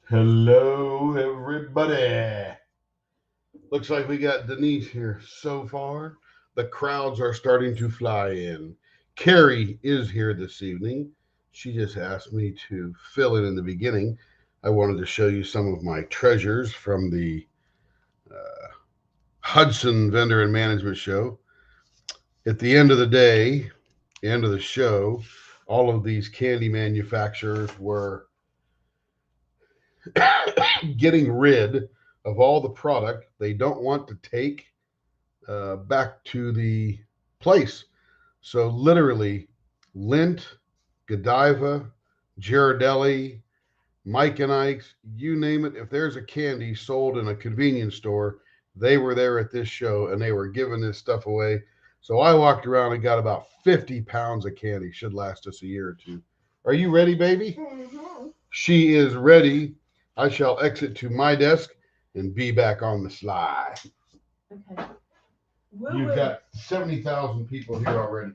Hello, everybody. Looks like we got Denise here so far. The crowds are starting to fly in. Carrie is here this evening. She just asked me to fill in the beginning. I wanted to show you some of my treasures from the Hudson Vendor and Management Show. At the end of the day, the end of the show, all of these candy manufacturers were getting rid of all the product they don't want to take back to the place. So literally, Lint, Godiva, Ghirardelli, Mike and Ike's, you name it. If there's a candy sold in a convenience store, they were there at this show and they were giving this stuff away. So I walked around and got about 50 pounds of candy. Should last us a year or two. Are you ready, baby? Mm-hmm. She is ready. I shall exit to my desk and be back on the sly. Okay. You've got 70,000 people here already.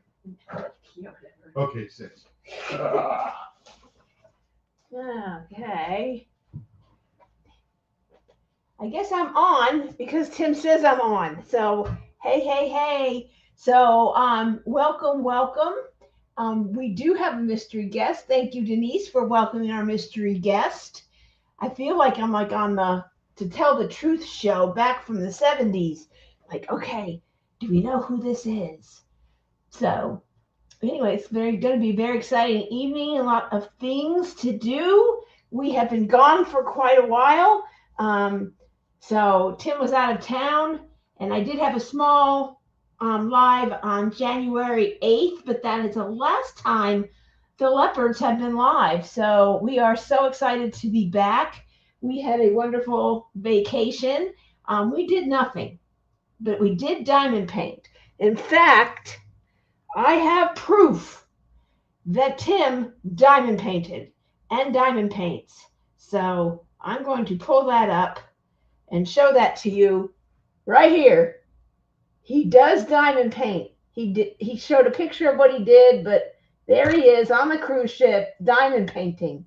Okay, 6. Okay. I guess I'm on because Tim says I'm on. So hey. So welcome. We do have a mystery guest. Thank you, Denise, for welcoming our mystery guest. I feel like I'm like on the To Tell the Truth show back from the 70s. Like, okay, do we know who this is? So anyway, it's going to be a very exciting evening. A lot of things to do. We have been gone for quite a while. So Tim was out of town, and I did have a small live on January 8th, but that is the last time the Leopards have been live. So we are so excited to be back. We had a wonderful vacation. We did nothing, but we did diamond paint. In fact, I have proof that Tim diamond painted and diamond paints. So I'm going to pull that up and show that to you right here. He does diamond paint. He showed a picture of what he did, but there he is on the cruise ship diamond painting.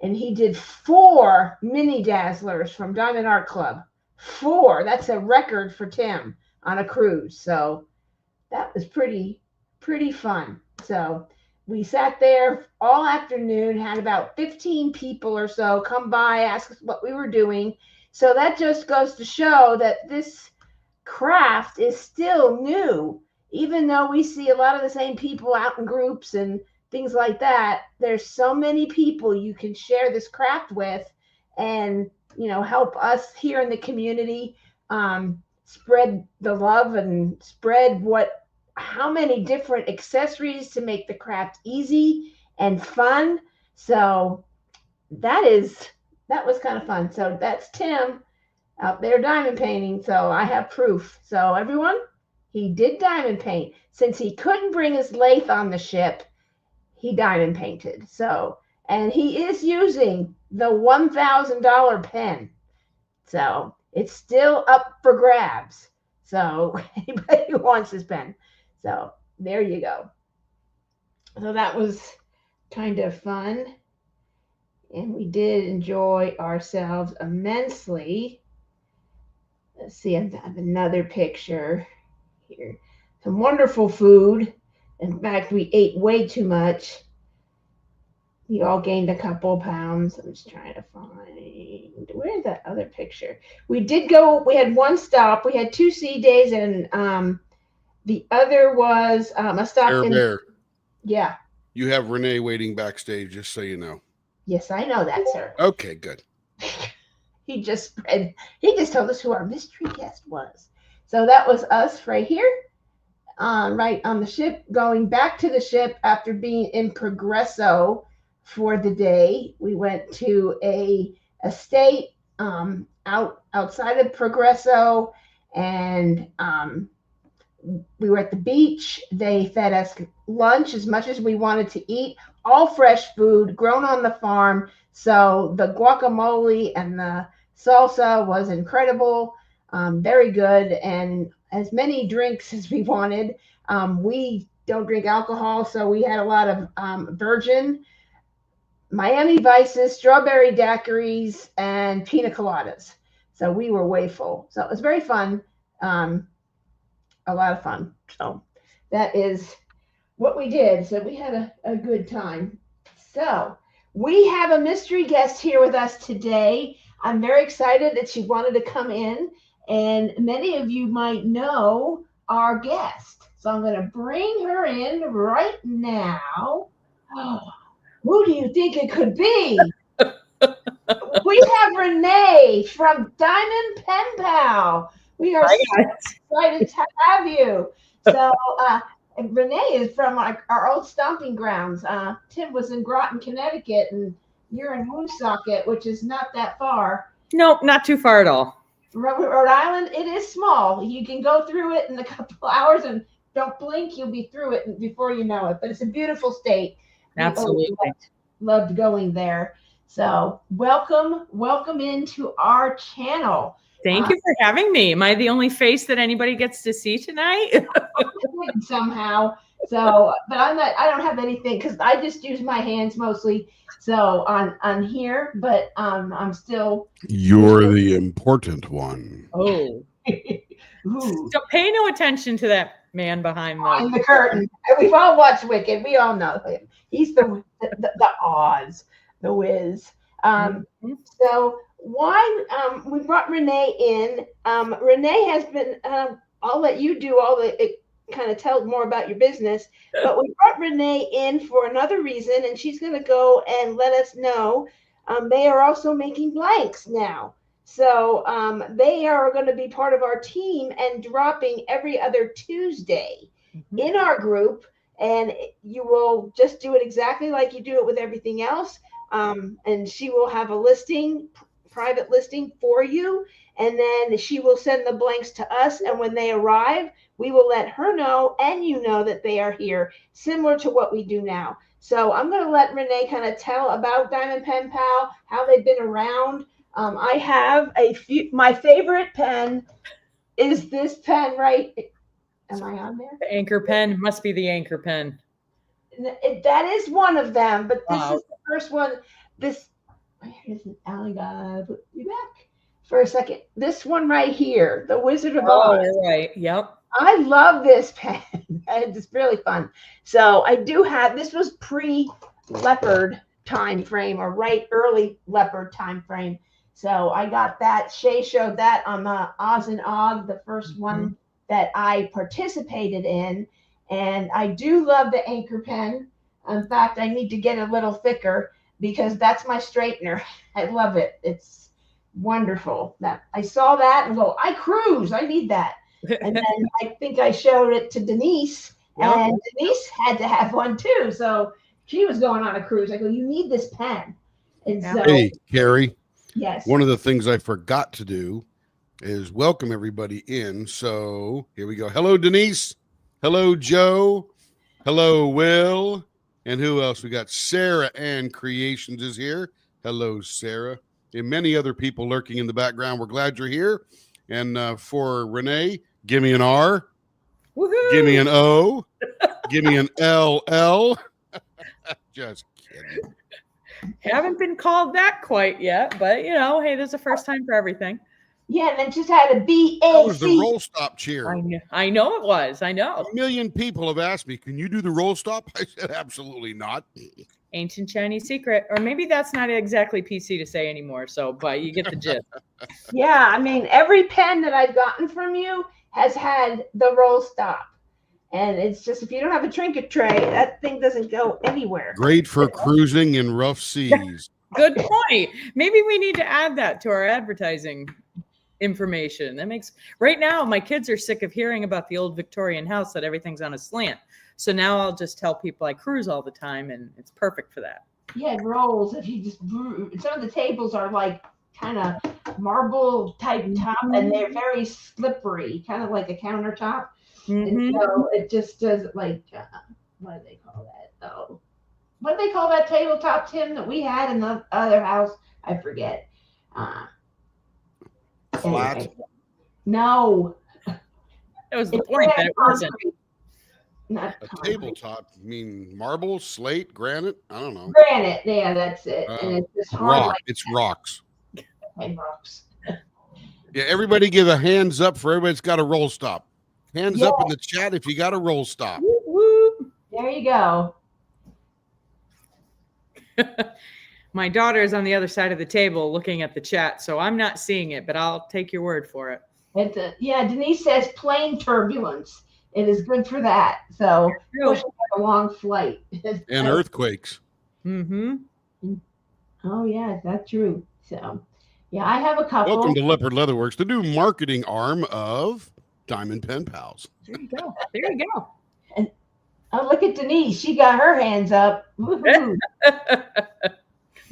And he did 4 mini dazzlers from Diamond Art Club. 4. That's a record for Tim on a cruise. So that was pretty fun. So we sat there all afternoon, had about 15 people or so come by, ask us what we were doing. So that just goes to show that this craft is still new. Even though we see a lot of the same people out in groups and things like that, there's so many people you can share this craft with and, help us here in the community spread the love and spread how many different accessories to make the craft easy and fun. So that was kind of fun. So that's Tim out there diamond painting. So I have proof. So everyone, he did diamond paint. Since he couldn't bring his lathe on the ship, he diamond painted. So, and he is using the $1,000 pen. So it's still up for grabs. So anybody who wants this pen. So there you go. So that was kind of fun. And we did enjoy ourselves immensely. Let's see, I have another picture here. Some wonderful food. In fact, we ate way too much. We all gained a couple of pounds. I'm just trying to find, where's that other picture? We had one stop. We had 2 sea days, and the other was a stop in. Bear. Yeah. You have Renee waiting backstage, just so you know. Yes, I know that, sir. Okay, good. He just told us who our mystery guest was. So that was us right here, right on the ship, going back to the ship after being in Progresso for the day. We went to a estate outside of Progresso, and we were at the beach. They fed us lunch as much as we wanted to eat, all fresh food grown on the farm. So the guacamole and the salsa was incredible, very good, and as many drinks as we wanted. We don't drink alcohol, so we had a lot of virgin Miami Vices, strawberry daiquiris, and pina coladas. So we were way full. So it was very fun. Um, a lot of fun. So that is what we did. So we had a good time. So we have a mystery guest here with us today. I'm very excited that she wanted to come in, and many of you might know our guest. So I'm going to bring her in right now. Oh, who do you think it could be? We have Renee from Diamond Pen Pal. We are Hi, so guys. excited to have you. So, and Renee is from our old stomping grounds. Tim was in Groton, Connecticut, and you're in Woonsocket, which is not that far. Nope, not too far at all. Rhode Island, it is small. You can go through it in a couple hours, and don't blink, you'll be through it before you know it. But it's a beautiful state. We always Absolutely. loved going there. So welcome into our channel. Thank you for having me. Am I the only face that anybody gets to see tonight? Somehow. So, but I don't have anything because I just use my hands mostly. So on here, but I'm still. You're the important one. Oh. Ooh, So pay no attention to that man behind behind the curtain. We've all watched Wicked. We all know him. He's the Oz, the Wiz. Mhm. So why we brought Renee in? Renee has been. I'll let you do all the kind of tell more about your business, but we brought Renee in for another reason, and she's going to go and let us know. They are also making blanks now. So they are going to be part of our team and dropping every other Tuesday in our group. And you will just do it exactly like you do it with everything else. And she will have a listing, private listing for you. And then she will send the blanks to us. And when they arrive, we will let her know and you know that they are here, similar to what we do now. So I'm going to let Renee kind of tell about Diamond Pen Pal, how they've been around. I have a few. My favorite pen is this pen right. Am I on there? The anchor pen must be the anchor pen. That is one of them, but this Wow. is the first one. This here's an Alligator. Put you back for a second. This one right here, the Wizard of Oh, Oz. right. Yep. I love this pen. It's really fun. So I do have this was pre leopard time frame or right early leopard time frame. So I got that. Shay showed that on Oz and Og, the first one that I participated in. And I do love the anchor pen. In fact, I need to get a little thicker because that's my straightener. I love it. It's wonderful. That I saw that and go, I cruise. I need that. And then I think I showed it to Denise, Yep. and Denise had to have one too. So she was going on a cruise. I go, you need this pen. And Yeah. so, Hey, Carrie, yes. one of the things I forgot to do is welcome everybody in. So here we go. Hello, Denise. Hello, Joe. Hello, Will. And who else? We got Sarah Ann Creations is here. Hello, Sarah. And many other people lurking in the background. We're glad you're here. And for Renee, give me an R. Woohoo! Give me an O. Give me an LL. Just kidding. Haven't been called that quite yet, but you know, hey, there's a first time for everything. Yeah, and then just had a B That A was the C. roll stop cheer. I know it was. I know. A million people have asked me, can you do the roll stop? I said, absolutely not. Ancient Chinese secret. Or maybe that's not exactly PC to say anymore. So, but you get the gist. Yeah, I mean, every pen that I've gotten from you has had the roll stop. And it's just if you don't have a trinket tray, that thing doesn't go anywhere. Great for cruising in rough seas. Good point. Maybe we need to add that to our advertising information. That makes right now my kids are sick of hearing about the old Victorian house that everything's on a slant. So now I'll just tell people I cruise all the time and it's perfect for that. Yeah, it rolls. If you just some of the tables are like kind of marble type top, and they're very slippery, kind of like a countertop. And so it just does like what do they call that? Oh, what do they call that tabletop, Tim, that we had in the other house? I forget. Flat. Anyway. No. That was the point that it wasn't. not A concrete. tabletop, mean marble, slate, granite? I don't know. Granite. Yeah, that's it. And it's just hard Rock. like It's rocks. rocks. Yeah, everybody give a hands up for everybody's got a roll stop. Hands Yeah. up in the chat if you got a roll stop. Whoop, whoop. There you go. My daughter is on the other side of the table looking at the chat, so I'm not seeing it, but I'll take your word for it. Yeah, Denise says plane turbulence. It is good for that. So pushing a long flight. And earthquakes. Mm-hmm. Oh yeah, that's true. So yeah, I have a couple. Welcome to Leopard Leatherworks, the new marketing arm of Diamond Pen Pals. There you go. There you go. And oh, look at Denise. She got her hands up. Woohoo.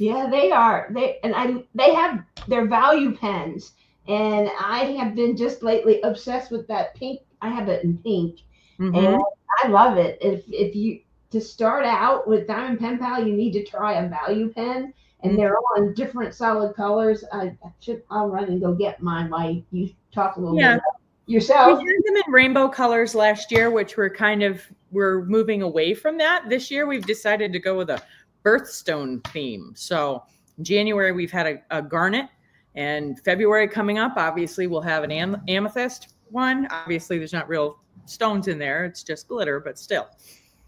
Yeah, they are. They have their value pens. And I have been just lately obsessed with that pink. I have it in pink. Mm-hmm. And I love it. If you to start out with Diamond Pen Pal, you need to try a value pen. And they're all in different solid colors. I'll run and go get mine while you talk a little bit about yourself. We had them in rainbow colors last year, which we're moving away from that. This year we've decided to go with a birthstone theme. So in January we've had a garnet, and February coming up, obviously we'll have an amethyst one. Obviously there's not real stones in there. It's just glitter, but still.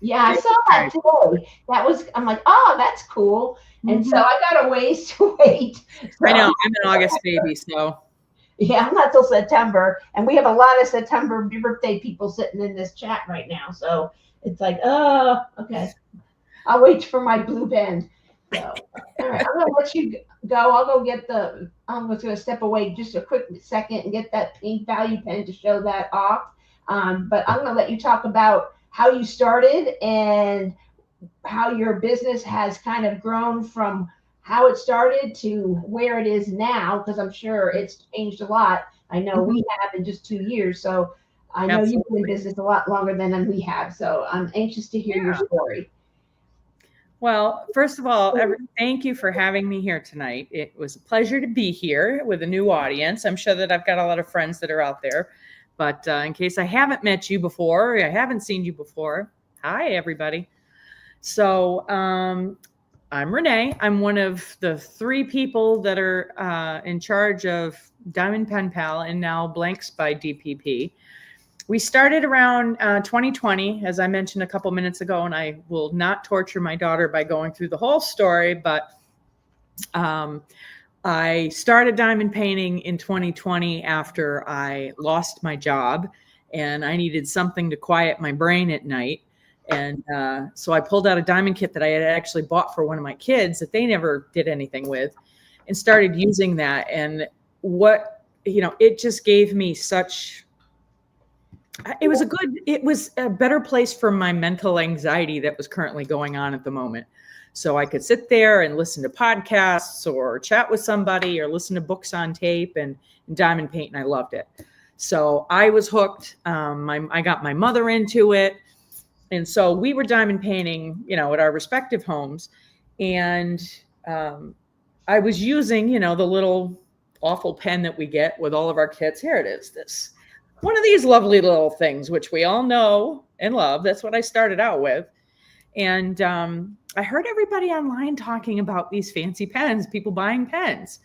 Yeah, I saw that today. I'm like, oh, that's cool. And so I got a ways to wait. So, I know, I'm an August baby, so. Yeah, I'm not till September. And we have a lot of September birthday people sitting in this chat right now. So it's like, oh, okay. I'll wait for my blue bend. So, all right, I'm going to let you go. I'll go get I'm just going to step away just a quick second and get that pink value pen to show that off. But I'm going to let you talk about how you started and how your business has kind of grown from how it started to where it is now, because I'm sure it's changed a lot. I know we have in just 2 years. So I know you've been in business a lot longer than we have. So I'm anxious to hear your story. Well, first of all, thank you for having me here tonight. It was a pleasure to be here with a new audience. I'm sure that I've got a lot of friends that are out there, but in case I haven't met you before, I haven't seen you before. Hi, everybody. So I'm Renee. I'm one of the 3 people that are in charge of Diamond Pen Pal and now Blanks by DPP. We started around 2020, as I mentioned a couple minutes ago, and I will not torture my daughter by going through the whole story, but I started diamond painting in 2020 after I lost my job, and I needed something to quiet my brain at night. And so I pulled out a diamond kit that I had actually bought for one of my kids that they never did anything with, and started using that. And it just gave me it was a better place for my mental anxiety that was currently going on at the moment. So I could sit there and listen to podcasts or chat with somebody or listen to books on tape and diamond paint. And I loved it. So I was hooked. I got my mother into it. And so we were diamond painting, at our respective homes. And I was using, the little awful pen that we get with all of our kits. Here it is, one of these lovely little things, which we all know and love. That's what I started out with. And I heard everybody online talking about these fancy pens, people buying pens.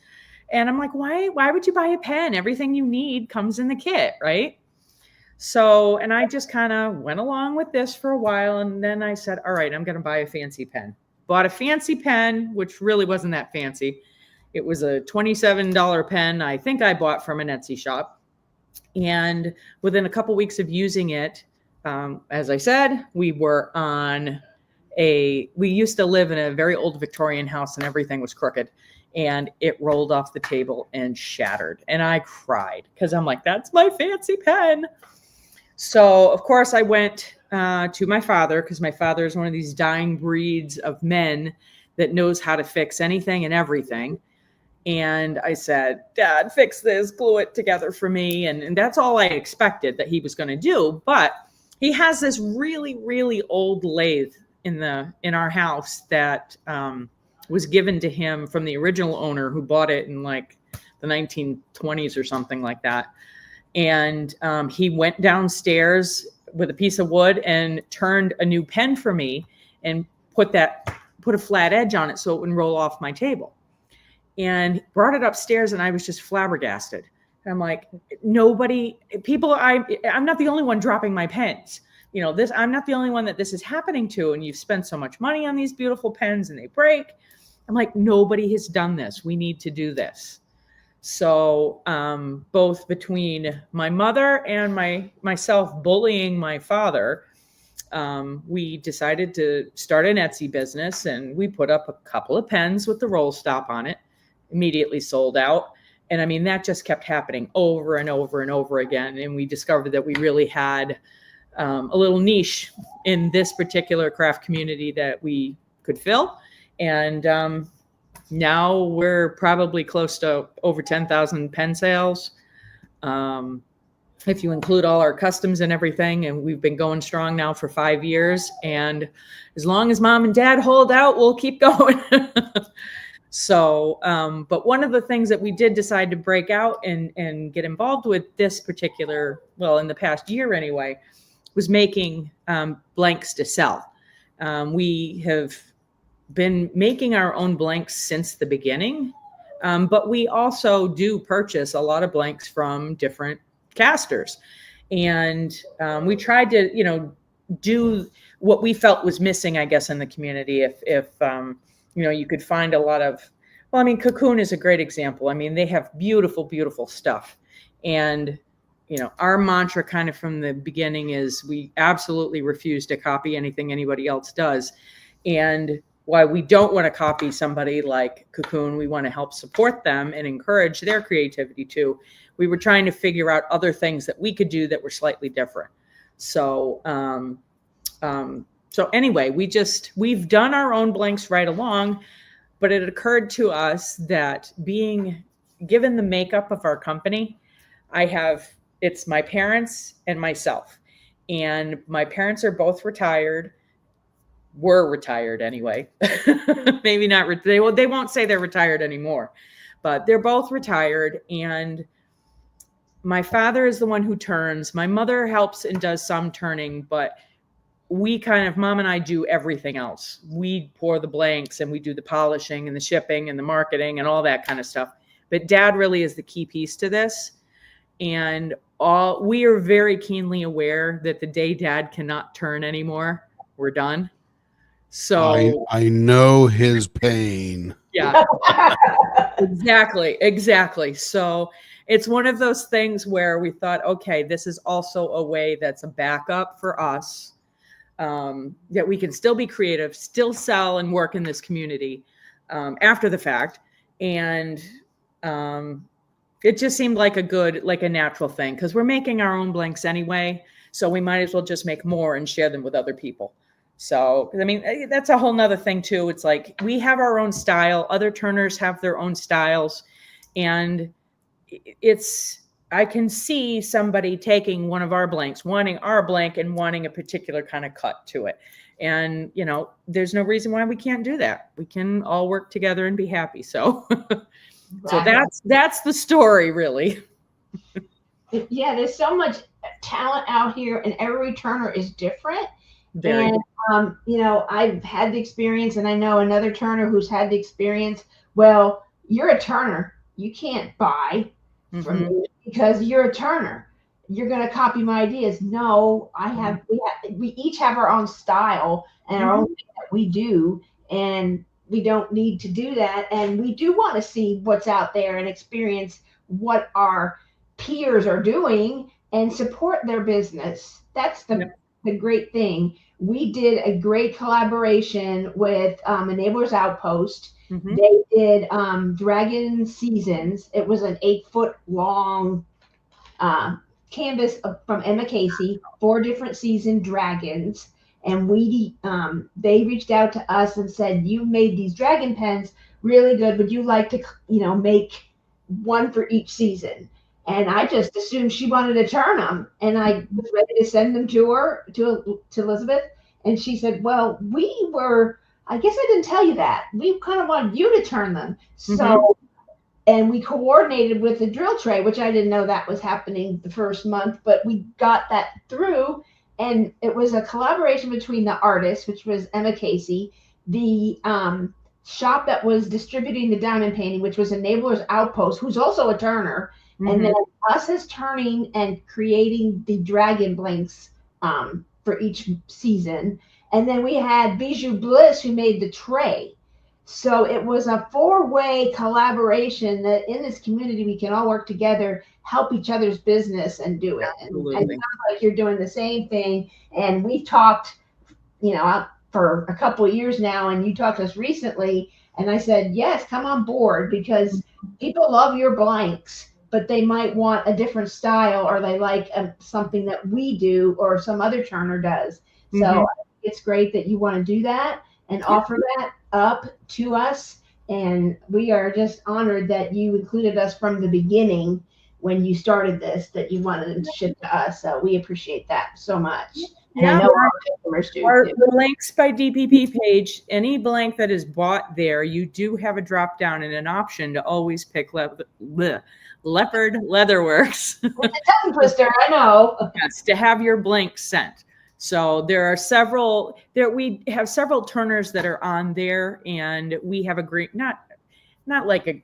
And I'm like, why would you buy a pen? Everything you need comes in the kit, right? So, and I just kind of went along with this for a while. And then I said, all right, I'm going to buy a fancy pen. Bought a fancy pen, which really wasn't that fancy. It was a $27 pen I think I bought from an Etsy shop. And within a couple weeks of using it, as I said, we used to live in a very old Victorian house and everything was crooked, and it rolled off the table and shattered. And I cried because I'm like, that's my fancy pen. So of course I went to my father, because my father is one of these dying breeds of men that knows how to fix anything and everything. And I said, Dad, fix this, glue it together for me. And that's all I expected that he was going to do. But he has this really, really old lathe in our house that was given to him from the original owner who bought it in like the 1920s or something like that. And he went downstairs with a piece of wood and turned a new pen for me and put a flat edge on it so it wouldn't roll off my table. And brought it upstairs, and I was just flabbergasted. And I'm like, I'm not the only one dropping my pens. I'm not the only one that this is happening to. And you've spent so much money on these beautiful pens and they break. I'm like, nobody has done this. We need to do this. So both between my mother and myself bullying my father, we decided to start an Etsy business, and we put up a couple of pens with the roll stop on it, immediately sold out. And I mean, that just kept happening over and over and over again. And we discovered that we really had a little niche in this particular craft community that we could fill. And now we're probably close to over 10,000 pen sales. If you include all our customs and everything, and we've been going strong now for 5 years. And as long as mom and dad hold out, we'll keep going. So, but one of the things that we did decide to break out and get involved with this particular, well, in the past year anyway, was making blanks to sell. We have been making our own blanks since the beginning, but we also do purchase a lot of blanks from different casters. And we tried to, do what we felt was missing, I guess, in the community. If you could find a lot of, well, I mean, Cocoon is a great example. I mean, they have beautiful, beautiful stuff. And, our mantra kind of from the beginning is we absolutely refuse to copy anything anybody else does. And why we don't want to copy somebody like Cocoon, we want to help support them and encourage their creativity too. We were trying to figure out other things that we could do that were slightly different. So, so anyway, we've done our own blanks right along, but it occurred to us that being given the makeup of our company, it's my parents and myself, and my parents are both retired, were retired anyway. Maybe not, they won't say they're retired anymore, but they're both retired. And my father is the one who turns. My mother helps and does some turning, but mom and I do everything else. We pour the blanks and we do the polishing and the shipping and the marketing and all that kind of stuff. But dad really is the key piece to this. And we are very keenly aware that the day dad cannot turn anymore, we're done. So I know his pain. Yeah, exactly. So it's one of those things where we thought, okay, this is also a way that's a backup for us, that we can still be creative, still sell and work in this community after the fact. And it just seemed like a natural thing, because we're making our own blanks anyway. So we might as well just make more and share them with other people. So, I mean, that's a whole nother thing too. It's like, we have our own style. Other turners have their own styles. And I can see somebody taking one of our blanks, wanting our blank and wanting a particular kind of cut to it. And, there's no reason why we can't do that. We can all work together and be happy. So, so that's the story, really. Yeah, there's so much talent out here, and every turner is different. Very. And, I've had the experience, and I know another turner who's had the experience. Well, you're a turner. You can't buy from me because you're a turner. You're going to copy my ideas. No, we each have our own style and our own thing that we do, and we don't need to do that. And we do want to see what's out there and experience what our peers are doing and support their business. That's the great thing. We did a great collaboration with Enablers Outpost. They did Dragon Seasons. It was an 8-foot long canvas from Emma Casey, 4 different season dragons. And they reached out to us and said, you made these dragon pens really good. Would you like to, make one for each season? And I just assumed she wanted to turn them. And I was ready to send them to her, to Elizabeth. And she said, well, I guess I didn't tell you that. We kind of wanted you to turn them. So, and we coordinated with the drill tray, which I didn't know that was happening the first month, but we got that through. and it was a collaboration between the artist, which was Emma Casey, the shop that was distributing the diamond painting, which was Enablers Outpost, who's also a turner, and then us as turning and creating the dragon blanks for each season. And then we had Bijou Bliss, who made the tray. So it was a four-way collaboration that in this community we can all work together, help each other's business, and do it. And it sounds like you're doing the same thing. And we've talked, for a couple of years now, and you talked to us recently, and I said, yes, come on board, because people love your blanks, but they might want a different style, or they like something that we do or some other turner does. So it's great that you want to do that and offer that up to us. And we are just honored that you included us from the beginning when you started this, that you wanted to ship to us. So we appreciate that so much. And I know our customers do. The Blanks by DPP page, any blank that is bought there, you do have a drop down and an option to always pick Leopard Leatherworks. It's a tongue twister, I know. Yes, to have your blank sent. So there are several there. We have several turners that are on there, and we have not like a,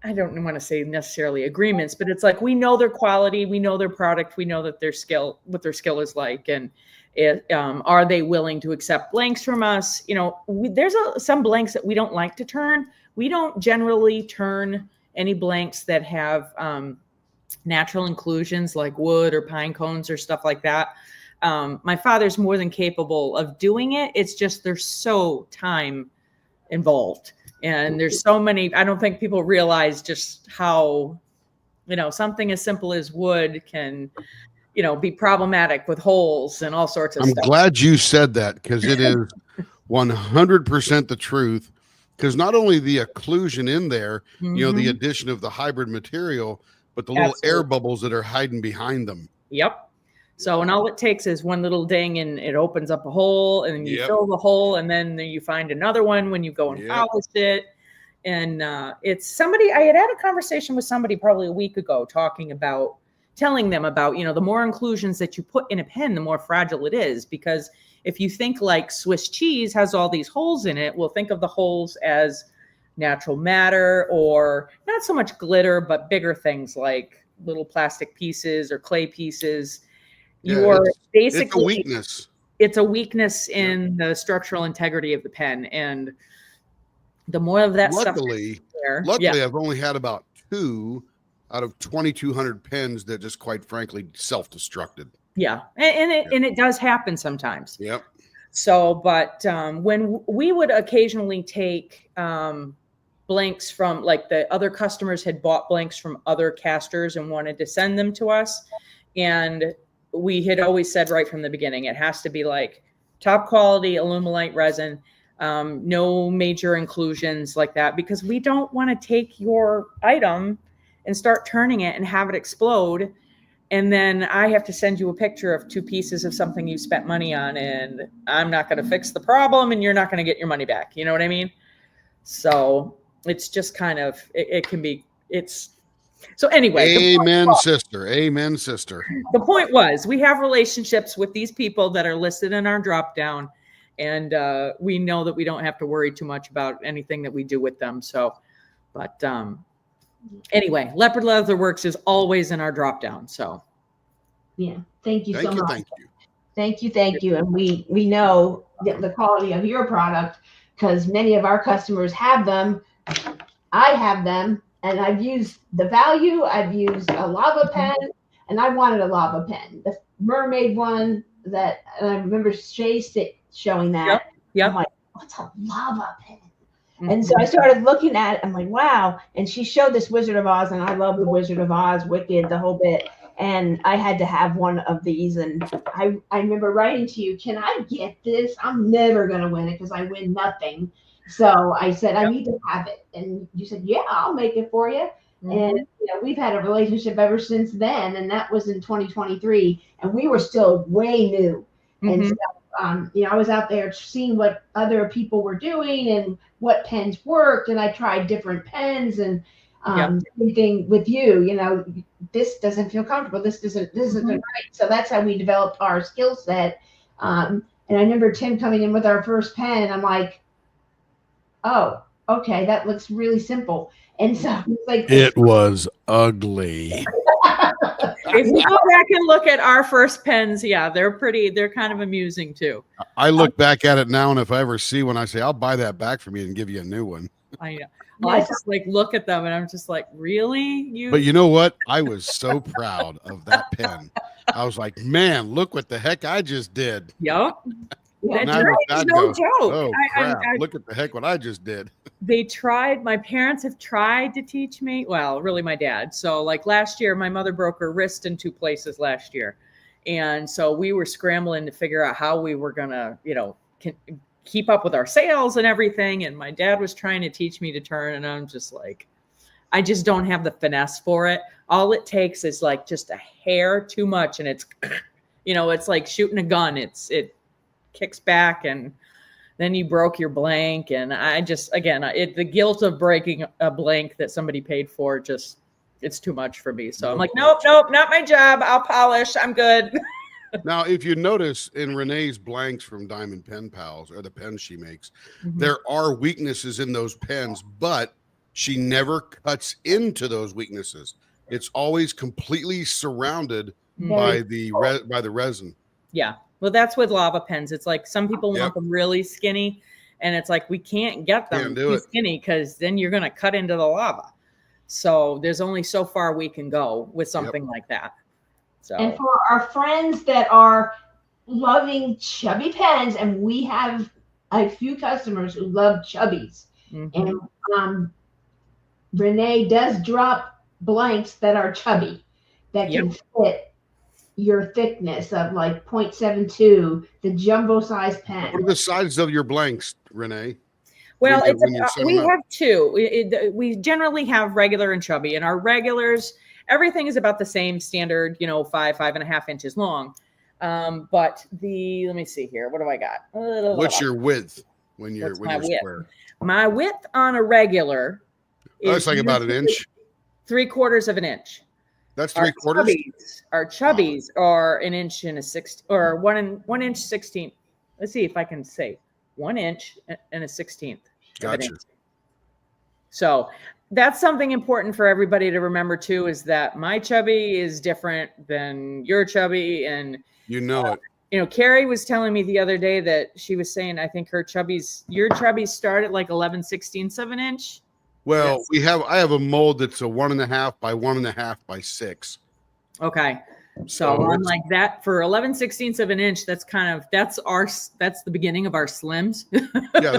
I don't want to say necessarily agreements, but it's like we know their quality, we know their product, we know that what their skill is like, and are they willing to accept blanks from us? There's some blanks that we don't like to turn. We don't generally turn any blanks that have natural inclusions like wood or pine cones or stuff like that. My father's more than capable of doing it. It's just there's so time involved, and there's so many. I don't think people realize just how, something as simple as wood can, be problematic with holes and all sorts of stuff. I'm glad you said that, because it is 100% the truth. Because not only the occlusion in there, the addition of the hybrid material, but the little air bubbles that are hiding behind them. Yep. So, and all it takes is one little ding, and it opens up a hole, and then you fill the hole, and then you find another one when you go and polish it. And it's somebody, I had a conversation with somebody probably a week ago telling them about, the more inclusions that you put in a pen, the more fragile it is. Because if you think like Swiss cheese has all these holes in it, well, think of the holes as natural matter, or not so much glitter, but bigger things like little plastic pieces or clay pieces. It's a weakness. It's a weakness in the structural integrity of the pen, and the more of that stuff. Luckily, I've only had about 2 out of 2,200 pens that just, quite frankly, self-destructed. Yeah, and it does happen sometimes. Yep. So, but when we would occasionally take blanks from, like, the other customers had bought blanks from other casters and wanted to send them to us, and we had always said right from the beginning, it has to be like top quality Alumilite resin, no major inclusions like that, because we don't want to take your item and start turning it and have it explode. And then I have to send you a picture of 2 pieces of something you spent money on, and I'm not going to fix the problem, and you're not going to get your money back. You know what I mean? So it's just kind of, so anyway. Amen, sister. Amen, sister. The point was, we have relationships with these people that are listed in our drop down, and we know that we don't have to worry too much about anything that we do with them. So, but anyway, Leopard Leatherworks is always in our drop down. So, yeah, thank you so much. Thank you. And we know the quality of your product, because many of our customers have them. I have them. And I've used the Value, I've used a lava pen, and I wanted a lava pen. The mermaid one and I remember Shay showing that. Yep. I'm like, what's a lava pen? And so I started looking at it. I'm like, wow. And she showed this Wizard of Oz, and I love the Wizard of Oz, Wicked, the whole bit. And I had to have one of these. And I remember writing to you, can I get this? I'm never going to win it because I win nothing. So I said, I need to have it. And you said, yeah, I'll make it for you. And we've had a relationship ever since then. And that was in 2023. And we were still way new. And so, I was out there seeing what other people were doing and what pens worked. And I tried different pens. And Same thing with you. You know, this doesn't feel comfortable. This isn't right. So that's how we developed our skill set. And I remember Tim coming in with our first pen, and I'm like, oh, okay, that looks really simple. And so it's like It was ugly. If you go back and look at our first pens, yeah, they're kind of amusing too. I look back at it now, and if I ever see one, I say, I'll buy that back from you and give you a new one. I know. Well, I just like look at them and I'm just like, really? But you know what? I was so proud of that pen. I was like, man, look what the heck I just did. Yep. Yeah. That's no joke. Oh, crap. Look at the heck what I just did. My parents have tried to teach me. Well, really my dad. So like last year, my mother broke her wrist in 2 places last year. And so we were scrambling to figure out how we were going to, keep up with our sales and everything. And my dad was trying to teach me to turn. And I'm just like, I just don't have the finesse for it. All it takes is like just a hair too much. And it's, it's like shooting a gun. It kicks back and then you broke your blank. And I just, again, the guilt of breaking a blank that somebody paid for, it's too much for me. So I'm like, nope, not my job. I'll polish. I'm good. Now, if you notice in Renee's blanks from Diamond Pen Pals, or the pens she makes, there are weaknesses in those pens, but she never cuts into those weaknesses. It's always completely surrounded by the resin. Yeah. Well, that's with lava pens. It's like some people want them really skinny, and it's like we can't get them too skinny because then you're going to cut into the lava. So there's only so far we can go with something like that. So. And for our friends that are loving chubby pens, and we have a few customers who love chubbies, and Renee does drop blanks that are chubby that can fit your thickness of like 0.72, the jumbo size pen. What are the sizes of your blanks, Renee? Well, we have two. We generally have regular and chubby, and our regulars, everything is about the same standard, 5.5 inches long. But let me see here. What do I got? What's your width when you're square? My width on a regular is like about an inch. 3/4 of an inch. That's 3/4. Our chubbies are an inch and a 16th, or 1 inch 16th. Let's see if I can say 1 inch and a 16th. Gotcha. So that's something important for everybody to remember too, is that my chubby is different than your chubby. And it. Carrie was telling me the other day that she was saying, I think your chubbies start at like 11/16 of an inch. Well, I have a mold that's a 1.5 by 1.5 by 6. Okay. So I'm like that for 11/16 of an inch. That's the beginning of our slims. Yeah.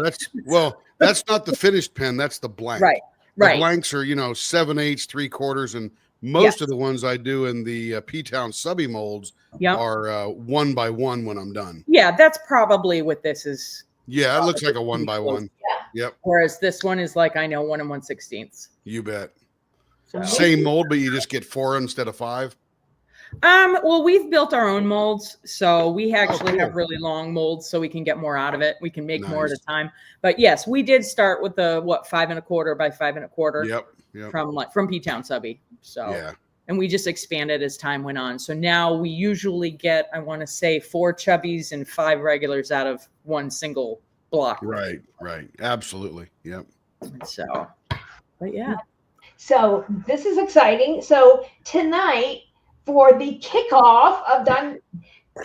That's not the finished pen. That's the blank. Right. The blanks are, 7/8, 3/4, and most of the ones I do in the P-Town subby molds are 1 by 1 when I'm done. Yeah, that's probably what this is. Yeah, it looks like a 1 by 1. Yeah. Yep. Whereas this one is like 1 1/16. You bet. So. Same mold, but you just get 4 instead of 5. Well, we've built our own molds, so we actually have really long molds, so we can get more out of it. We can make more at a time. But yes, we did start with the 5.25 by 5.25. Yep. From P-Town subby. So and we just expanded as time went on. So now we usually get, I want to say, 4 chubbies and 5 regulars out of one single block. Right. Absolutely. Yep. So, but yeah. So this is exciting. So tonight, for the kickoff of Done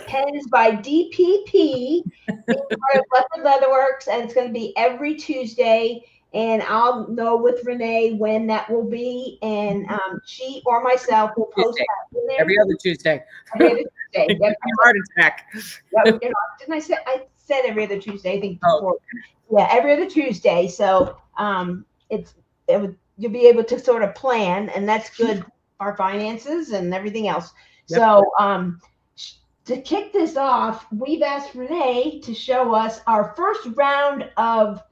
Pens by DPP, Leopard Leatherworks, and it's going to be every Tuesday. And I'll know with Renee when that will be, and she or myself will post that in there. Every other Tuesday. Every other Tuesday. Yep. Heart attack. Yep. Didn't I said every other Tuesday? I think before. Yeah, every other Tuesday. So you'll be able to sort of plan, and that's good. Our finances and everything else. Yep. So to kick this off, we've asked Renee to show us our first round of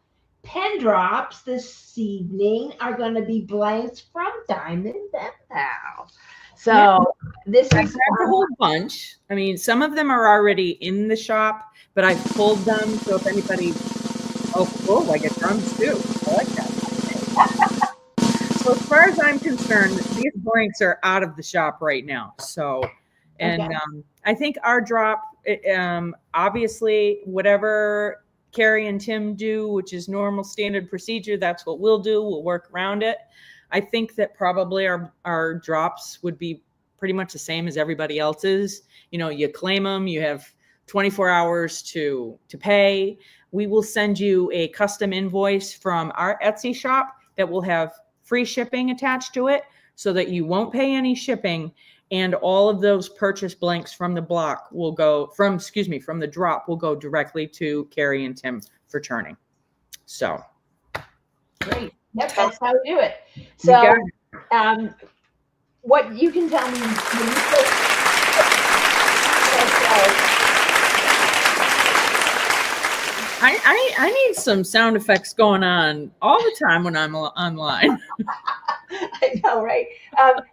pen drops this evening are going to be blanks from Diamond Pen Pal. So this is a whole bunch. I mean, some of them are already in the shop, but I pulled them. So if anybody, I get drums too. I like that. So as far as I'm concerned, these blanks are out of the shop right now. So, and Okay. I think our drop, obviously, whatever Carrie and Tim do, which is normal standard procedure, that's what we'll do. We'll work around it. I think that probably our drops would be pretty much the same as everybody else's. You know, you claim them, you have 24 hours to pay. We will send you a custom invoice from our Etsy shop that will have free shipping attached to it so that you won't pay any shipping. And all of those purchase blanks from the block will go from the drop will go directly to Carrie and Tim for turning. So Great. Yep, that's how we do it. You So, got what you can tell me when you put, I need some sound effects going on all the time when I'm online. I know, right?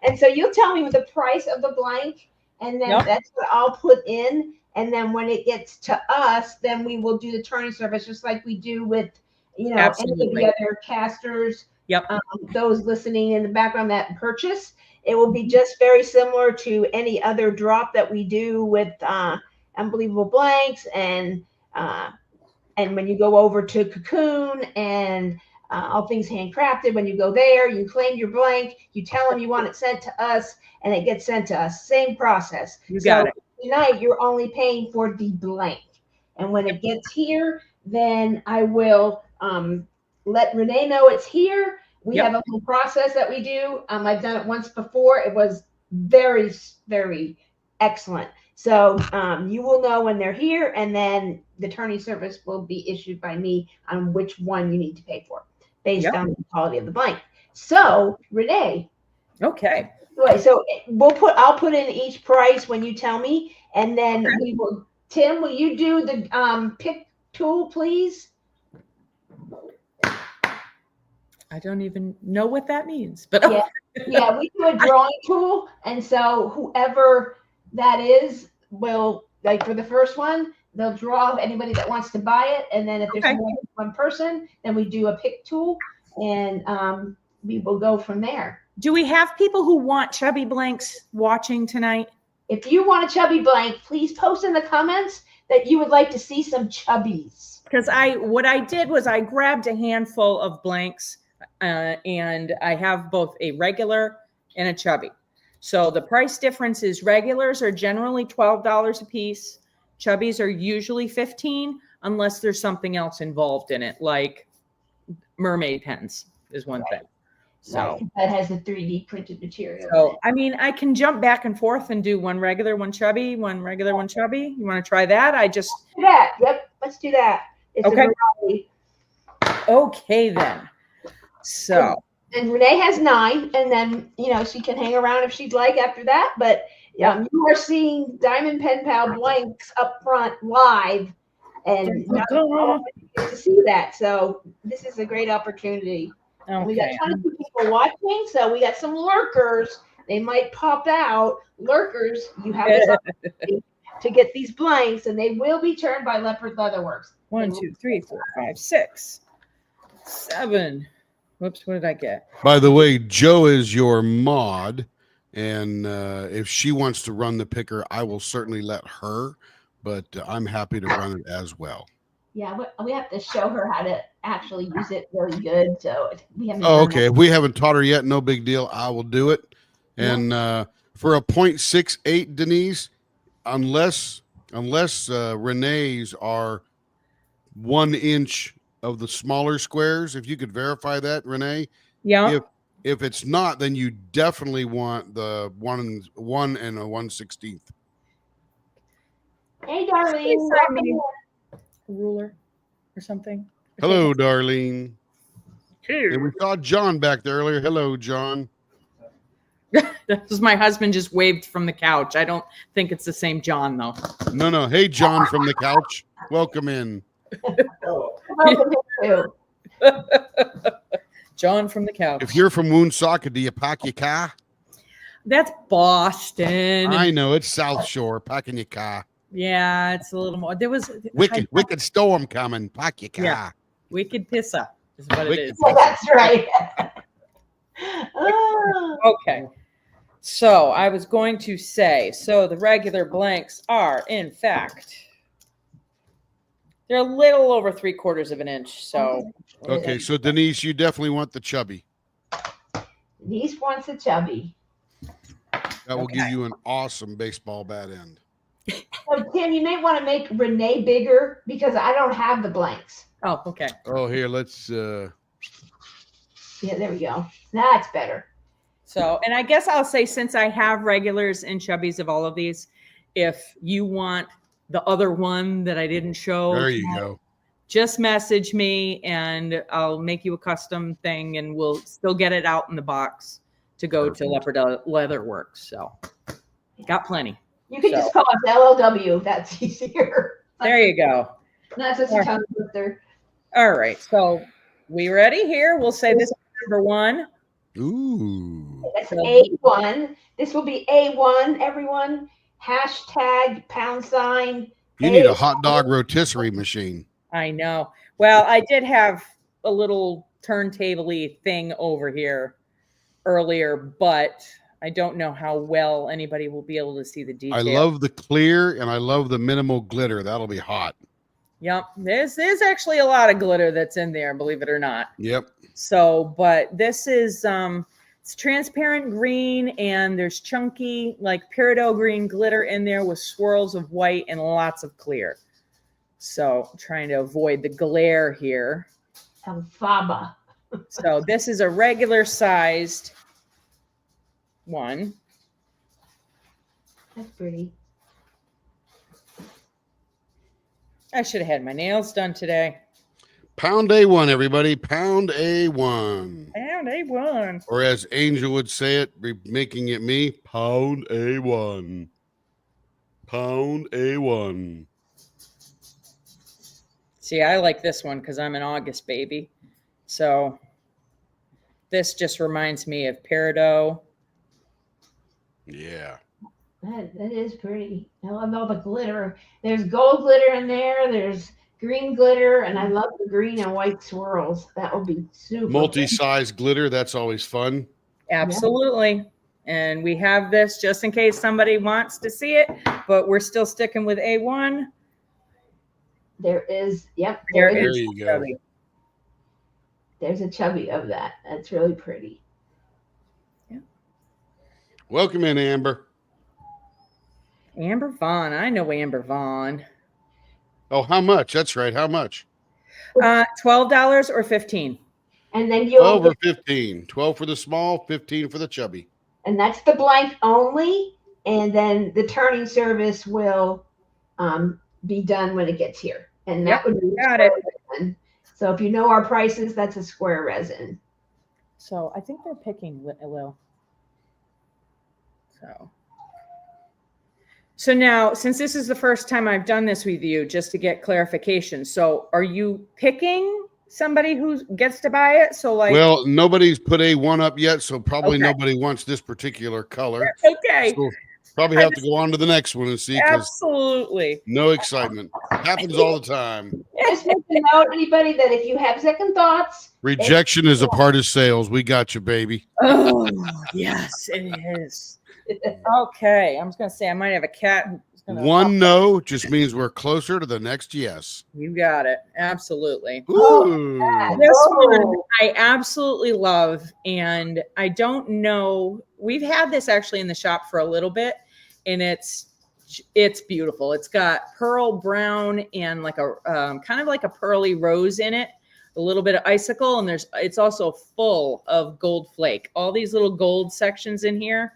And so you'll tell me the price of the blank, and then Yep. that's what I'll put in. And then when it gets to us, then we will do the turning service, just like we do with, any of Absolutely. the other casters. Yep. Those listening in the background that purchase, it will be just very similar to any other drop that we do with Unbelievable Blanks, and when you go over to Cocoon and All Things Handcrafted, when you go there, you claim your blank, you tell them you want it sent to us, and it gets sent to us. Same process. You got it. Tonight, you're only paying for the blank. And when it gets here, then I will let Renee know it's here. We Yep. have a little process that we do. I've done it once before. It was very, very excellent. So you will know when they're here, and then the turning service will be issued by me on which one you need to pay for based Yep. on the quality of the blank. So Renee, Okay. so I'll put in each price when you tell me, and then we will. Tim, will you do the pick tool, please? I don't even know what that means, but Yeah. Yeah, we do a drawing tool, and so whoever that is will, like for the first one, they'll draw anybody that wants to buy it, and then if there's Okay. more than one person, then we do a pick tool, and we will go from there. do we have people who want chubby blanks watching tonight? If you want a chubby blank, please post in the comments that you would like to see some chubbies. Because what I did was I grabbed a handful of blanks, and I have both a regular and a chubby. So the price difference is regulars are generally $12 a piece. Chubbies are usually $15 unless there's something else involved in it, like mermaid pens is one thing. So that has the 3D printed material. So, I mean, I can jump back and forth and do one regular, one chubby, one regular, one chubby. You want to try that? Do that. Yep, let's do that. It's Okay. a variety. Okay, then. So, And Renee has 9, and then she can hang around if she'd like after that. But you are seeing Diamond Pen Pal blanks up front live, and not all get to see that. So this is a great opportunity. okay. We got 22 people watching, so we got some lurkers. They might pop out. Lurkers, you have this opportunity to get these blanks, and they will be turned by Leopard Leatherworks. 1, 2, 3, 4, 5, 6, 7. Whoops, what did I get? By the way, Joe is your mod, and if she wants to run the picker, I will certainly let her, but I'm happy to run it as well. Yeah, we have to show her how to actually use it really good. So we haven't. Oh, okay. If we haven't taught her yet, no big deal. I will do it. And for a 0.68, Denise, unless Renee's are 1 inch of the smaller squares, if you could verify that, Renee. Yeah. If it's not, then you definitely want the 1 and a 1/16. Hey, darling. Ruler or something. Hello, Darlene. And we saw John back there earlier. Hello, John. That was my husband just waved from the couch. I don't think it's the same John, though. No. Hey, John from the couch. Welcome in. Welcome to. John from the couch. If you're from Woonsocket, do you pack your car? That's Boston. I know. It's South Shore. Packing your car. Yeah, it's a little more. There was Wicked storm coming. Pack your car. Yeah. Wicked pissa is what it is. Well, that's right. Oh, Okay. So I was going to say, so the regular blanks are, in fact, they're a little over 3/4 of an inch. So Okay, so Denise, you definitely want the chubby. Denise wants a chubby. That will give you an awesome baseball bat end. So Tim, you may want to make Renee bigger because I don't have the blanks. Oh, okay. Oh, here, let's Yeah, there we go. That's better. So, and I guess I'll say, since I have regulars and chubbies of all of these, if you want the other one that I didn't show, there you go. Just message me and I'll make you a custom thing, and we'll still get it out in the box to go to Leopard Leather Works. So, got plenty. You can just call us LLW. That's easier. There you go. Not such a tongue twister. All right. So, we ready here? We'll say this is number 1. Ooh. That's A1. This will be A1, everyone. Hashtag #. You need a hot dog rotisserie machine. I know. Well, I did have a little turntable-y thing over here earlier, but I don't know how well anybody will be able to see the detail. I love the clear and I love the minimal glitter. That'll be hot. Yep. There's actually a lot of glitter that's in there, believe it or not. Yep. So, but this is it's transparent green, and there's chunky like peridot green glitter in there with swirls of white and lots of clear. So I'm trying to avoid the glare here. Faba. So this is a regular sized one. That's pretty. I should have had my nails done today. Pound A1, everybody. Pound A1. Pound A1. Or as Angel would say it, making it me, pound A1. Pound A1. See, I like this one because I'm an August baby. So this just reminds me of peridot. Yeah. That is pretty. I love all the glitter. There's gold glitter in there. There's green glitter, and I love the green and white swirls. That will be super. Multi-size glitter. That's always fun. Absolutely. And we have this just in case somebody wants to see it, but we're still sticking with A1. There is, yep. There you go. Chubby. There's a chubby of that. That's really pretty. Yeah. Welcome in, Amber. Amber Vaughn. I know Amber Vaughn. Oh, how much? That's right. How much? $12 or $15. And then you'll 12 or 15. 12 for the small, 15 for the chubby. And that's the blank only. And then the turning service will be done when it gets here. And that would be got it. Resin. So if you know our prices, that's a square resin. So I think they're picking a little. So now, since this is the first time I've done this with you, just to get clarification. So are you picking somebody who gets to buy it? So like, well, nobody's put A1 up yet, so probably nobody wants this particular color. Okay. So probably have to go on to the next one and see. Absolutely. No excitement. Happens all the time. Just make a note, anybody, that if you have second thoughts. Rejection is a part of sales. We got you, baby. Oh, yes, it is. Okay. I'm just going to say I might have a cat. One no just means we're closer to the next yes. You got it. Absolutely. Ooh. This one I absolutely love. And I don't know. We've had this actually in the shop for a little bit, and it's beautiful. It's got pearl brown and like a kind of like a pearly rose in it, a little bit of icicle, and it's also full of gold flake. All these little gold sections in here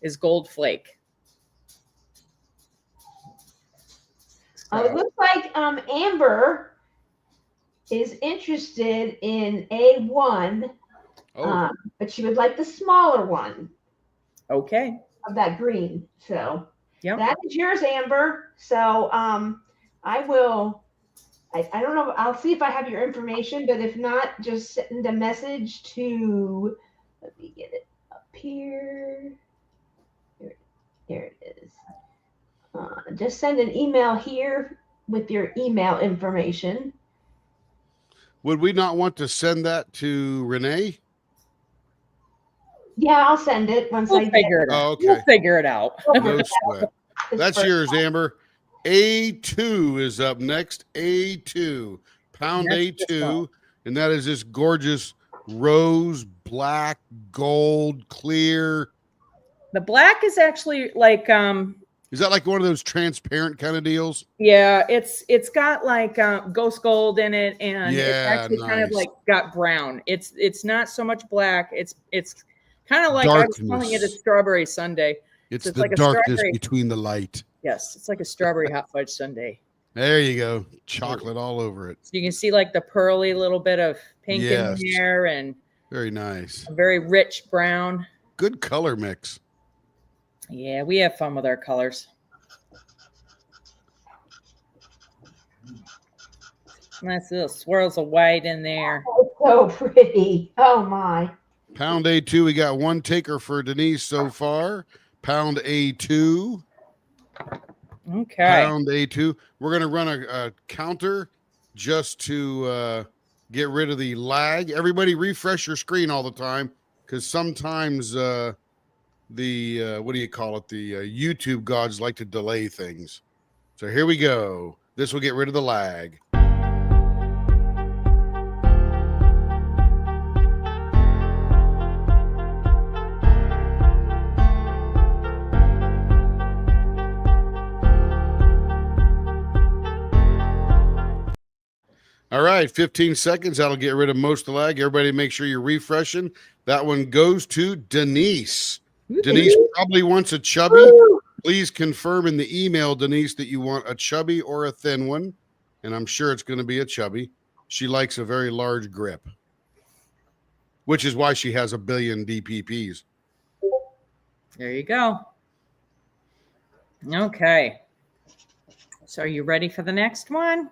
is gold flake. It looks like Amber is interested in A1, but she would like the smaller one. Okay. Of that green. So yep. That is yours, Amber. So I will. I don't know. I'll see if I have your information, but if not, just send a message to. Let me get it up here. Here it is. Just send an email here with your email information. Would we not want to send that to Renee? Yeah, I'll send it once I We'll get figure it out. Oh, okay. We'll figure it out. No sweat. this That's first. yours, Amber. A2 is up next. A2. Pound That's this A2. And that is this gorgeous rose, black, gold, clear. The black is actually like Is that like one of those transparent kind of deals? yeah, it's got like ghost gold in it, and it's Yeah, actually kind of nice. like got brown. It's not so much black. It's kind of like I was calling it a Darkness. strawberry sundae. It's So it's the like a darkness strawberry. between the light. Yes, it's like a strawberry hot fudge sundae. There you go. Chocolate all over it. So you can see like the pearly little bit of pink Yes. in there and Very nice. a very rich brown. Good color mix. Yeah, we have fun with our colors. Nice little swirls of white in there. Oh, so pretty. Oh my. Pound A2, we got one taker for Denise so far. Pound A2. Okay. Pound A2. We're going to run a counter just to get rid of the lag. Everybody refresh your screen all the time because sometimes the, what do you call it? The YouTube gods like to delay things. So here we go. This will get rid of the lag. All right, 15 seconds. That'll get rid of most of the lag. Everybody make sure you're refreshing. That one goes to Denise. Denise probably wants a chubby. Please confirm in the email, Denise, that you want a chubby or a thin one. And I'm sure it's going to be a chubby. She likes a very large grip, which is why she has a billion DPPs. There you go. Okay. So are you ready for the next one?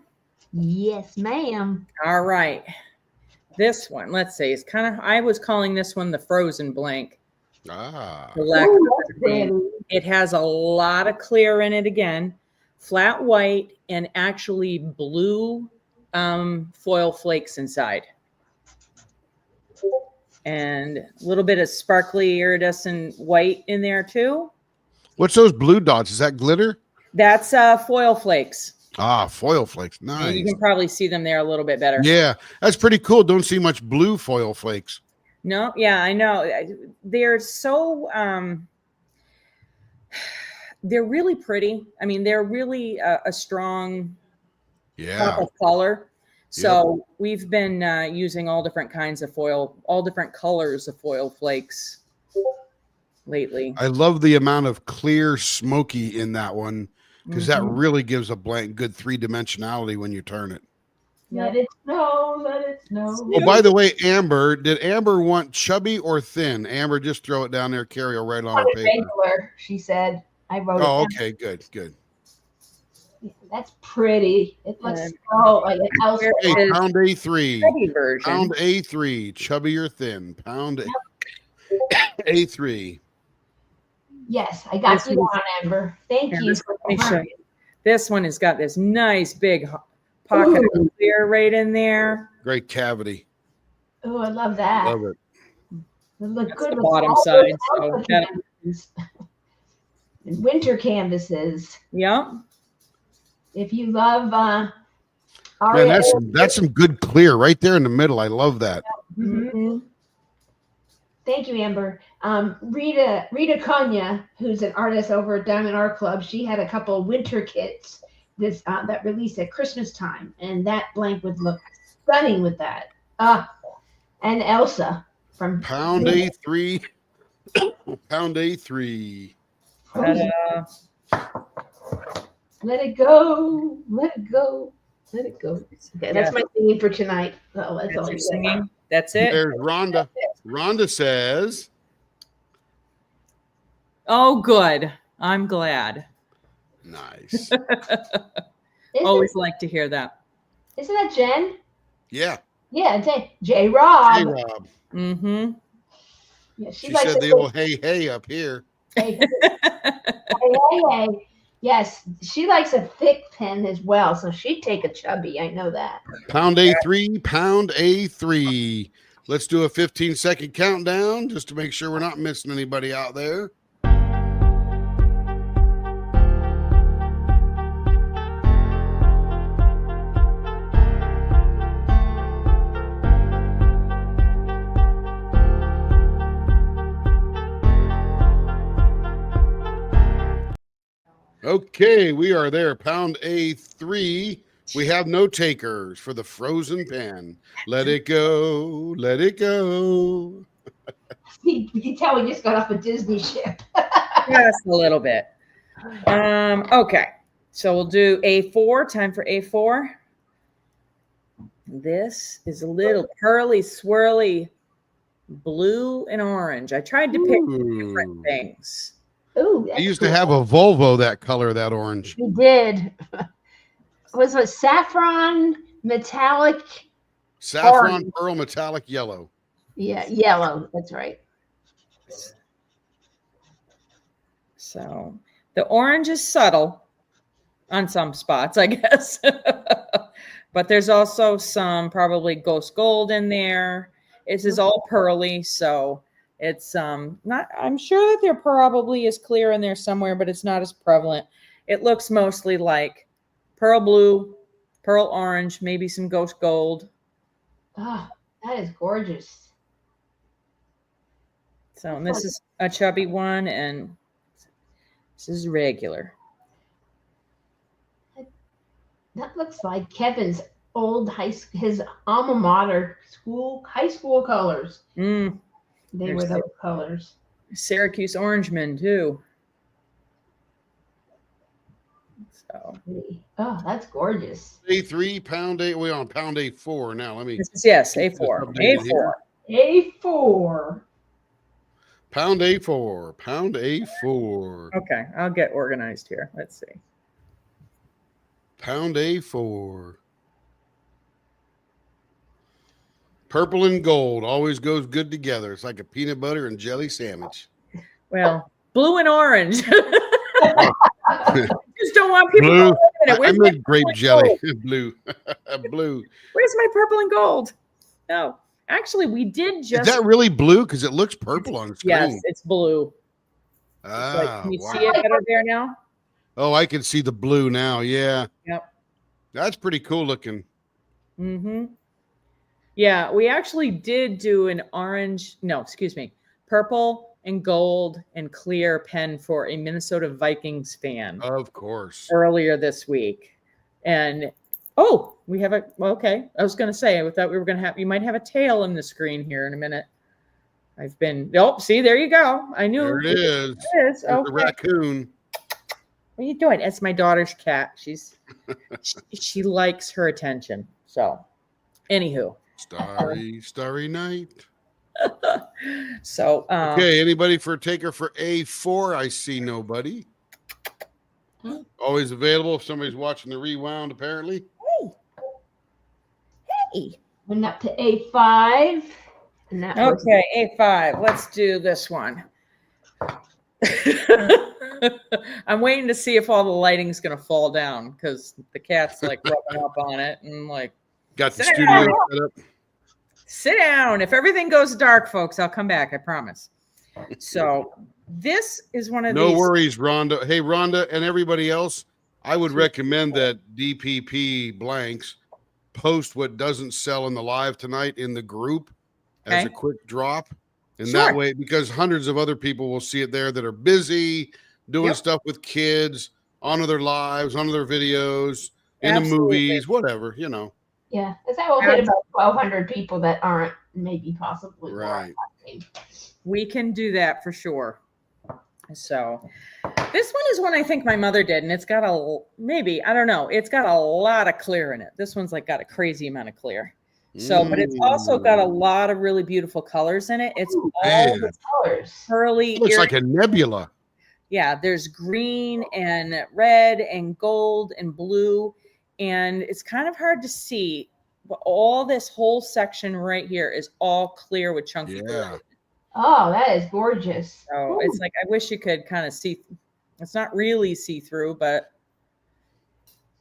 Yes, ma'am. All right. This one, let's see, it's kind of, I was calling this one the frozen blank. Ah. For lack of a Ooh, better that's name. pretty. It has a lot of clear in it again, flat white, and actually blue foil flakes inside. And a little bit of sparkly iridescent white in there too. What's those blue dots? Is that glitter? That's foil flakes. Ah, foil flakes. And Nice. you can probably see them there a little bit better. Yeah, that's pretty cool. Don't see much blue foil flakes. No, yeah, I know. They're so they're really pretty. I mean, they're really a strong pop of color. So we've been using all different kinds of foil, all different colors of foil flakes lately. I love the amount of clear smoky in that one because that really gives a blank good three-dimensionality when you turn it. Let it snow, let it snow. Oh, by the way, Amber, did Amber want chubby or thin? Amber, just throw it down there. Carrie will write it on her paper. Regular, she said. I wrote it Oh, down. okay, good, good. That's pretty. It looks so like an house. Hey, pound A3. Chubby version. Pound A3. Chubby or thin? Pound A3. Yes, I got This you one's- on, Amber. Thank you. Let me show you. This one has got this nice big pocket of clear right in there. Great cavity. Oh, I love that. Love it. It look That's good the with bottom all side, those so outdoor that- canvases. And winter canvases. Yep. If you love Man, Aria, that's some good clear right there in the middle. I love that. Mhm. Thank you, Amber. Rita Konya, who's an artist over at Diamond Art Club, she had a couple of winter kits that released at Christmas time, and that blank would look stunning with that. And Elsa from Pound A3. Pound A3. Ta-da. Let it go, let it go, let it go. Okay, that's Yeah. my singing for tonight. Oh, that's all That's I your got. singing. That's it. There's Rhonda. Rhonda says, Oh, good. I'm glad. nice. Always like to hear that. Isn't that Jen? Yeah. Yeah, J. Rob. Hey, Rob. Mm-hmm. Yeah, She likes said to the old hey, hey up here. Hey, hey. Yes, she likes a thick pen as well, so she'd take a chubby. I know that. Pound A3, pound A3. Let's do a 15-second countdown just to make sure we're not missing anybody out there. Okay, we are there. Pound A3. We have no takers for the frozen pan. Let it go. Let it go. You can tell we just got off a Disney ship. Just a little bit. Okay, so we'll do A4. Time for A4. This is a little pearly, swirly blue and orange. I tried to pick different things. Ooh, I used to have a Volvo that color, that orange. You did. Was it saffron, metallic? Saffron, orange. pearl, metallic, yellow. Yeah, yellow. That's right. So the orange is subtle on some spots, I guess. But there's also some probably ghost gold in there. This is all pearly, so it's not, I'm sure that there probably is clear in there somewhere, but it's not as prevalent. It looks mostly like pearl blue, pearl orange, maybe some ghost gold. Oh, that is gorgeous. So and this is a chubby one, and this is regular. That looks like Kevin's old his alma mater high school colors. They were those colors. Syracuse Orangeman too. So oh, that's gorgeous. A3, pound A. We're on pound A4 now. Let me. Yes, A4. A4. A4. Pound A4. Pound A4. Okay, I'll get organized here. Let's see. Pound A4. Purple and gold always goes good together. It's like a peanut butter and jelly sandwich. Well, blue and orange. Just don't want people blue. to it. I meant grape jelly. Blue. Blue. Where's my purple and gold? No, actually, we did just. Is that really blue? Because it looks purple on the screen. Yes, it's blue. Ah, can you see it better there now? Oh, I can see the blue now. Yeah. Yep. That's pretty cool looking. Mm-hmm. Yeah, we actually did do an purple and gold and clear pen for a Minnesota Vikings fan. Of course. Earlier this week. And we have okay. I was going to say, I thought we were going to you might have a tail in the screen here in a minute. See, there you go. I knew. There it is. It is. Okay. The raccoon. What are you doing? It's my daughter's cat. She likes her attention. So, anywho. Starry night. So, okay, anybody for a taker for A4? I see nobody. Always available if somebody's watching the rewound, apparently. Hey. Went up to A5. Okay, A5. Let's do this one. I'm waiting to see if all the lighting's going to fall down because the cat's like rubbing up on it and like. Got the studio set up. Sit down. If everything goes dark, folks, I'll come back. I promise. So this is one of these. No worries, Rhonda. Hey, Rhonda and everybody else, I would recommend that DPP blanks post what doesn't sell in the live tonight in the group as a quick drop. And that way, because hundreds of other people will see it there that are busy doing stuff with kids, on their lives, on their videos, in the movies, whatever, you know. Yeah, because that will hit about 1,200 people that aren't maybe possibly right. We can do that for sure. So this one is one I think my mother did, and it's got I don't know, it's got a lot of clear in it. This one's like got a crazy amount of clear. So, but it's also got a lot of really beautiful colors in it. It's all the colors. Pearly. It looks like a nebula. Yeah, there's green and red and gold and blue. And it's kind of hard to see, but all this whole section right here is all clear with chunky blue. Oh, that is gorgeous. So it's like, I wish you could kind of see. It's not really see-through, but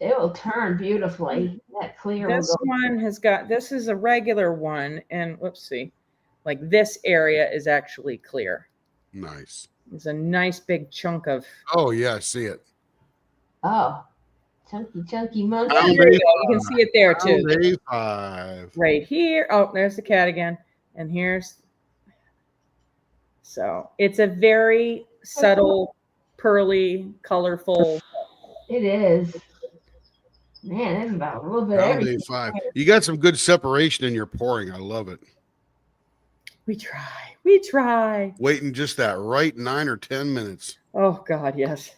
It will turn beautifully. That clear will This go. one has got, this is a regular one. And let's see, like this area is actually clear. Nice. It's a nice big chunk of. Oh, yeah, I see it. Oh, chunky monkey. Yeah, Pound there you A5. go. You can see it there too. Pound A5. Right here. Oh, there's the cat again. And here's. So it's a very subtle, pearly, colorful. It is. Man, that's about a little bit of Pound everything. A5. You got some good separation in your pouring. I love it. We try. We try. Waiting just that right 9 or 10 minutes. Oh, God, yes.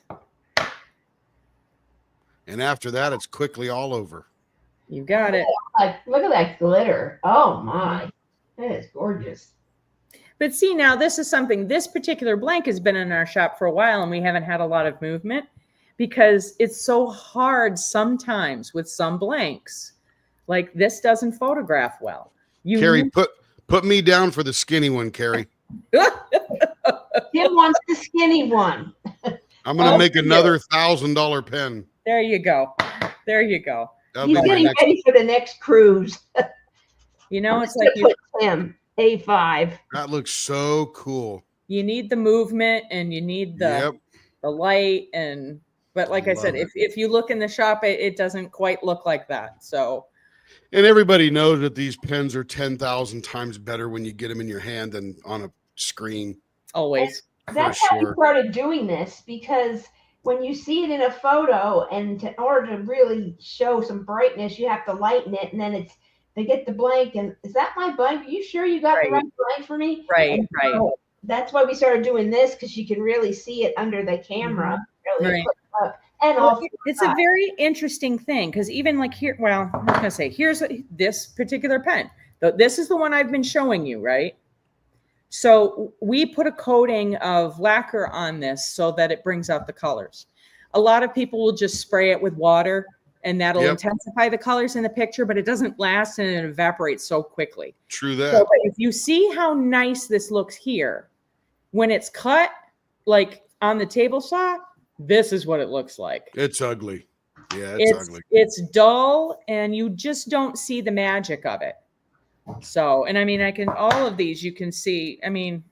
And after that, it's quickly all over. You got it. Like, look at that glitter. Oh, my. That is gorgeous. But see, now this is something, this particular blank has been in our shop for a while and we haven't had a lot of movement because it's so hard sometimes with some blanks. Like this doesn't photograph well. Carrie, put me down for the skinny one, Carrie. Tim wants the skinny one. I'm going to make another $1,000 pen. There you go. There you go. That'll He's be my getting next. ready for the next cruise. You know, I'm it's gonna like you, put Tim A5. That looks so cool. you need the movement and you need the light and but like I said, Love if you look in the shop, it doesn't quite look like that. So And everybody knows that these pens are 10,000 times better when you get them in your hand than on a screen. always. That's how we started doing this because when you see it in a photo, and in order to really show some brightness, you have to lighten it, and then they get the blank, and is that my blank? Are you sure you got the right blank for me? Right, and right. So that's why we started doing this because you can really see it under the camera. Really Right. put up. And Well, also, it's a very interesting thing because even like here, well, I'm not gonna say here's this particular pen. This is the one I've been showing you, right? So we put a coating of lacquer on this so that it brings out the colors. A lot of people will just spray it with water and that'll intensify the colors in the picture, but it doesn't last and it evaporates so quickly. True that. So but if you see how nice this looks here, when it's cut like on the table saw, this is what it looks like. It's ugly. Yeah, it's ugly. It's dull and you just don't see the magic of it. So, and I mean, all of these you can see, I mean,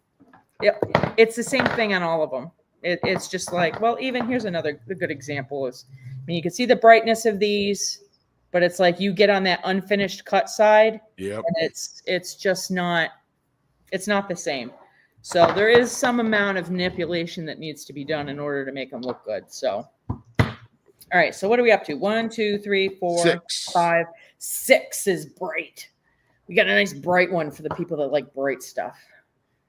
it's the same thing on all of them. It's just like, well, even here's another good example is, I mean, you can see the brightness of these, but it's like you get on that unfinished cut side and it's just not, it's not the same. So there is some amount of manipulation that needs to be done in order to make them look good. So, all right. So what are we up to? 1, 2, 3, 4, 6. 5, 6 is bright. We got a nice bright one for the people that like bright stuff.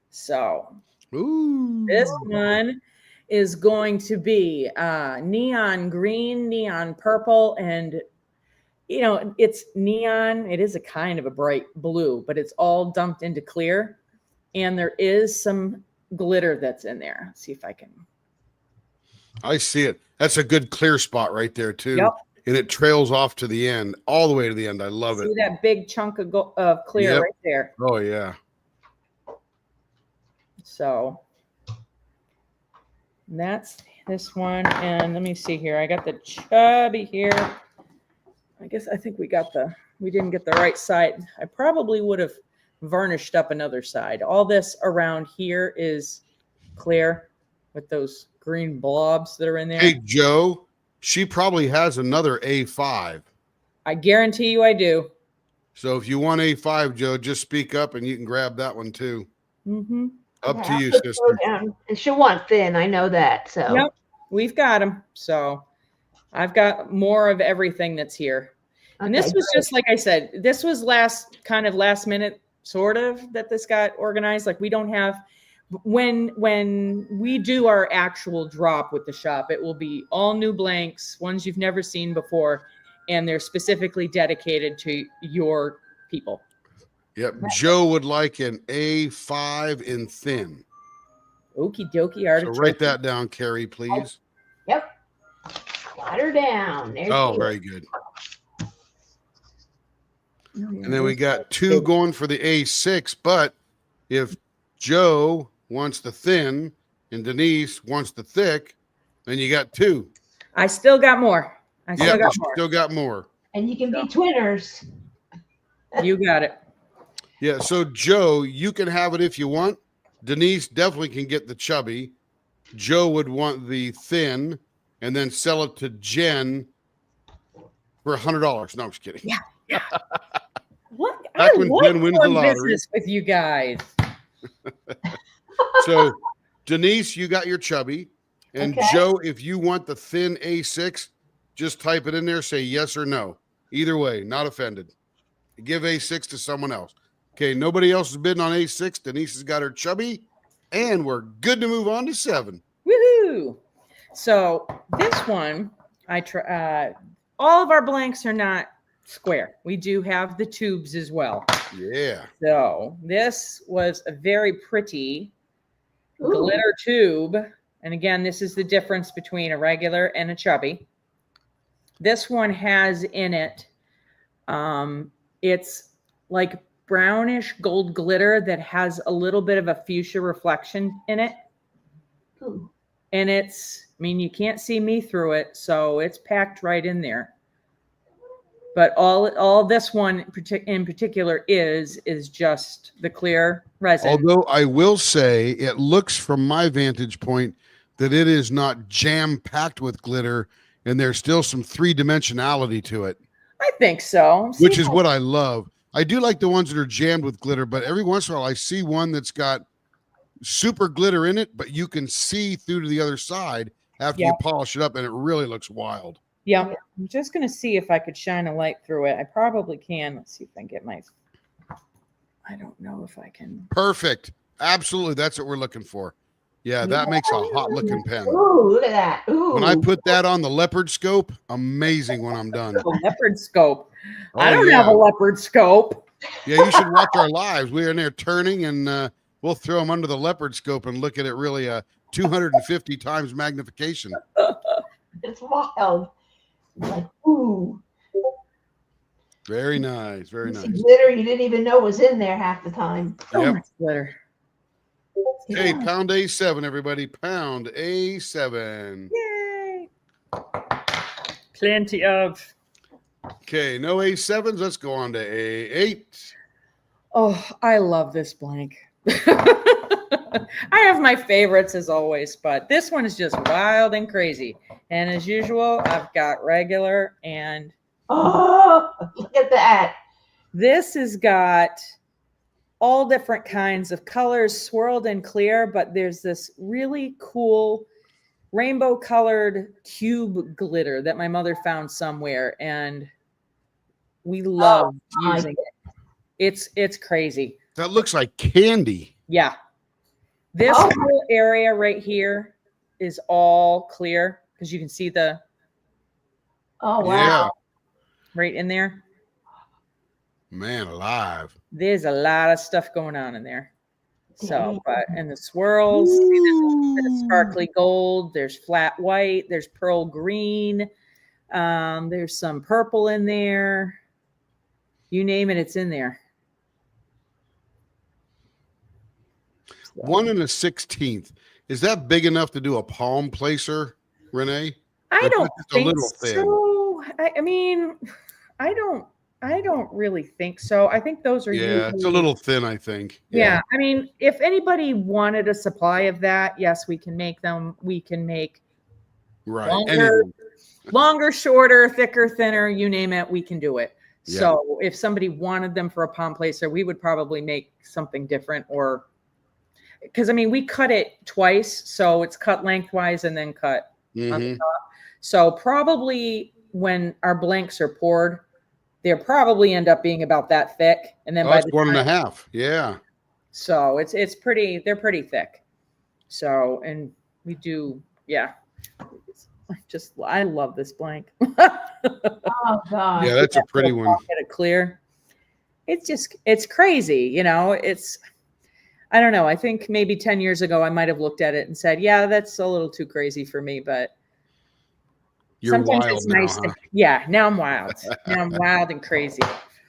So this one is going to be neon green, neon purple, and you know, it's neon. It is a kind of a bright blue, but it's all dumped into clear. And there is some glitter that's in there. Let's see if I can. I see it. That's a good clear spot right there too. Yep. And it trails off to the end, all the way to the end. I love it. See that big chunk of clear right there. Oh, yeah. So that's this one. And let me see here. I got the chubby here. I think we didn't get the right side. I probably would have varnished up another side. All this around here is clear with those green blobs that are in there. Hey, Joe, she probably has another A5. I guarantee you I do. So if you want A5, Joe, just speak up and you can grab that one too. Mm-hmm. Up to you, sister. And she'll want thin. I know that. So yep, we've got them. So I've got more of everything that's here. And this was just like I said, this was last minute sort of that this got organized. Like we don't have when we do our actual drop with the shop, it will be all new blanks, ones you've never seen before, and they're specifically dedicated to your people. Yep. Joe would like an A5 in thin. Okie dokie artichoke. So write that down, Carrie, please. Yep. Got her down. There very good. And then we got 2 going for the A6, but if Joe wants the thin and Denise wants the thick, then you got 2. I still got more. I Yeah, still got more. still got more. And you can be twinners. You got it. Yeah, so Joe, you can have it if you want. Denise definitely can get the chubby. Joe would want the thin, and then sell it to Jen for $100. No, I'm just kidding. Yeah. What? Back I when love Jen wins the doing lottery. business with you guys. So, Denise, you got your chubby. And Okay. Joe, if you want the thin A6, just type it in there, say yes or no. Either way, not offended. Give A6 to someone else. Okay, nobody else has been on A6. Denise has got her chubby, and we're good to move on to 7. Woohoo! So this one, I try. All of our blanks are not square. We do have the tubes as well. Yeah. So this was a very pretty Ooh. glitter tube. And again, this is the difference between a regular and a chubby. This one has in it, it's like brownish gold glitter that has a little bit of a fuchsia reflection in it. Ooh. And it's, I mean, you can't see me through it, so it's packed right in there. But all this one in particular is just the clear resin. Although I will say it looks from my vantage point that it is not jam-packed with glitter, and there's still some three-dimensionality to it. I think so. Which is what I love. I do like the ones that are jammed with glitter, but every once in a while I see one that's got super glitter in it, but you can see through to the other side after you polish it up, and it really looks wild. Yeah. I'm just going to see if I could shine a light through it. I probably can. Let's see if I can get my, I don't know if I can. Perfect. Absolutely. That's what we're looking for. Yeah, that makes a hot looking pen. Ooh, look at that. Ooh. When I put that on the leopard scope, amazing when I'm done. A leopard scope. Oh, I don't have a leopard scope. Yeah, you should watch our lives. We're in there turning, and we'll throw them under the leopard scope and look at it really 250 times magnification. It's wild. Like, ooh. Very nice. Very nice. Glitter you didn't even know was in there half the time. So much glitter. Okay, pound A7, everybody. Pound A7. Yay. Plenty of. Okay, no A7s. Let's go on to A8. Oh, I love this blank. I have my favorites as always, but this one is just wild and crazy. And as usual, I've got regular and oh, look at that. This has got all different kinds of colors swirled and clear, but there's this really cool rainbow colored cube glitter that my mother found somewhere, and we love using it. It's crazy. That looks like candy. Yeah. This whole area right here is all clear because you can see the wow. Right in there. Man alive. There's a lot of stuff going on in there. So, but and the swirls, see, there's a little bit of sparkly gold, there's flat white, there's pearl green, there's some purple in there. You name it, it's in there. 1 1/16. Is that big enough to do a palm placer, Renee? I don't think a little thin? so. I mean, I don't really think so. I think those are usually, it's a little thin, I think. Yeah. I mean, if anybody wanted a supply of that, yes, we can make them. We can make longer, shorter, thicker, thinner, you name it, we can do it. Yeah. So if somebody wanted them for a palm placer, we would probably make something different, or because I mean, we cut it twice, so it's cut lengthwise and then cut on the top. So probably when our blanks are poured, they'll probably end up being about that thick, and then by the 1.5. Yeah. So it's pretty. They're pretty thick. So and we do. Yeah. I love this blank. Oh God. Yeah, that's a pretty one. Get it clear. It's crazy. You know, I don't know. I think maybe 10 years ago, I might have looked at it and said, yeah, that's a little too crazy for me, but you're sometimes wild it's now, nice. huh? Now I'm wild. Now I'm wild and crazy.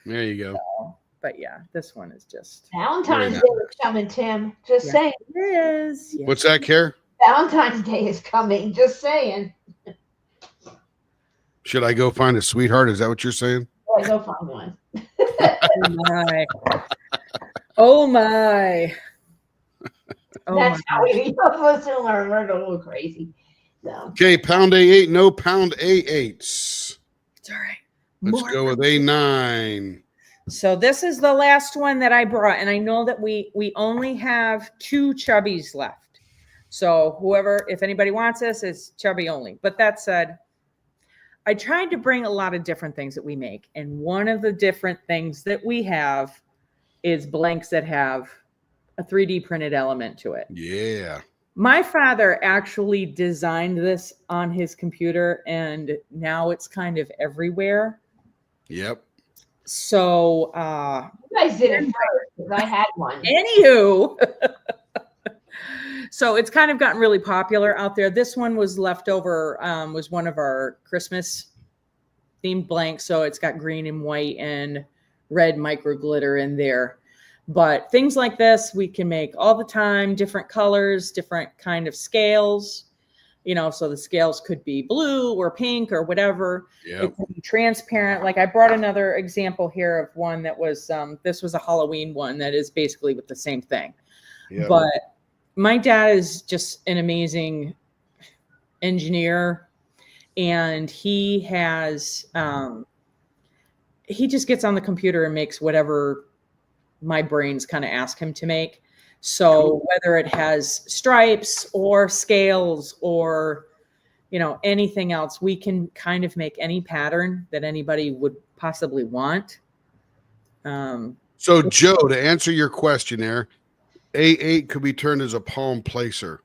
There you go. So, but yeah, this one is just Valentine's Day is coming, Tim. Just saying. It is. What's that, Care? Valentine's Day is coming. Just saying. Should I go find a sweetheart? Is that what you're saying? Boy, go find one. Oh my. Oh my. Oh That's my. how we supposed to learn. We're a little crazy. So Okay, pound A8, no pound A8s. It's all right. Let's More. go with A9. So this is the last one that I brought, and I know that we only have 2 chubbies left. So whoever, if anybody wants this, it's chubby only. But that said, I tried to bring a lot of different things that we make, and one of the different things that we have is blanks that have a 3D printed element to it. Yeah. My father actually designed this on his computer, and now it's kind of everywhere. Yep. So you guys did it first because I had one. anywho, so it's kind of gotten really popular out there. This one was leftover, was one of our Christmas themed blanks. So it's got green and white and red micro glitter in there. But things like this, we can make all the time, different colors, different kind of scales, you know, so the scales could be blue or pink or whatever. Yep. It can be transparent. Like I brought another example here of one that was, this was a Halloween one that is basically with the same thing. Yep. But my dad is just an amazing engineer, and he has, he just gets on the computer and makes whatever my brains kind of ask him to make. So whether it has stripes or scales or, you know, anything else, we can kind of make any pattern that anybody would possibly want. So Joe, to answer your question there, A8 could be turned as a palm placer.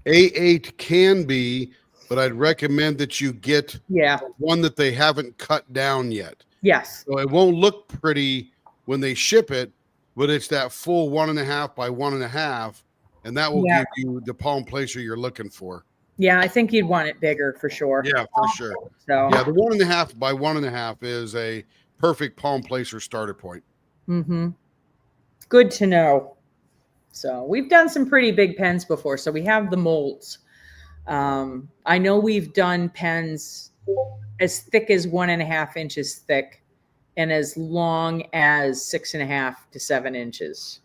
A8 can be, but I'd recommend that you get one that they haven't cut down yet. Yes. So it won't look pretty when they ship it, but it's that full 1.5 by 1.5, and that will give you the palm placer you're looking for. Yeah, I think you'd want it bigger for sure. Yeah, for sure. So yeah, the 1.5 by 1.5 is a perfect palm placer starter point. Mm-hmm. Good to know. So we've done some pretty big pens before. So we have the molds. I know we've done pens as thick as 1.5 inches thick and as long as 6.5 to 7 inches.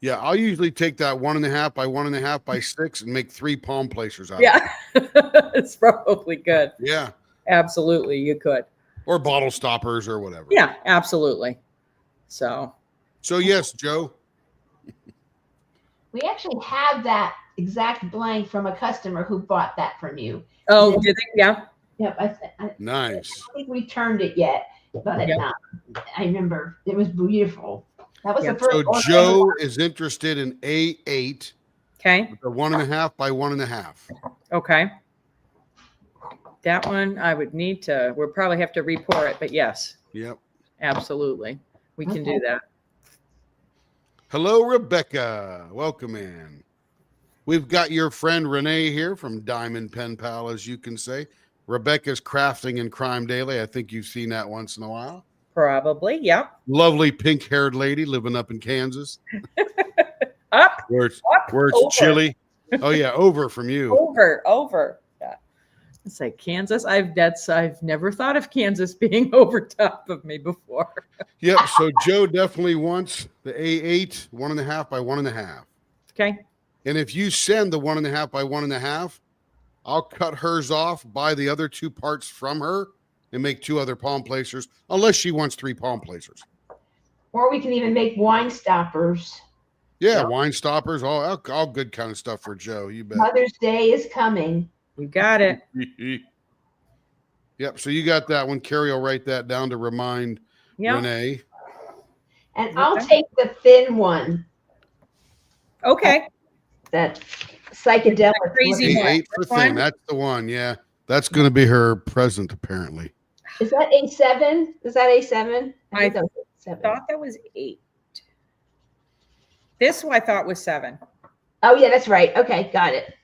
Yeah, I'll usually take that 1.5 by 1.5 by 6 and make 3 palm placers out of it. It's probably good. Yeah. Absolutely, you could. Or bottle stoppers or whatever. Yeah, absolutely. So yes, Joe. We actually have that exact blank from a customer who bought that from you. Oh, did they? Yeah. Yep. Nice. I don't think we turned it yet, but I remember it was beautiful. That was the first. So Joe is interested in A8. Okay. With the 1.5 by 1.5. Okay. That one I would need to. We'll probably have to re-pour it, but yes. Yep. Absolutely, we can do that. Hello, Rebecca. Welcome in. We've got your friend Renee here from Diamond Pen Pal, as you can say. Rebecca's Crafting in Crime Daily. I think you've seen that once in a while. Probably, yep. Lovely pink-haired lady living up in Kansas. Up, where it's chilly. Oh yeah, over from you. Over. Yeah. It's like Kansas. I've never thought of Kansas being over top of me before. Yep. So Joe definitely wants the A8 1.5 by 1.5. Okay. And if you send the 1.5 by 1.5, I'll cut hers off, buy the other 2 parts from her, and make 2 other palm placers, unless she wants 3 palm placers. Or we can even make wine stoppers. Yeah, wine stoppers, all good kind of stuff for Joe. You bet. Mother's Day is coming. You got it. Yep. So you got that one. Carrie will write that down to remind Renee. And I'll take the thin one. Okay. That psychedelic crazy one. A8 for thin. That's the one. Yeah. That's going to be her present, apparently. Is that A7? Is that A7? I thought that was 8. This one I thought was 7. Oh, yeah, that's right. Okay, got it.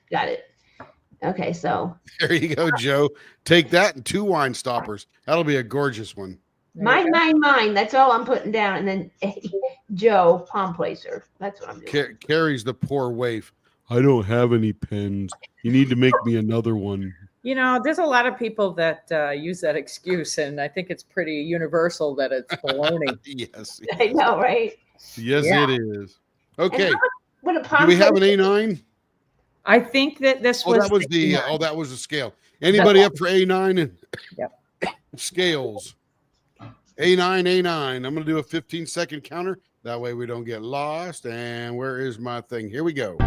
Okay, so. There you go, Joe. Take that and 2 wine stoppers. That'll be a gorgeous one. Mine. That's all I'm putting down. And then Joe, palm placer. That's what I'm doing. Carrie's the poor waif. I don't have any pens. You need to make me another one. There's a lot of people that use that excuse, and I think it's pretty universal that it's baloney. Yes. I know, right? Yes, Yeah. it is. Okay. What a Do we have an pomp- A9? I think that this Oh, was that was the 69. that was the scale. Anybody up for A9 and Yep. scales? A9. I'm going to do a 15-second counter. That way we don't get lost. And where is my thing? Here we go.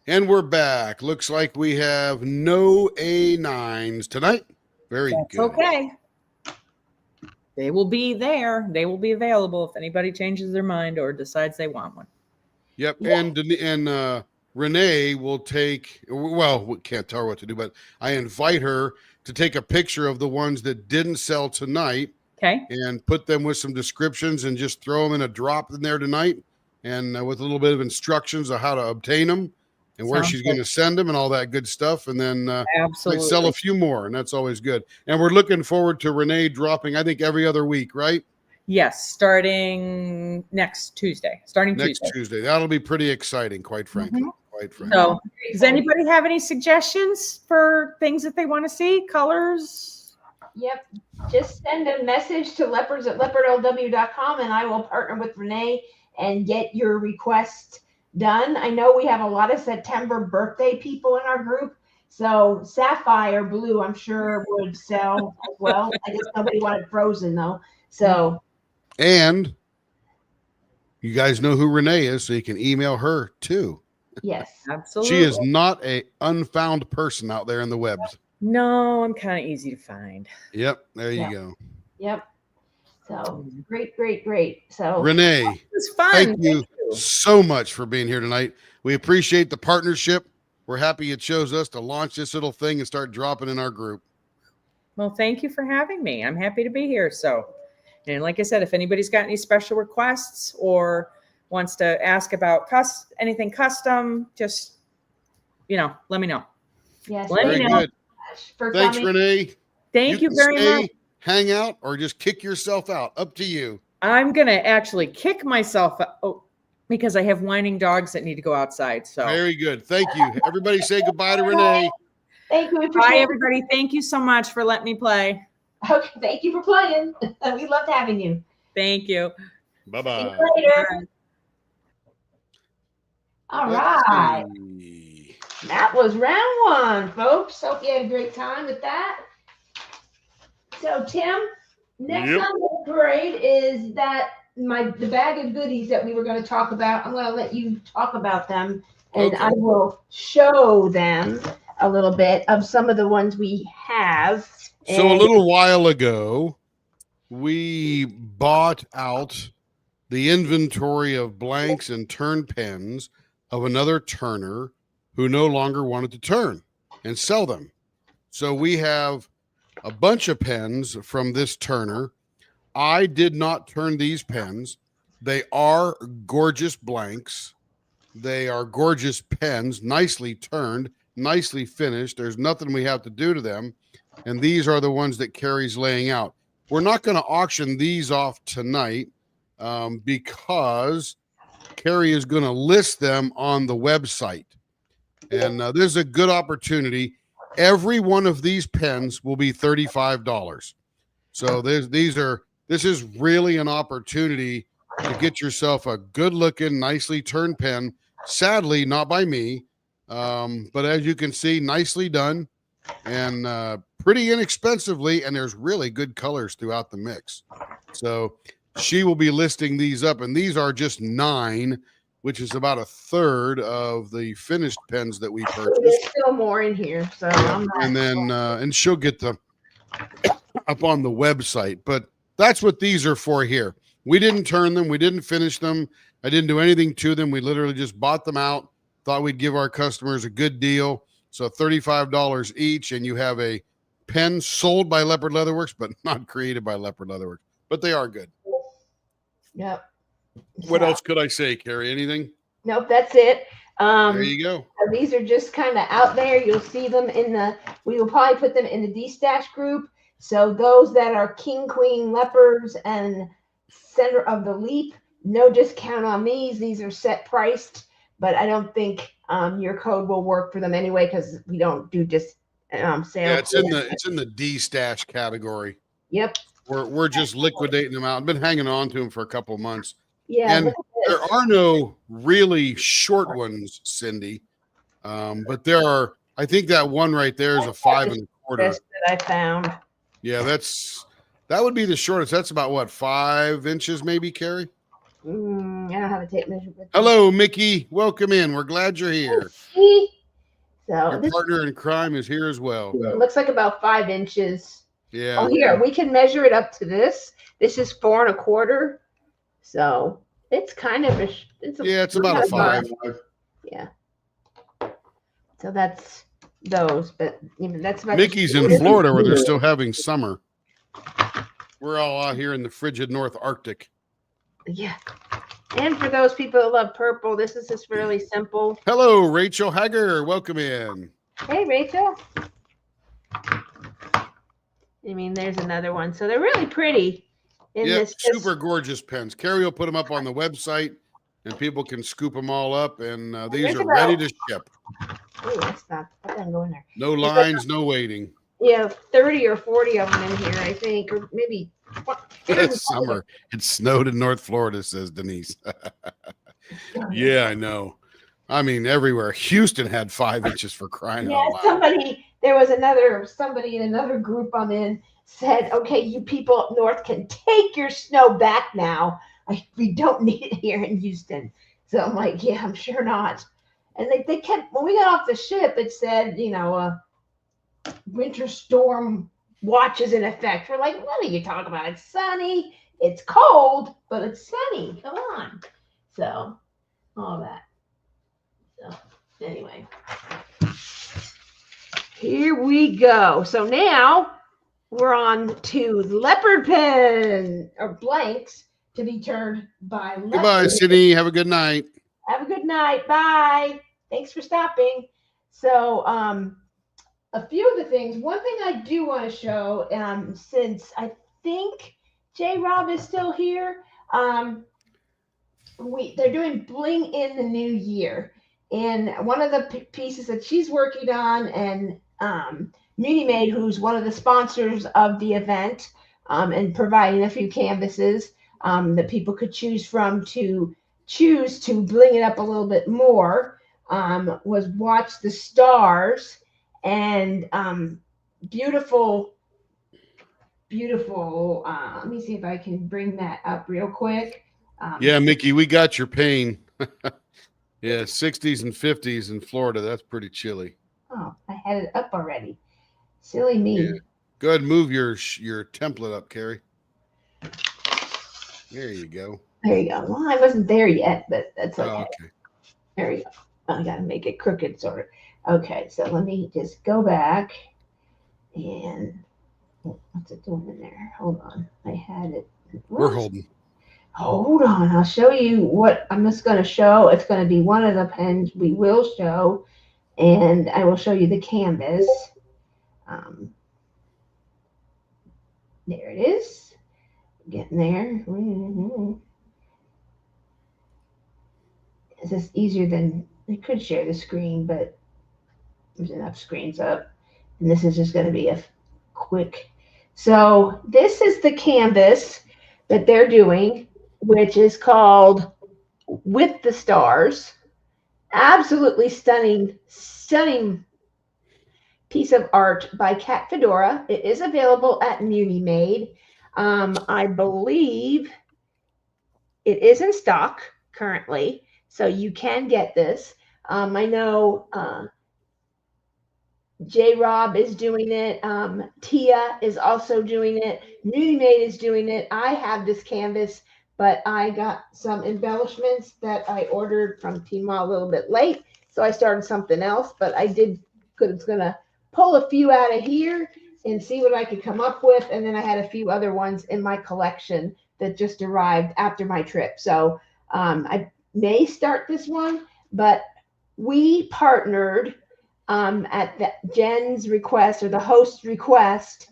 And we're back. Looks like we have no A9s tonight. Very That's good. okay. They will be there. They will be available if anybody changes their mind or decides they want one. Yep. Yeah. And Renee will take, well, we can't tell her what to do, but I invite her to take a picture of the ones that didn't sell tonight Okay. and put them with some descriptions and just throw them in a drop in there tonight and with a little bit of instructions of how to obtain them and where Sounds she's good. going to send them and all that good stuff. And then might Absolutely. sell a few more, and that's always good. And we're looking forward to Renee dropping, I think, every other week, right? Yes, starting next Tuesday. Next Tuesday. That'll be pretty exciting, quite frankly. Mhm. Quite frankly. So, does anybody have any suggestions for things that they want to see? Colors? Yep. Just send a message to leopards@leopardlw.com and I will partner with Renee and get your request done. I know we have a lot of September birthday people in our group. So sapphire blue, I'm sure would sell as well. I guess nobody wanted frozen though. So And you guys know who Renee is, so you can email her too. yes. Absolutely. She is not a unfound person out there in the webs. No, I'm kind of easy to find. Yep, there you Yeah. go. Yep. So great. So Renee, It was fun. thank you so much for being here tonight. We appreciate the partnership. We're happy it chose us to launch this little thing and start dropping in our group. Well, thank you for having me. I'm happy to be here. So, and like I said, if anybody's got any special requests or wants to ask about anything custom, just, let me know. yes, Let me Very know. good. for Thanks, coming. Renee. Thank you can very stay, much. hang out, or just kick yourself out. Up to you. I'm going to actually kick myself out because I have whining dogs that need to go outside. So, Very good. Thank you. Everybody say goodbye to Renee. Thank you. bye, everybody. Thank you so much for letting me play. Okay, thank you for playing. We loved having you. Thank you. See Bye-bye. you later. All right. That was round one, folks. Hope you had a great time with that. So, Tim, next Yep. on the parade is the bag of goodies that we were going to talk about. I'm going to let you talk about them, and Okay. I will show them a little bit of some of the ones we have. So a little while ago, we bought out the inventory of blanks and turn pens of another turner who no longer wanted to turn and sell them. So we have a bunch of pens from this turner. I did not turn these pens. They are gorgeous blanks. They are gorgeous pens, nicely turned, nicely finished. There's nothing we have to do to them. And these are the ones that Carrie's laying out. We're not going to auction these off tonight because Carrie is going to list them on the website. And this is a good opportunity. Every one of these pens will be $35. So this is really an opportunity to get yourself a good looking, nicely turned pen. Sadly, not by me, but as you can see, nicely done and pretty inexpensively. And there's really good colors throughout the mix. So she will be listing these up, and these are just 9, which is about a third of the finished pens that we purchased. There's still more in here, so I'm not. And then and she'll get them up on the website. But that's what these are for here. We didn't turn them. We didn't finish them. I didn't do anything to them. We literally just bought them out. Thought we'd give our customers a good deal. So $35 each, and you have a pen sold by Leopard Leatherworks, but not created by Leopard Leatherworks. But they are good. Yep. What So- else could I say, Carrie? Anything? Nope, that's it. There you go. So these are just kind of out there. You'll see them we will probably put them in the D-stash group. So those that are king, queen, leopards, and center of the leap, no discount on these. These are set priced, but I don't think your code will work for them anyway because we don't do just sales. Yeah, it's in the D stash category. Yep. We're just liquidating them out. I've been hanging on to them for a couple of months. Yeah. And there are no really short ones, Cindy. But there are. I think that one right there is a 5 1/4. Best that I found. Yeah, that would be the shortest. That's about what, 5 inches, maybe, Carrie? I don't have a tape measure. Hello, Mickey. Welcome in. We're glad you're here. So Your partner in crime is here as well. It looks like about 5 inches. Yeah. Oh, here we can measure it up to this. This is 4 1/4. So it's kind of it's about a 5. Yeah. So that's those, but even that's about. Mickey's in Florida where they're still having summer. We're all out here in the frigid North Arctic. Yeah. And for those people that love purple, this is just really simple. Hello, Rachel Hager. Welcome in. Hey, Rachel. I mean, there's another one. So they're really pretty. Super gorgeous pens. Carrie will put them up on the website, and people can scoop them all up, and these are ready to ship. Oh, that's not. That doesn't go in there. No lines, no waiting. Yeah, 30 or 40 of them in here, I think, or maybe. It's summer. It snowed in North Florida, says Denise. Yeah, I know. I mean, everywhere. Houston had 5 inches for crying out loud. There was somebody in another group I'm in said, okay, you people up north can take your snow back now. We don't need it here in Houston. So I'm like, yeah, I'm sure not. And they kept, when we got off the ship, it said, winter storm watch is in effect. We're like, what are you talking about? It's sunny, it's cold, but it's sunny. Come on. So all that. So anyway, here we go. So now we're on to leopard pen or blanks to be turned by leopard. Goodbye, Sydney. Have a good night. Have a good night. Bye. Thanks for stopping. So a few of the things. One thing I do want to show, since I think J. Rob is still here, they're doing Bling in the New Year. And one of the pieces that she's working on, and Muni Maid, who's one of the sponsors of the event, and providing a few canvases that people could choose from to bling it up a little bit more, was Watch the Stars. And beautiful. Let me see if I can bring that up real quick. Yeah, Mickey, we got your pain. Yeah, 60s and 50s in Florida. That's pretty chilly. Oh, I had it up already. Silly me. Yeah. Go ahead and move your template up, Carrie. There you go. There you go. Well, I wasn't there yet, but that's okay. Oh, okay. There you go. I got to make it crooked, sort of. Okay, so let me just go back and what's it doing in there? Hold on. I had it. We're holding. Hold on. I'll show you what I'm just going to show. It's going to be one of the pens we will show, and I will show you the canvas. There it is. Getting there. Is this easier than I could share the screen, but there's enough screens up, and this is just going to be a quick. So this is the canvas that they're doing, which is called With the Stars. Absolutely stunning piece of art by Kat Fedora. It is available at Muni Maid. I believe it is in stock currently, so you can get this. I know J. Rob is doing it. Tia is also doing it. Muni Maid is doing it. I have this canvas, but I got some embellishments that I ordered from Tmall a little bit late, so I started something else. But I did, because it's gonna pull a few out of here and see what I could come up with, and then I had a few other ones in my collection that just arrived after my trip. So I may start this one, but we partnered at Jen's request or the host's request.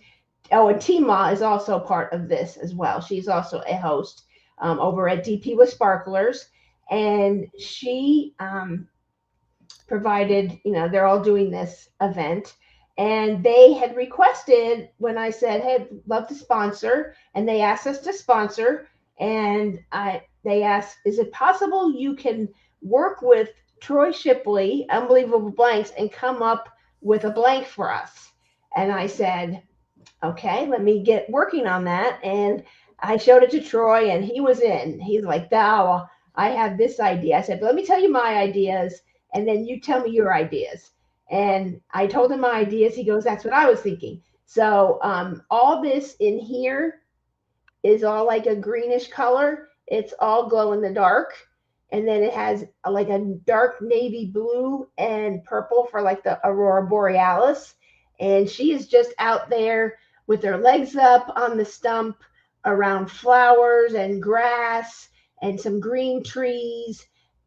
Oh, and Tima is also part of this as well. She's also a host over at DP with Sparklers, and she provided, they're all doing this event. And they had requested when I said, "Hey, I'd love to sponsor," and they asked us to sponsor. And they asked, "Is it possible you can work with Troy Shipley, Unbelievable Blanks, and come up with a blank for us?" And I said, "Okay, let me get working on that." And I showed it to Troy, and he was in. He's like, "Thou, I have this idea." I said, "Let me tell you my ideas, and then you tell me your ideas." And I told him my ideas. He goes, "That's what I was thinking." So all this in here is all like a greenish color. It's all glow in the dark. And then it has like a dark navy blue and purple for like the Aurora Borealis. And she is just out there with her legs up on the stump around flowers and grass and some green trees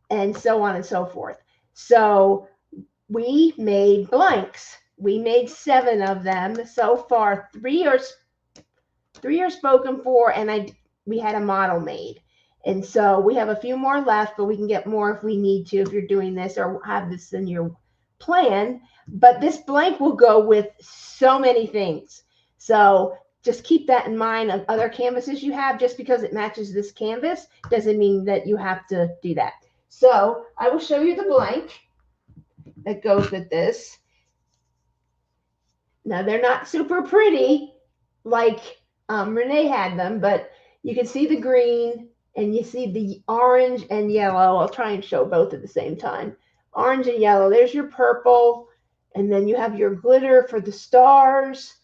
and so on and so forth. So we made blanks. We made 7 of them so far. 3 are spoken for, and we had a model made. And so we have a few more left, but we can get more if we need to, if you're doing this or have this in your plan. But this blank will go with so many things. So just keep that in mind of other canvases you have. Just because it matches this canvas doesn't mean that you have to do that. So I will show you the blank that goes with this. Now, they're not super pretty like Renee had them, but you can see the green and you see the orange and yellow. I'll try and show both at the same time. Orange and yellow. There's your purple. And then you have your glitter for the stars.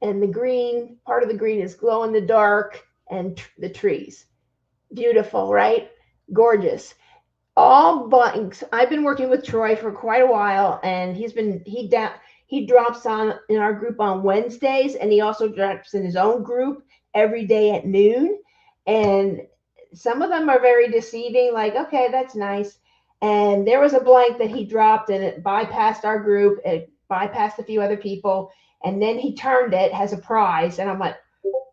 And the green, part of the green is glow in the dark and the trees. Beautiful, right? Gorgeous. All blanks. I've been working with Troy for quite a while, and he drops on in our group on Wednesdays, and he also drops in his own group every day at noon. And some of them are very deceiving, like, okay, that's nice. And there was a blank that he dropped, and it bypassed our group. It bypassed a few other people, and then he turned it as a prize. And I'm like,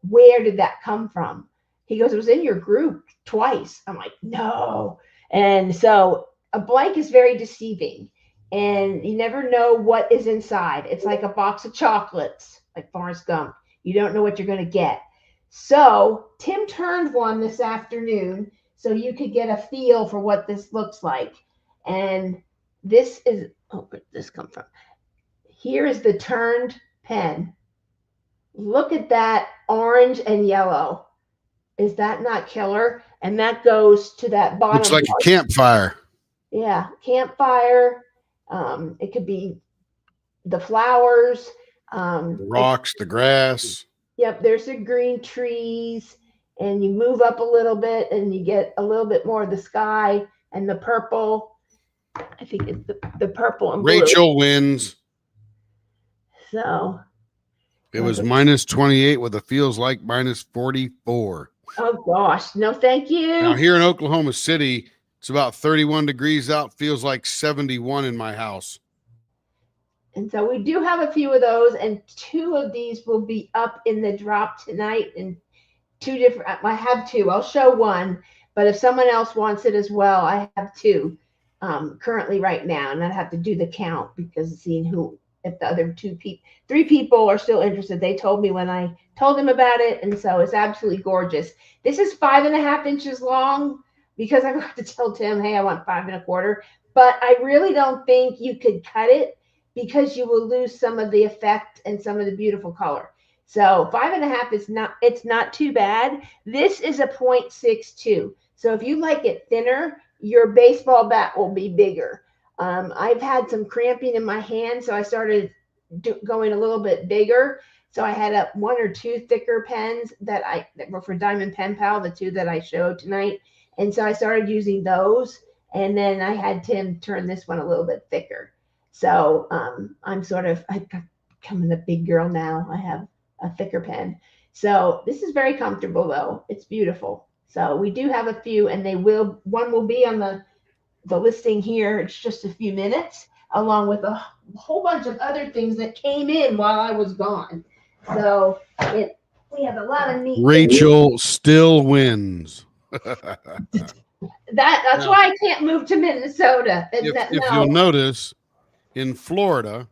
where did that come from? He goes, "It was in your group twice." I'm like, no. And so a blank is very deceiving, and you never know what is inside. It's like a box of chocolates, like Forrest Gump. You don't know what you're going to get. So Tim turned one this afternoon so you could get a feel for what this looks like. And this is, where did this come from? Here is the turned pen. Look at that orange and yellow. Is that not killer? And that goes to that bottom. Looks like part. A campfire. Yeah, campfire. It could be the flowers. The rocks, the grass. Yep, there's the green trees. And you move up a little bit and you get a little bit more of the sky and the purple. I think it's the purple and blue. Rachel wins. So. It was minus 28 with a feels like minus 44. Oh, gosh. No, thank you. Now, here in Oklahoma City, it's about 31 degrees out. Feels like 71 in my house. And so we do have a few of those, and 2 of these will be up in the drop tonight. And 2 different, I have 2. I'll show one, but if someone else wants it as well, I have 2 currently right now. And I'd have to do the count because seeing if the other 3 people are still interested. They told me when I told them about it. And so it's absolutely gorgeous. This is 5.5 inches long because I forgot to tell Tim, hey, I want 5 1/4. But I really don't think you could cut it because you will lose some of the effect and some of the beautiful color. So 5.5 is it's not too bad. This is a 0.62. So if you like it thinner, your baseball bat will be bigger. I've had some cramping in my hand, so I started going a little bit bigger. So I had 1 or 2 thicker pens that were for Diamond Pen Pal, the 2 that I showed tonight. And so I started using those. And then I had Tim turn this one a little bit thicker. So I'm becoming a big girl now. I have a thicker pen. So this is very comfortable, though. It's beautiful. So we do have a few, and one will be on the the listing here. It's just a few minutes, along with a whole bunch of other things that came in while I was gone. So we have a lot of neat Rachel things. Still wins. That's why I can't move to Minnesota. If you'll notice, in Florida,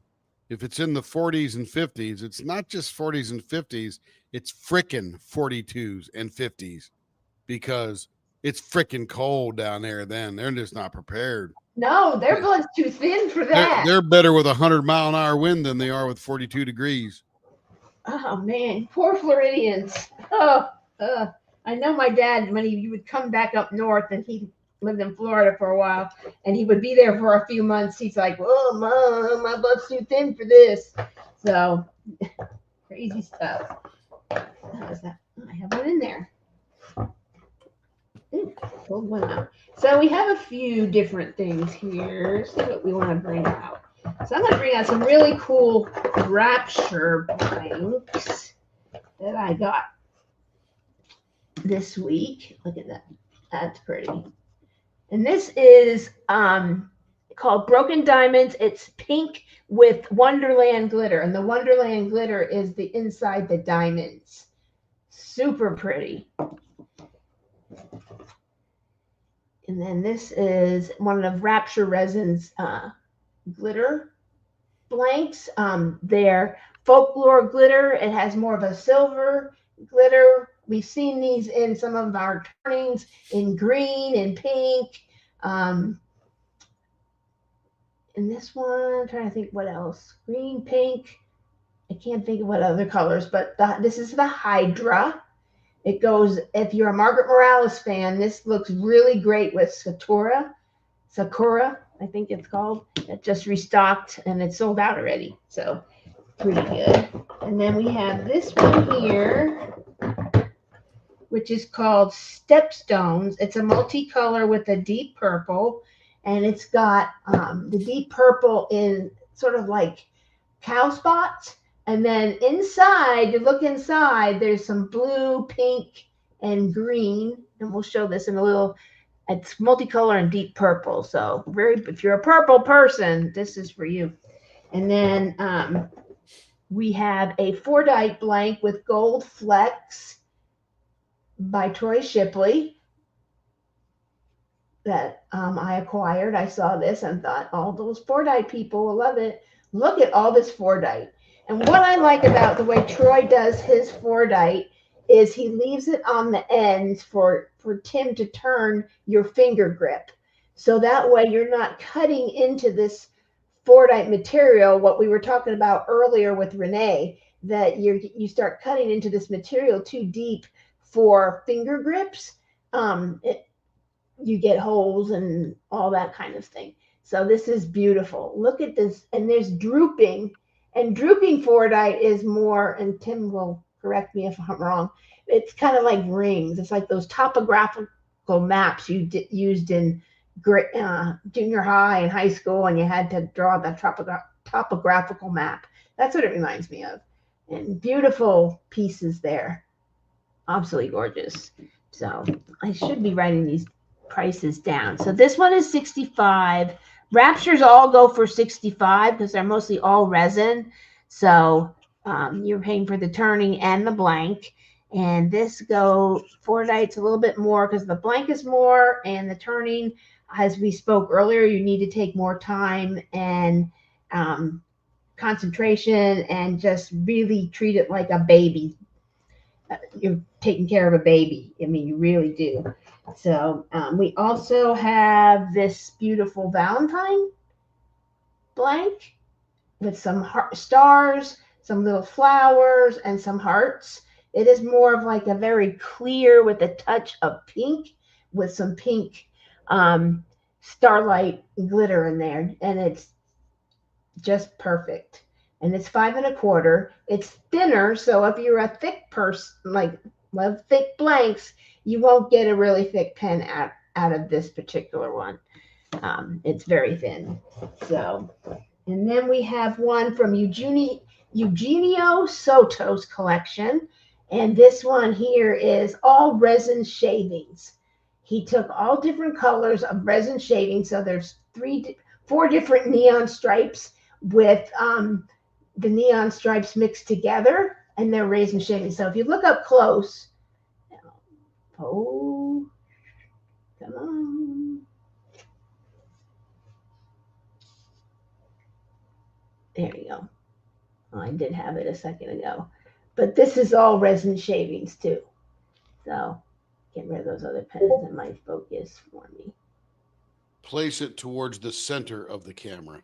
if it's in the 40s and 50s, it's not just 40s and 50s, it's frickin' 42s and 50s, because it's frickin' cold down there then. They're just not prepared. No, their blood's too thin for that. They're better with 100-mile-an-hour wind than they are with 42 degrees. Oh, man. Poor Floridians. I know my dad, when he would come back up north, and he lived in Florida for a while, and he would be there for a few months. He's like, "Oh, Mom, my blood's too thin for this." So crazy stuff. How is that? I have one in there. Pulled one out. So we have a few different things here. See what we want to bring out. So I'm going to bring out some really cool Rapture blanks that I got this week. Look at that. That's pretty. And this is called Broken Diamonds. It's pink with Wonderland glitter. And the Wonderland glitter is the inside the diamonds. Super pretty. And then this is one of Rapture Resin's glitter blanks. They're folklore glitter. It has more of a silver glitter. We've seen these in some of our turnings in green and pink. And this one, I'm trying to think what else. Green, pink. I can't think of what other colors, but this is the Hydra. It goes, if you're a Margaret Morales fan, this looks really great with Sakura, I think it's called. It just restocked and it's sold out already. So pretty good. And then we have this one here, which is called Stepstones. It's a multicolor with a deep purple, and it's got the deep purple in sort of like cow spots. And then inside, you look inside, there's some blue, pink, and green. And we'll show this in a little. It's multicolor and deep purple. So if you're a purple person, this is for you. And then we have a 4-dite blank with gold flecks by Troy Shipley that I acquired. I saw this and thought, all those 4-dite people will love it. Look at all this 4-dite. And what I like about the way Troy does his 4-dite is he leaves it on the ends for Tim to turn your finger grip. So that way you're not cutting into this 4-dite material, what we were talking about earlier with Renee, that you start cutting into this material too deep for finger grips. You get holes and all that kind of thing. So this is beautiful. Look at this. And there's drooping. And drooping 4-dite is more, and Tim will correct me if I'm wrong, it's kind of like rings. It's like those topographical maps you used in junior high and high school, and you had to draw the topographical map. That's what it reminds me of. And beautiful pieces there. Absolutely gorgeous. So I should be writing these prices down. So this one is $65. Raptures all go for $65 because they're mostly all resin. So you're paying for the turning and the blank. And this 4-dite's a little bit more because the blank is more, and the turning, as we spoke earlier, you need to take more time and concentration and just really treat it like a baby. You're taking care of a baby. I mean, you really do. So we also have this beautiful Valentine blank with some stars, some little flowers, and some hearts. It is more of like a very clear with a touch of pink, with some pink starlight glitter in there. And it's just perfect. And it's 5 1/4. It's thinner, so if you're a thick person, like love thick blanks, you won't get a really thick pen out of this particular one. It's very thin. So, and then we have one from Eugenio Soto's collection. And this one here is all resin shavings. he took all different colors of resin shading. So there's 4 different neon stripes with the neon stripes mixed together, and they're resin shading. So if you look up close, oh, come on. There you go. Oh, I did have it a second ago. But this is all resin shavings too. So get rid of those other pens that might focus for me. Place it towards the center of the camera.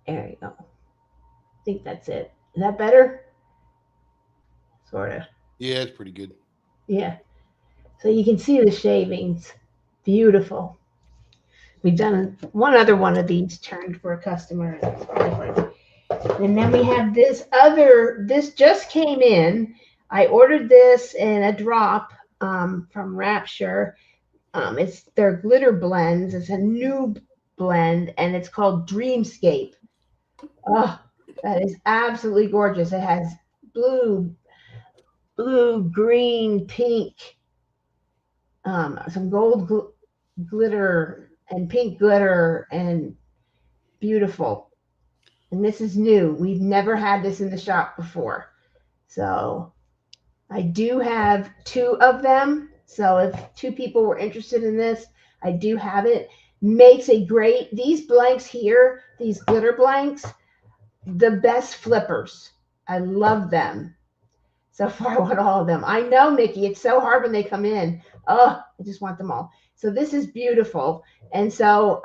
There you go. I think that's it. Is that better? Sort of. Yeah, it's pretty good. Yeah. So you can see the shavings. Beautiful. We've done one other one of these turned for a customer. And then we have this just came in. I ordered this in a drop from Rapture. It's their glitter blends. It's a new blend, and it's called Dreamscape. Oh, that is absolutely gorgeous. It has blue, green, pink, some gold glitter and pink glitter, and beautiful. And this is new. We've never had this in the shop before. So I do have 2 of them. So if 2 people were interested in this, I do have it. Makes a great, these blanks here, these glitter blanks, the best flippers. I love them. So far, I want all of them. I know, Nikki, it's so hard when they come in. Oh, I just want them all. So this is beautiful. And so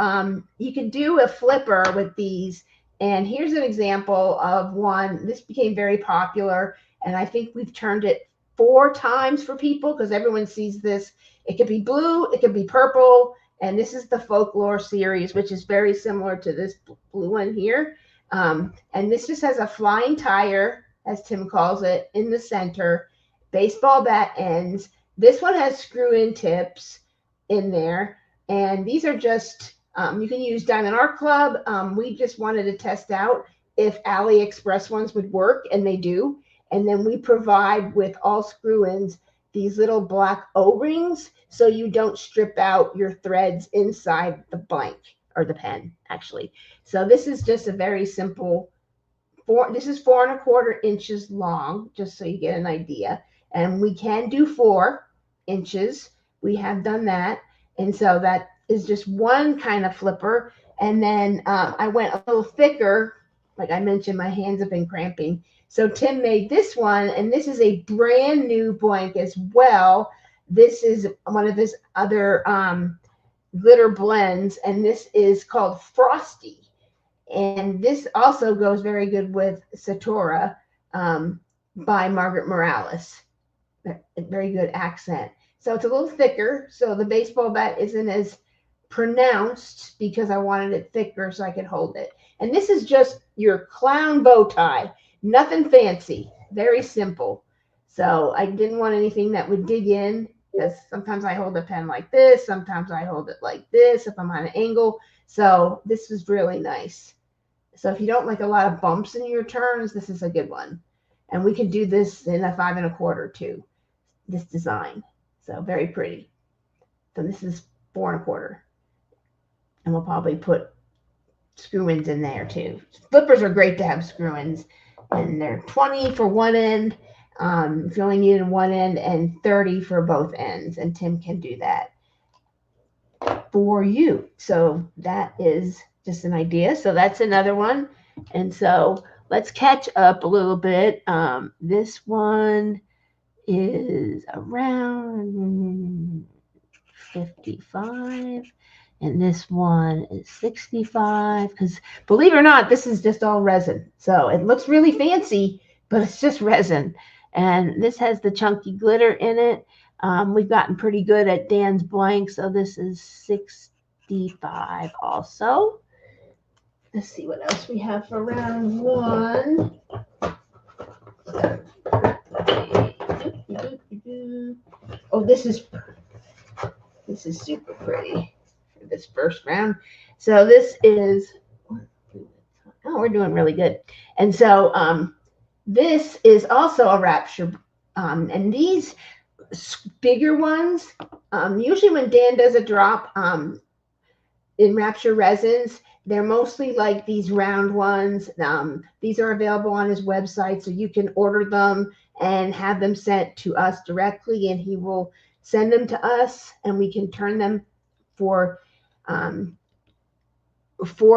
you can do a flipper with these. And here's an example of one. This became very popular. And I think we've turned it 4 times for people because everyone sees this. It could be blue, it could be purple. And this is the Folklore series, which is very similar to this blue one here. And this just has a flying tire, as Tim calls it, in the center, baseball bat ends. This one has screw-in tips in there. And these are just, you can use Diamond Art Club. We just wanted to test out if AliExpress ones would work, and they do. And then we provide with all screw-ins these little black O-rings so you don't strip out your threads inside the blank, or the pen, actually. So this is just a very simple, this is 4 1/4 inches long, just so you get an idea. And we can do 4 inches. We have done that. And so that is just one kind of flipper. And then I went a little thicker. Like I mentioned, my hands have been cramping. So Tim made this one, and this is a brand new blank as well. This is one of his other glitter blends, and this is called Frosty. And this also goes very good with Satora by Margaret Morales. Very good accent. So it's a little thicker, so the baseball bat isn't as pronounced because I wanted it thicker so I could hold it. And this is just your clown bow tie. Nothing fancy, very simple. So I didn't want anything that would dig in, because sometimes I hold the pen like this, sometimes I hold it like this if I'm on an angle. So this is really nice. So if you don't like a lot of bumps in your turns, this is a good one. And we can do this in a 5 1/4 too, this design. So very pretty. So this is 4 1/4. And we'll probably put screw-ins in there too. Flippers are great to have screw-ins. And they're 20 for one end, if you only need one end, and 30 for both ends. And Tim can do that for you. So that is just an idea. So that's another one. And so let's catch up a little bit. This one is around 55. And this one is 65, because believe it or not, this is just all resin. So it looks really fancy, but it's just resin. And this has the chunky glitter in it. We've gotten pretty good at Dan's blank. So this is 65 also. Let's see what else we have for round 1. Oh, this is super pretty. This first round. So this is, oh, we're doing really good. And so this is also a Rapture. And these, bigger ones. Usually when Dan does a drop in Rapture Resins, they're mostly like these round ones. These are available on his website, so you can order them and have them sent to us directly, and he will send them to us, and we can turn them for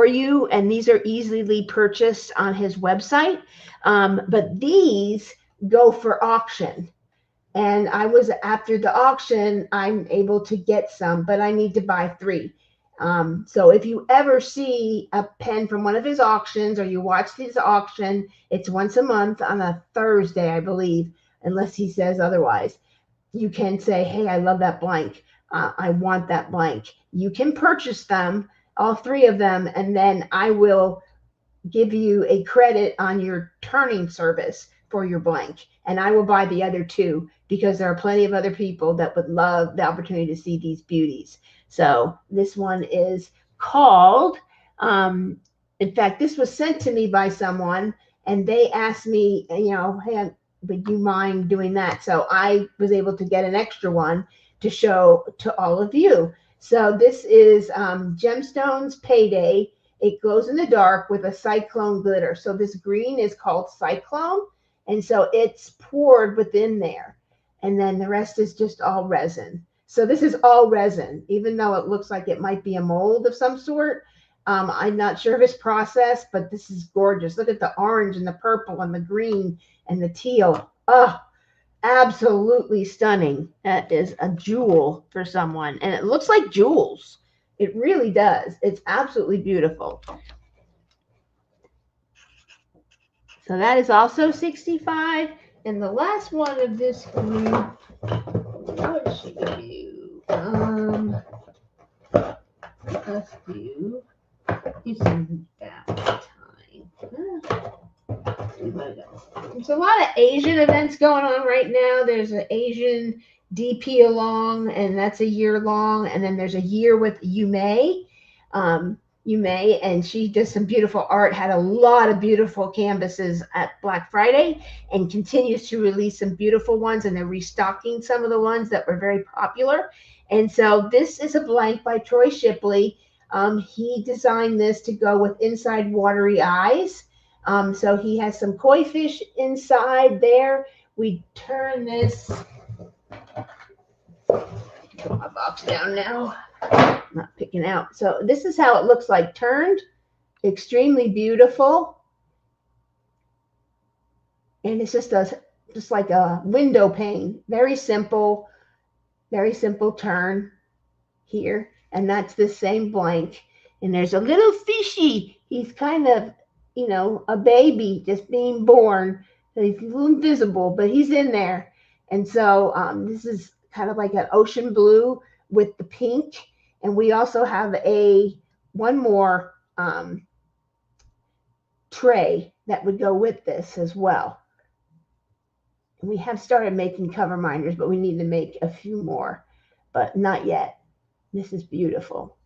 you. And these are easily purchased on his website. But these go for auction. And after the auction, I'm able to get some, but I need to buy 3. So if you ever see a pen from one of his auctions or you watch his auction, it's once a month on a Thursday, I believe, unless he says otherwise. You can say, hey, I love that blank. I want that blank. You can purchase them, all 3 of them, and then I will give you a credit on your turning service for your blank. And I will buy the other 2 because there are plenty of other people that would love the opportunity to see these beauties. So this one is called, in fact, this was sent to me by someone and they asked me, hey, would you mind doing that? So I was able to get an extra one to show to all of you. So this is Gemstones Payday. It glows in the dark with a cyclone glitter. So this green is called Cyclone. And so it's poured within there. And then the rest is just all resin. So this is all resin, even though it looks like it might be a mold of some sort. I'm not sure of its process, but this is gorgeous. Look at the orange and the purple and the green and the teal. Oh, absolutely stunning. That is a jewel for someone. And it looks like jewels. It really does. It's absolutely beautiful. So that is also 65. And the last one of this group, what should we do? Let's do isn't that time. There's a lot of Asian events going on right now. There's an Asian DP along, and that's a year long. And then there's a year with Yume. Yume, and she does some beautiful art, had a lot of beautiful canvases at Black Friday and continues to release some beautiful ones, and they're restocking some of the ones that were very popular. And so this is a blank by Troy Shipley. He designed this to go with Inside Watery Eyes. So he has some koi fish inside there. We turn this, put my box down now. Not picking out. So this is how it looks like turned. Extremely beautiful. And it's just like a window pane. Very simple turn here. And that's the same blank. And there's a little fishy. He's kind of, a baby just being born. So he's a little invisible, but he's in there. And so this is kind of like an ocean blue with the pink. And we also have one more tray that would go with this as well. And we have started making cover minders, but we need to make a few more, but not yet. This is beautiful.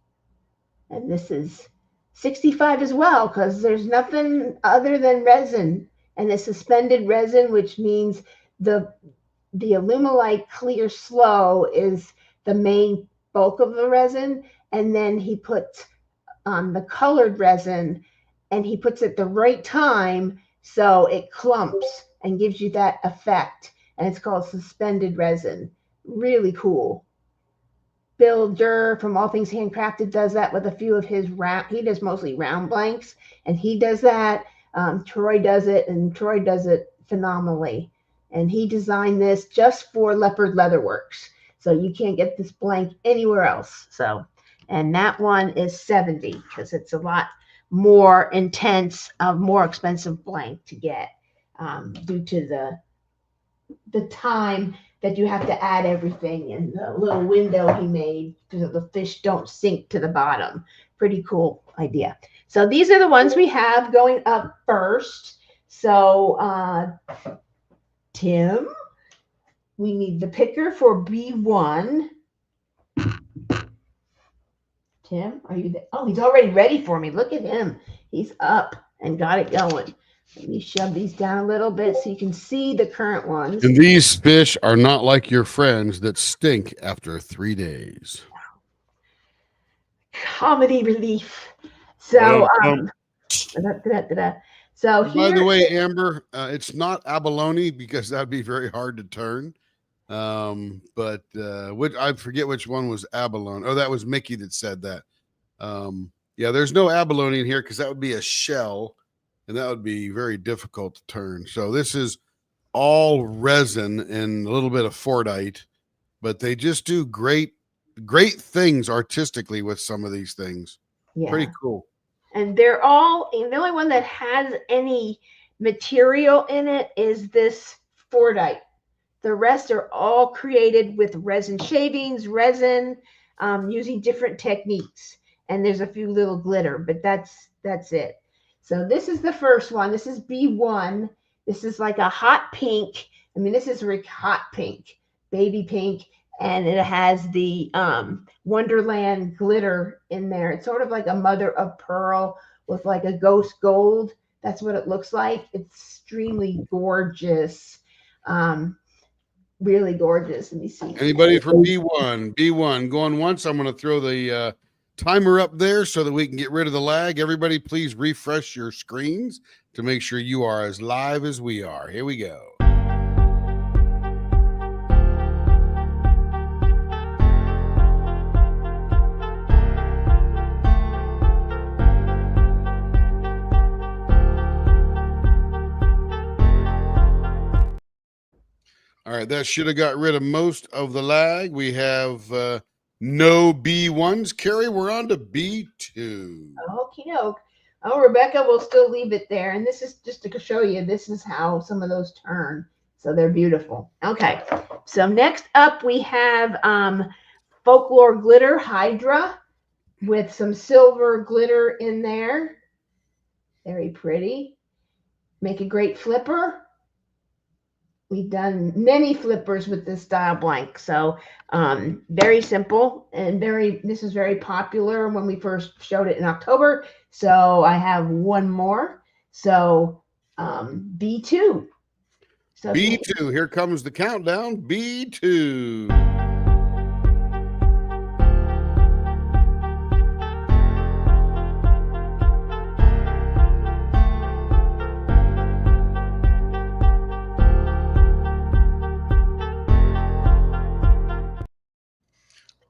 And this is 65 as well, because there's nothing other than resin and the suspended resin, which means the Alumilite Clear Slow is the main bulk of the resin, and then he puts the colored resin, and he puts it the right time so it clumps and gives you that effect, and it's called suspended resin. Really cool. Bill Durr from All Things Handcrafted does that with a few of his he does mostly round blanks, and he does that. Troy does it, and Troy does it phenomenally, and he designed this just for Leopard Leatherworks. So you can't get this blank anywhere else. So, and that one is 70 because it's a lot more intense, more expensive blank to get due to the time that you have to add everything and the little window he made so the fish don't sink to the bottom. Pretty cool idea. So these are the ones we have going up first. So Tim, we need the picker for B1. Tim, are you there? Oh, he's already ready for me. Look at him. He's up and got it going. Let me shove these down a little bit so you can see the current ones. And these fish are not like your friends that stink after 3 days. Comedy relief. So, Um, so By the here, way, Amber, it's not abalone because that'd be very hard to turn. But which I forget which one was abalone. Oh, that was Mickey that said that. Yeah, there's no abalone in here because that would be a shell, and that would be very difficult to turn. So this is all resin and a little bit of Fordite, but they just do great things artistically with some of these things. yeah. Pretty cool. And they're all, and the only one that has any material in it is this Fordite. The rest are all created with resin shavings, resin, using different techniques. And there's a few little glitter, but that's it. So this is the first one. This is B1. This is like a hot pink. I mean, this is really hot pink, baby pink, and it has the Wonderland glitter in there. It's sort of like a mother of pearl with like a ghost gold. That's what it looks like. It's extremely gorgeous. Really gorgeous. Let me see. Anybody for B1? B1 going once. I'm going to throw the timer up there so that we can get rid of the lag. Everybody, please refresh your screens to make sure you are as live as we are. Here we go. All right, that should have got rid of most of the lag. We have no B1s. Carrie, we're on to B2. Okie doke. Oh, Rebecca will still leave it there. And this is just to show you, this is how some of those turn. So they're beautiful. Okay. So next up we have Folklore Glitter Hydra with some silver glitter in there. Very pretty. Make a great flipper. We've done many flippers with this style blank. So very simple and this is very popular when we first showed it in October. So I have one more. So B2. So B2, here comes the countdown. B2.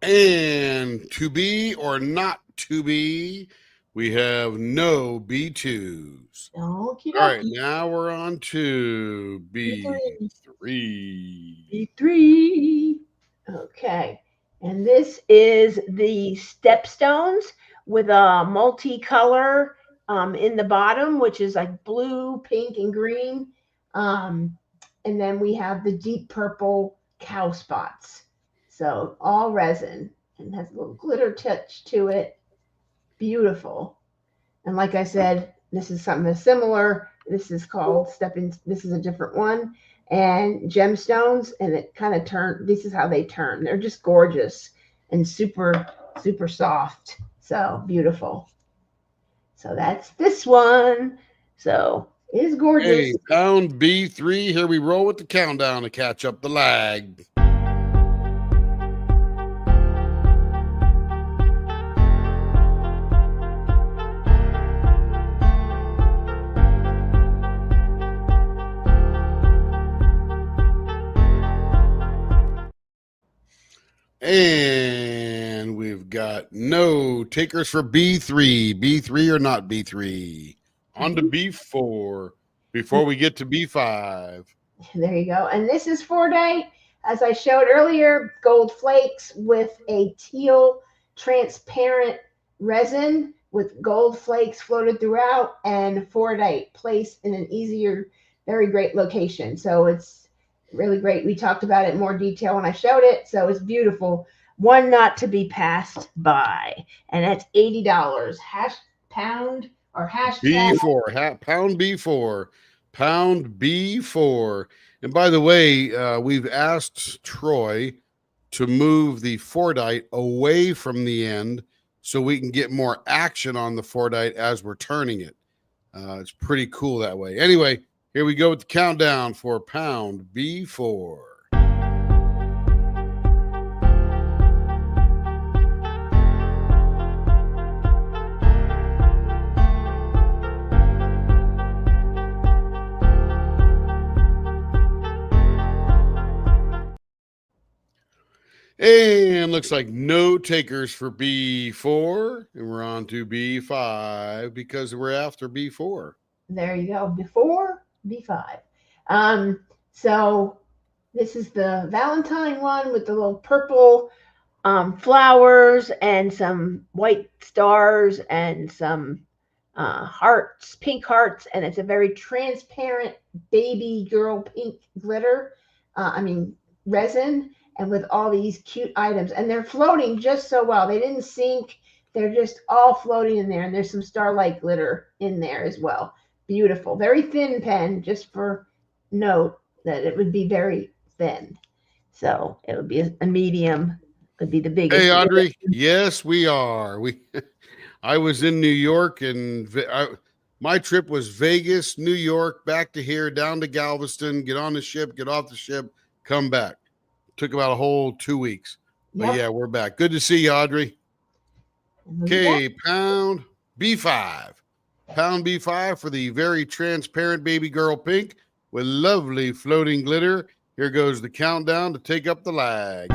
And to be or not to be, we have no B2s. All right, now we're on to B3. B3. Okay. And this is the stepstones with a multicolor in the bottom, which is like blue, pink, and green. And then we have the deep purple cow spots. So all resin and has a little glitter touch to it. Beautiful. And like I said, this is something similar. This is called stepping. This is a different one. And gemstones, and it kind of turn. This is how they turn. They're just gorgeous and super, super soft. So beautiful. So that's this one. So it is gorgeous. Hey, pound B3. Here we roll with the countdown to catch up the lag. And we've got no takers for B3. B3 or not B3. On to B4 before we get to B5. There you go. And this is 4-day, as I showed earlier, gold flakes with a teal transparent resin with gold flakes floated throughout and 4-day placed in an easier, very great location. So it's really great. We talked about it in more detail when I showed it. So it's beautiful. One not to be passed by. And that's $80. Pound or hashtag B4. Pound B4. Pound B4. And by the way, we've asked Troy to move the Fordite away from the end so we can get more action on the Fordite as we're turning it. It's pretty cool that way. Anyway, here we go with the countdown for pound B4. And looks like no takers for B4. And we're on to B5 because we're after B4. There you go. Before B5. So this is the Valentine one with the little purple flowers and some white stars and some hearts, pink hearts, and it's a very transparent baby girl pink glitter. Resin, and with all these cute items, and they're floating just so well. They didn't sink. They're just all floating in there, and there's some starlight glitter in there as well. Beautiful, very thin pen, just for note that it would be very thin. So it would be a medium, would be the biggest. Hey, Audrey. Yes, we are. I was in New York, and my trip was Vegas, New York, back to here, down to Galveston, get on the ship, get off the ship, come back. Took about a whole 2 weeks. But Yep. yeah, we're back. Good to see you, Audrey. Okay, pound B5. Pound B5 for the very transparent baby girl pink with lovely floating glitter. Here goes the countdown to take up the lag.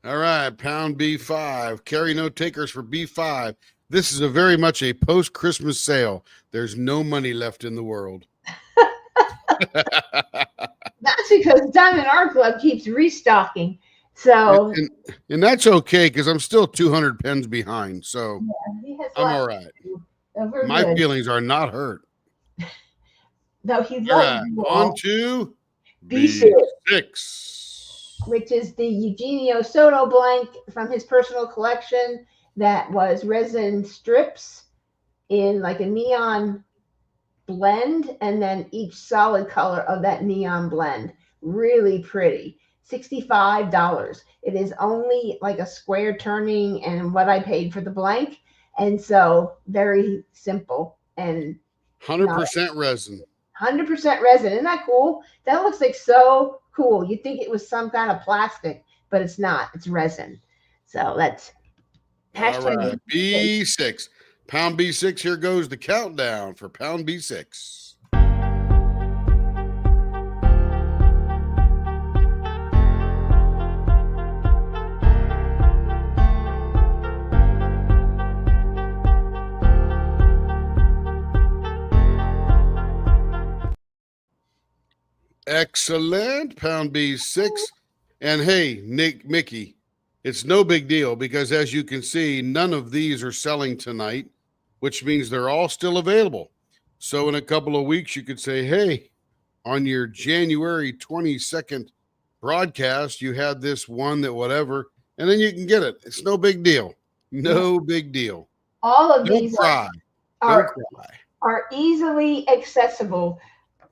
All right, pound B5. Carry no takers for B5. This is very much a post-Christmas sale. There's no money left in the world. That's because Diamond Art Club keeps restocking. So and that's okay because I'm still 200 pens behind. So yeah, I'm all right. My feelings are not hurt. No, he All loves right, on to B6, which is the Eugenio Soto blank from his personal collection that was resin strips in like a neon blend, and then each solid color of that neon blend. Really pretty. $65. It is only like a square turning and what I paid for the blank. And so very simple and 100% resin. 100% resin. Isn't that cool? That looks like so cool. You'd think it was some kind of plastic, but it's not. It's resin. So that's all right. B6. Pound B6. Here goes the countdown for pound B6. Excellent. Pound B6. And hey, Mickey, it's no big deal because as you can see, none of these are selling tonight, which means they're all still available. So in a couple of weeks, you could say, hey, on your January 22nd broadcast, you had this one that whatever, and then you can get it. It's no big deal. No big deal. All of these are easily accessible.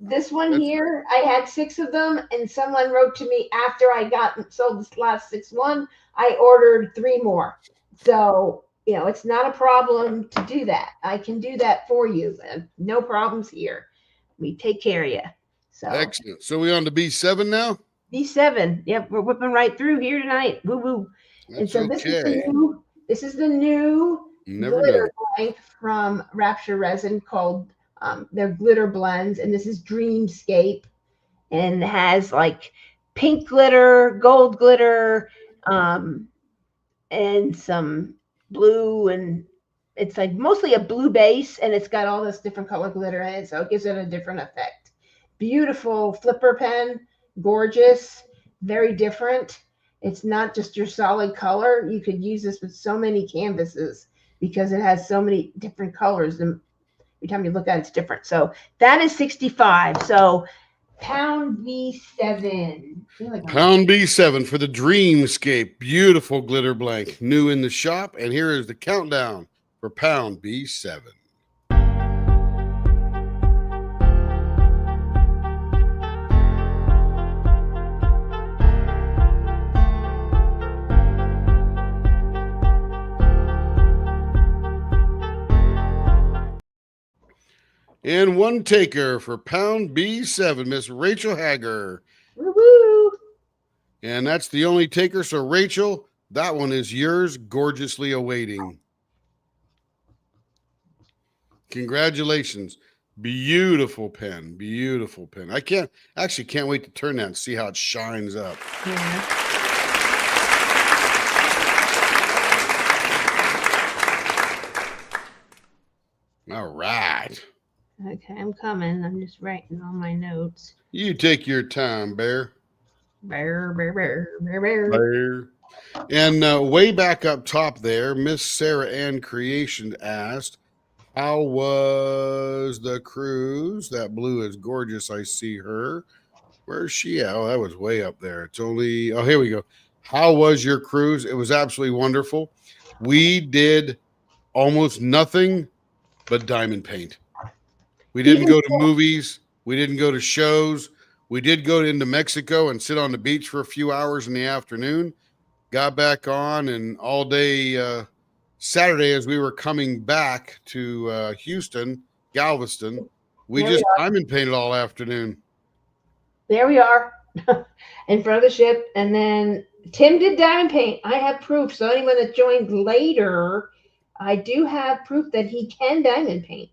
This one here, I had 6 of them, and someone wrote to me after I sold this last 6 one, I ordered 3 more. So, it's not a problem to do that. I can do that for you. No problems here. We take care of you. So excellent. So we on to B7 now? B7. Yep, we're whipping right through here tonight. Woo woo. And so this is the new glitter blank from Rapture Resin called their glitter blends, and this is Dreamscape, and it has like pink glitter, gold glitter, and some blue, and it's like mostly a blue base, and it's got all this different color glitter in it, so it gives it a different effect. Beautiful flipper pen, gorgeous, very different. It's not just your solid color. You could use this with so many canvases because it has so many different colors, and every time you look at it, it's different. So that is 65. So pound B7. Pound B7 for the Dreamscape. Beautiful glitter blank. New in the shop. And here is the countdown for pound B7. And one taker for pound B7, Miss Rachel Hager. Woo-hoo. And that's the only taker. So, Rachel, that one is yours, gorgeously awaiting. Congratulations. Beautiful pen. Beautiful pen. I can't wait to turn that and see how it shines up. Yeah. All right. Okay, I'm coming. I'm just writing all my notes. You take your time, Bear. Bear, bear, bear, bear, bear. Bear. And way back up top there, Miss Sarah Ann Creation asked, how was the cruise? That blue is gorgeous. I see her. Where's she at? Oh, that was way up there. It's only, oh, here we go. How was your cruise? It was absolutely wonderful. We did almost nothing but diamond paint. We didn't go to movies. We didn't go to shows. We did go into Mexico and sit on the beach for a few hours in the afternoon. Got back on, and all day Saturday, as we were coming back to Houston, Galveston, we just diamond painted all afternoon. There we are in front of the ship. And then Tim did diamond paint. I have proof. So anyone that joined later, I do have proof that he can diamond paint.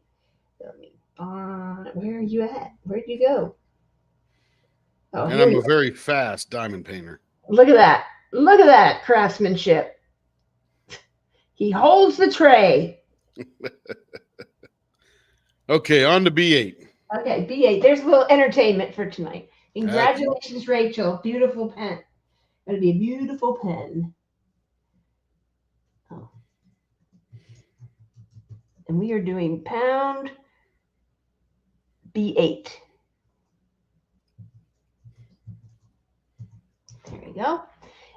Where are you at? Where'd you go? Oh, and I'm a very fast diamond painter. Look at that. Look at that craftsmanship. He holds the tray. Okay, on to B8. Okay, B8. There's a little entertainment for tonight. Congratulations, Rachel. Beautiful pen. It'll be a beautiful pen. Oh. And we are doing pound B8. There we go.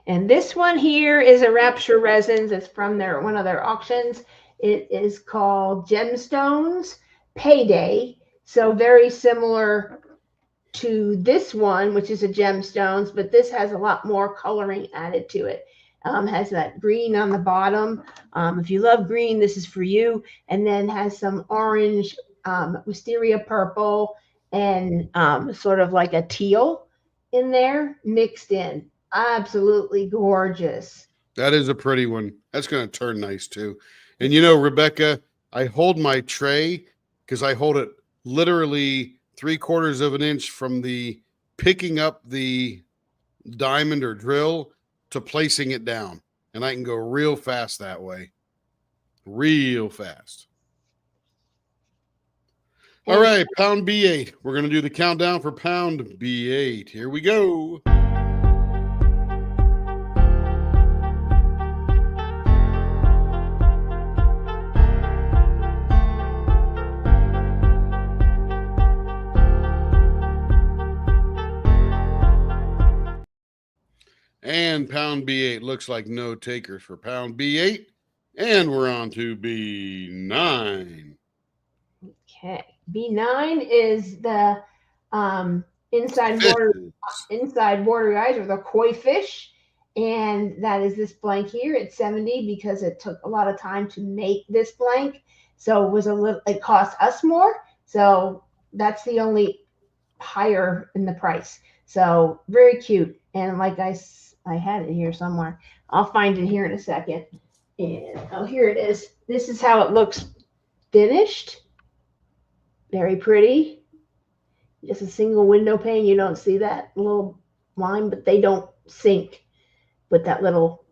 And this one here is a Rapture Resins. It's from one of their auctions. It is called Gemstones Payday. So very similar to this one, which is a Gemstones, but this has a lot more coloring added to it. Has that green on the bottom. If you love green, this is for you. And then has some orange, wisteria purple, and sort of like a teal in there mixed in. Absolutely gorgeous. That is a pretty one. That's going to turn nice too. And you know, Rebecca, I hold my tray because I hold it literally 3/4 of an inch from the picking up the diamond or drill to placing it down. And I can go real fast that way. Real fast. All right, pound B8. We're going to do the countdown for pound B8. Here we go. And pound B8 looks like no takers for pound B8. And we're on to B9. Okay. B9 is the inside water eyes, or the koi fish. And that is this blank here. It's 70 because it took a lot of time to make this blank. So it cost us more. So that's the only higher in the price. So very cute. And like I had it here somewhere. I'll find it here in a second. And here it is. This is how it looks finished. Very pretty. Just a single window pane. You don't see that little line, but they don't sync with that little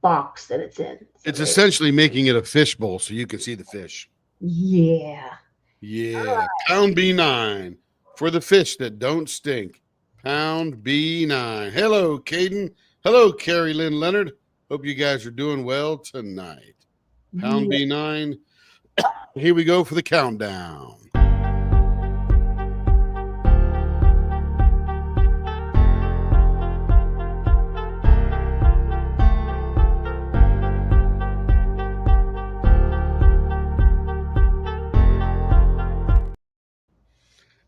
box that it's in. So it's essentially making it a fish bowl so you can see the fish. Yeah. Yeah. Right. Pound B9 for the fish that don't stink. Pound B9. Hello, Caden. Hello, Carrie Lynn Leonard. Hope you guys are doing well tonight. Pound B9. Here we go for the countdown.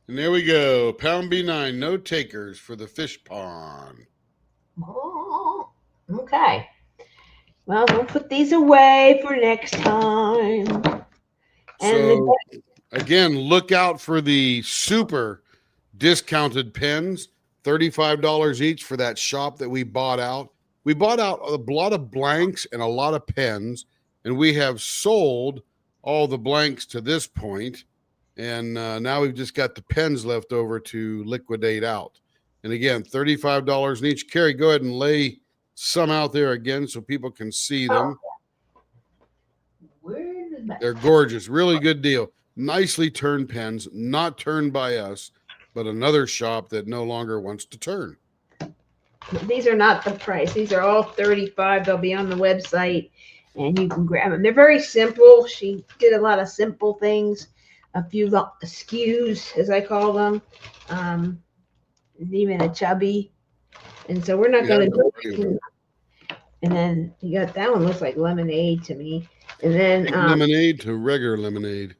And there we go. Pound B9, no takers for the fish pond. Oh, okay. Well, we'll put these away for next time. And Again, look out for the super discounted pens, $35 each for that shop that we bought out. We bought out a lot of blanks and a lot of pens, and we have sold all the blanks to this point. And now we've just got the pens left over to liquidate out. And again, $35 in each. Carrie, go ahead and lay some out there again so people can see them. They're gorgeous. Really good deal. Nicely turned pens, not turned by us, but another shop that no longer wants to turn. These are not the price. These are all $35. They'll be on the website and you can grab them. They're very simple. She did a lot of simple things, a few SKUs, as I call them. Even a chubby. And so we're not going to do. And then you got that one looks like lemonade to me. And then lemonade to regular lemonade.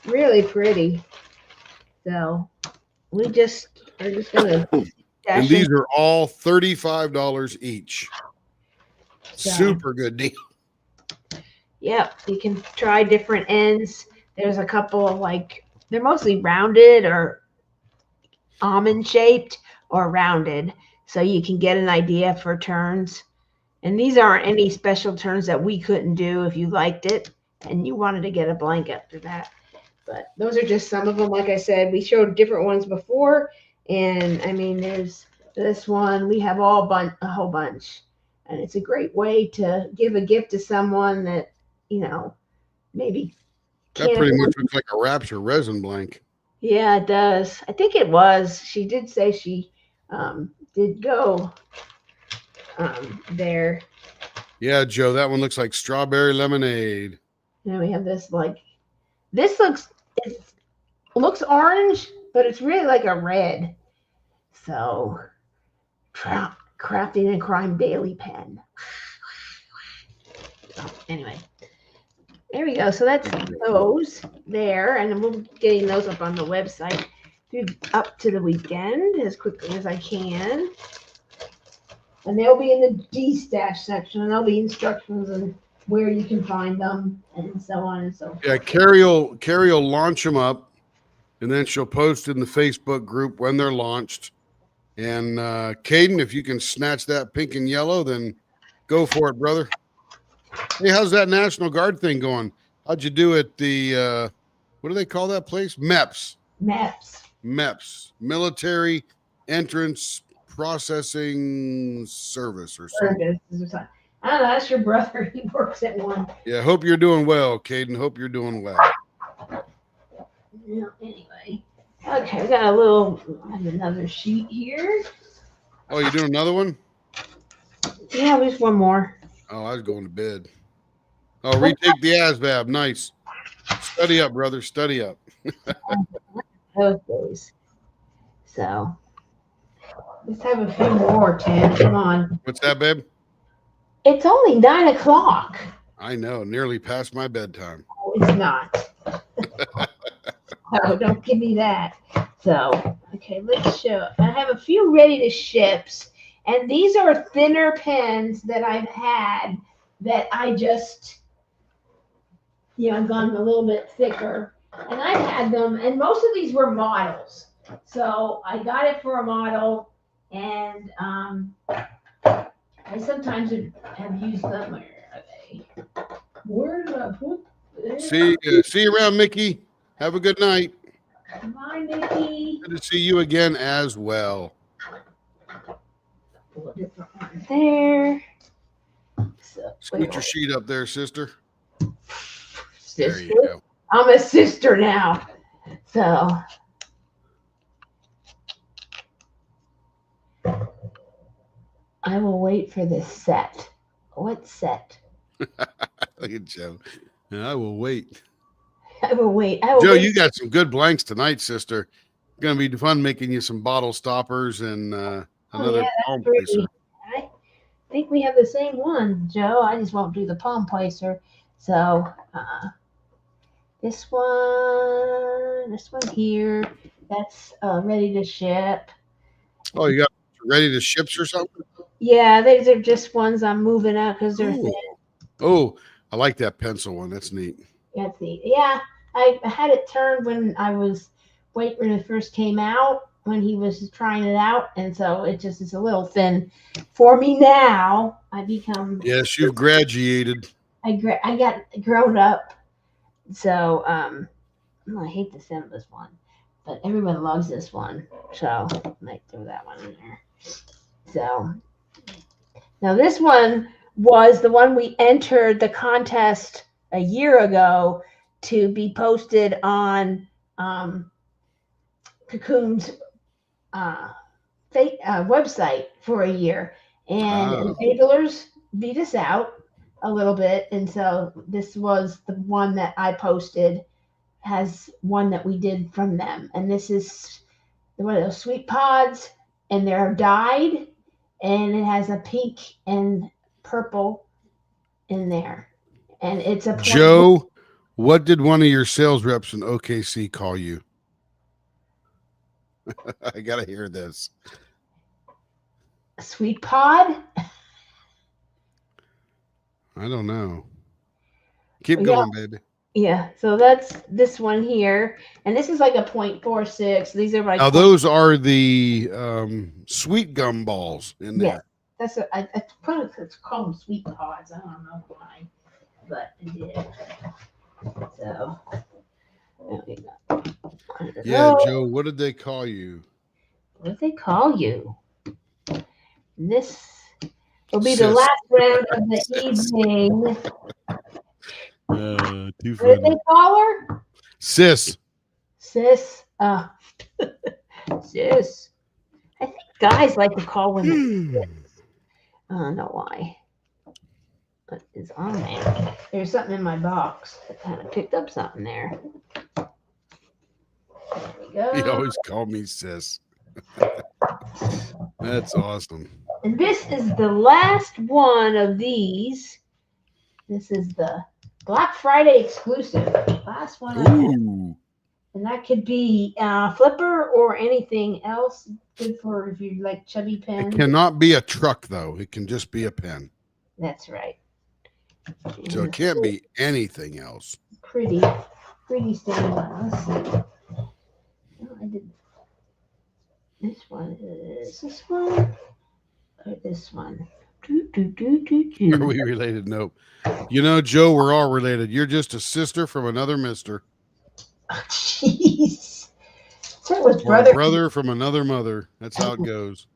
Really pretty. So we just are just gonna. And these are all $35 each. So, super good deal. Yep, you can try different ends. There's a couple of they're mostly rounded or almond shaped or rounded, so you can get an idea for turns. And these aren't any special turns that we couldn't do if you liked it and you wanted to get a blank after that. But those are just some of them. Like I said, we showed different ones before. And I mean, there's this one. We have a whole bunch. And it's a great way to give a gift to someone that, maybe that pretty much looks like a Rapture resin blank. Yeah, it does. I think it was. She did say she did go there. Yeah, Joe, that one looks like strawberry lemonade. And we have this this looks orange, but it's really like a red. So crafting and crime daily pen. So anyway, there we go. So that's those there, and we'll be getting those up on the website up to the weekend as quickly as I can. And they'll be in the D-stash section, and there'll be instructions on where you can find them and so on and so forth. Yeah, Carrie will launch them up, and then she'll post in the Facebook group when they're launched. And Caden, if you can snatch that pink and yellow, then go for it, brother. Hey, how's that National Guard thing going? How'd you do at the, what do they call that place? MEPS. MEPS. Military Entrance Processing Service or something. I don't know, that's your brother. He works at one. Yeah, hope you're doing well, Caden. Hope you're doing well. Yeah, anyway. Okay, we got another sheet here. Oh, you doing another one? Yeah, there's one more. Oh, I was going to bed. Oh, retake the ASVAB. Nice. Study up, brother. Study up. Those days. So, let's have a few more, Tim. Come on. What's that, babe? It's only 9 o'clock. I know. Nearly past my bedtime. Oh, it's not. No, don't give me that. So, okay, let's show. I have a few ready to ships. And these are thinner pens that I've had that I just, I've gone a little bit thicker. And I've had them, and most of these were models. So I got it for a model, and I sometimes have used them. Where are they? Where did I put them? See you around, Mickey. Have a good night. Bye, Mickey. Good to see you again as well. There. So, Scoot your sheet up there, sister. Sister. There you go. I'm a sister now. So. I will wait for this set. What set? Look at Joe. I will wait. I will wait. Joe, you got some good blanks tonight, sister. It's going to be fun making you some bottle stoppers and another palm placer. I think we have the same one, Joe. I just won't do the palm placer. So this one here, that's ready to ship. Oh, you got ready to ships or something? Yeah, these are just ones I'm moving out because they're thin. Oh, I like that pencil one. That's neat. That's neat. Yeah, I had it turned when I was when it first came out, when he was trying it out, and so it just is a little thin for me now. I become Yes, you've graduated. I got grown up, so I hate the Simba's one, but everyone loves this one, so I might throw that one in there. So now this one was the one we entered the contest a year ago to be posted on Cocoon's uh, website for a year, and Ah, the Nadelers beat us out a little bit, and so this was the one that I posted has one that we did from them, and this is one of those sweet pods, and they're dyed, and it has a pink and purple in there, and it's a point Joe, what did one of your sales reps in OKC call you? I gotta hear this. sweet pod. I don't know. Keep Yeah, going, baby. yeah. So that's this one here, and this is like a 0.46. These are like Now point. those are the sweet gum balls in Yes, there. that's a, I put it, it's called them sweet pods. I don't know why, but it did. So there we go. There we Yeah, go. Joe, what did they call you? What do they call you? This will be the Sis. last round of the Sis. evening. Too What did funny. they call her? Sis. Sis. Sis. I think guys like to call women. I don't know why. What is on there? There's something in my box. I kind of picked up something there. There we He go. always called me sis. That's awesome. And this is the last one of these. This is the Black Friday exclusive. Last one I have. Ooh. And that could be flipper or anything else. Good for if you like chubby It pens. cannot be a truck, though. It can just be a pen. That's right. So it can't be anything else. Pretty standing one. Let's see. No, I didn't. This one is this one or this one. Are we related? Nope. You know, Joe, we're all related. You're just a sister from another mister. Oh, jeez. That was Or a brother. brother from another mother. That's how it goes.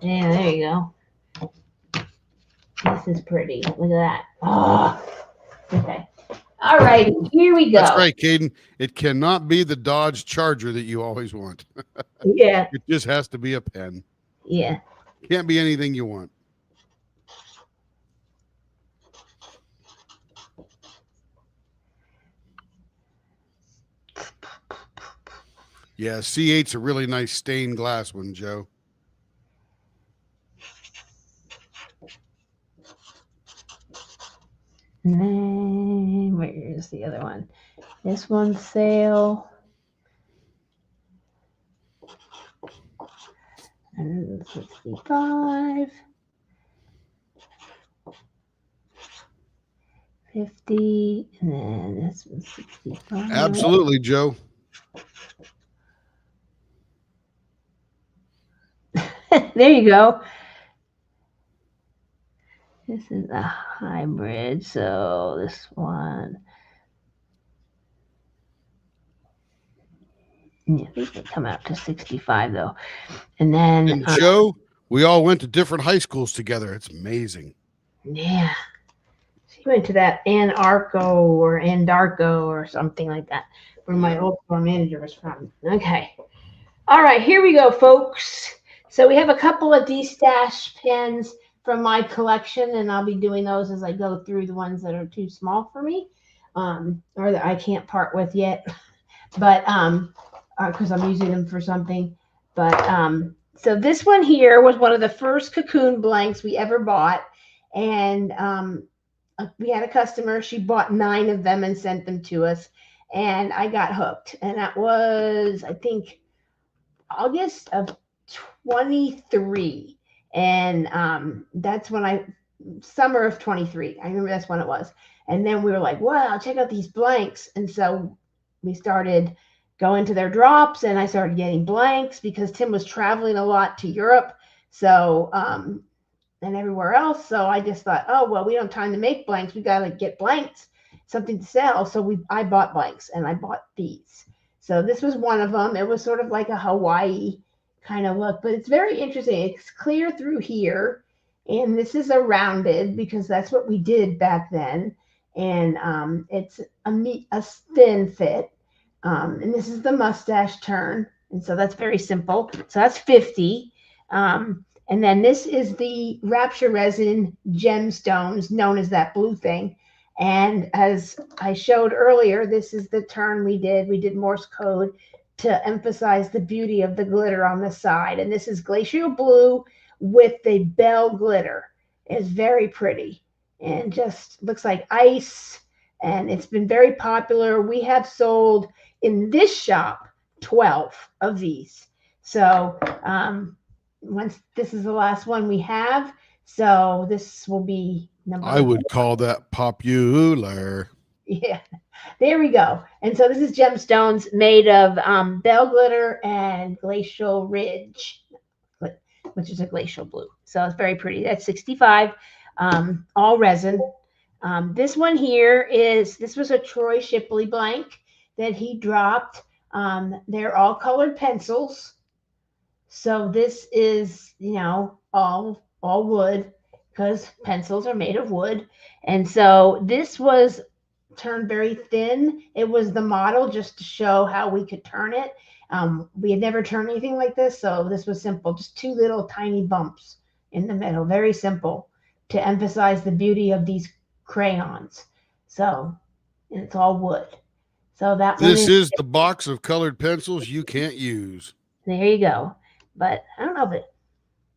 Yeah, there you go. This is pretty. Look at that. Oh, okay. All right, here we go. That's right, Caden. It cannot be the Dodge Charger that you always want. Yeah, It just has to be a pen. yeah. Can't be anything you want. Yeah, C8's a really nice stained glass one, Joe. And then where is the other one? This one's sale. And 65. 50. And then this one's 65. Absolutely, Joe. There you go. This is a hybrid, so this one. Yeah, these would come out to 65 though. And then And Joe, we all went to different high schools together. It's amazing. yeah. She went to that Anarco or Andarco or something like that, where my old store manager was from. Okay. All right, here we go, folks. So we have a couple of D-Stash pens from my collection, and I'll be doing those as I go through the ones that are too small for me, or that I can't part with yet, but because I'm using them for something. But so this one here was one of the first Cocoon blanks we ever bought, and we had a customer. She bought 9 of them and sent them to us, and I got hooked. And that was, I think, August of 23, and that's when summer of 23. I remember that's when it was. And then we were like, wow, check out these blanks. And so we started going to their drops, and I started getting blanks because Tim was traveling a lot to Europe. So, and everywhere else. So I just thought, oh, well, we don't have time to make blanks. We got to get blanks, something to sell. So I bought blanks, and I bought these. So this was one of them. It was sort of like a Hawaii kind of look, but it's very interesting. It's clear through here. And this is a rounded because that's what we did back then. And it's a thin fit. And this is the mustache turn. And so that's very simple. So that's 50. And then this is the Rapture Resin Gemstones, known as that blue thing. And as I showed earlier, this is the turn we did. We did Morse code to emphasize the beauty of the glitter on the side. And this is glacial blue with the bell glitter. It's very pretty and just looks like ice. And it's been very popular. We have sold in this shop 12 of these. So once this is the last one we have. So this will be number I would call that popular. Yeah, there we go. And so this is gemstones made of bell glitter and glacial ridge, which is a glacial blue. So it's very pretty. That's 65, all resin. This one here this was a Troy Shipley blank that he dropped. They're all colored pencils. So this is, all wood because pencils are made of wood. And so this was turned very thin. It was the model just to show how we could turn it. We had never turned anything like this, so this was simple. Just two little tiny bumps in the middle. Very simple to emphasize the beauty of these crayons. So, and it's all wood. So that This is the box of colored pencils you can't use. There you go. But I don't know if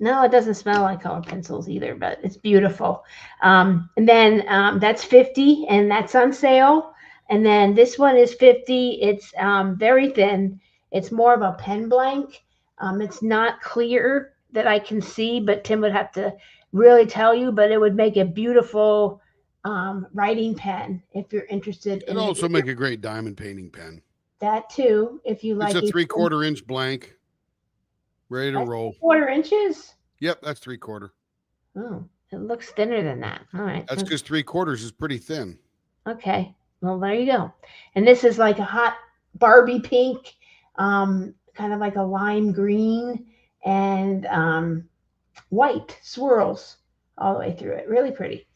no, it doesn't smell like colored pencils either, but it's beautiful. And then that's 50, and that's on sale. And then this one is 50. It's very thin. It's more of a pen blank. It's not clear that I can see, but Tim would have to really tell you, but it would make a beautiful writing pen if you're interested. It'd also make a great diamond painting pen. That too, if you like. It's a 3/4 inch blank. Ready to roll. 4 inches? Yep, that's 3/4. Oh, it looks thinner than that. All right. That's because 3/4 is pretty thin. Okay. Well, there you go. And this is like a hot Barbie pink, kind of like a lime green and white swirls all the way through it. Really pretty.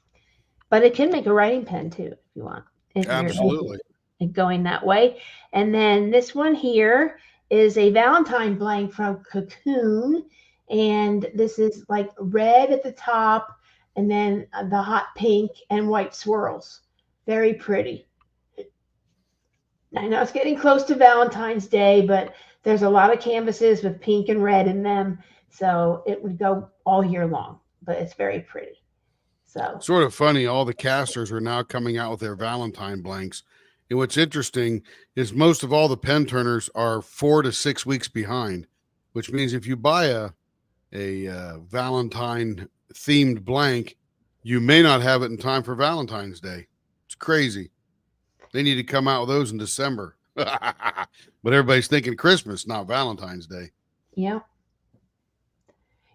But it can make a writing pen too, if you want. If Absolutely. You're going that way. And then this one here is a Valentine blank from Cocoon. And this is like red at the top and then the hot pink and white swirls. Very pretty. I know it's getting close to Valentine's Day, but there's a lot of canvases with pink and red in them. So it would go all year long, but it's very pretty. So sort of funny, all the casters are now coming out with their Valentine blanks. And what's interesting is most of all the pen turners are 4 to 6 weeks behind, which means if you buy a Valentine themed blank, you may not have it in time for Valentine's Day. It's crazy. They need to come out with those in December. But everybody's thinking Christmas, not Valentine's Day. Yeah.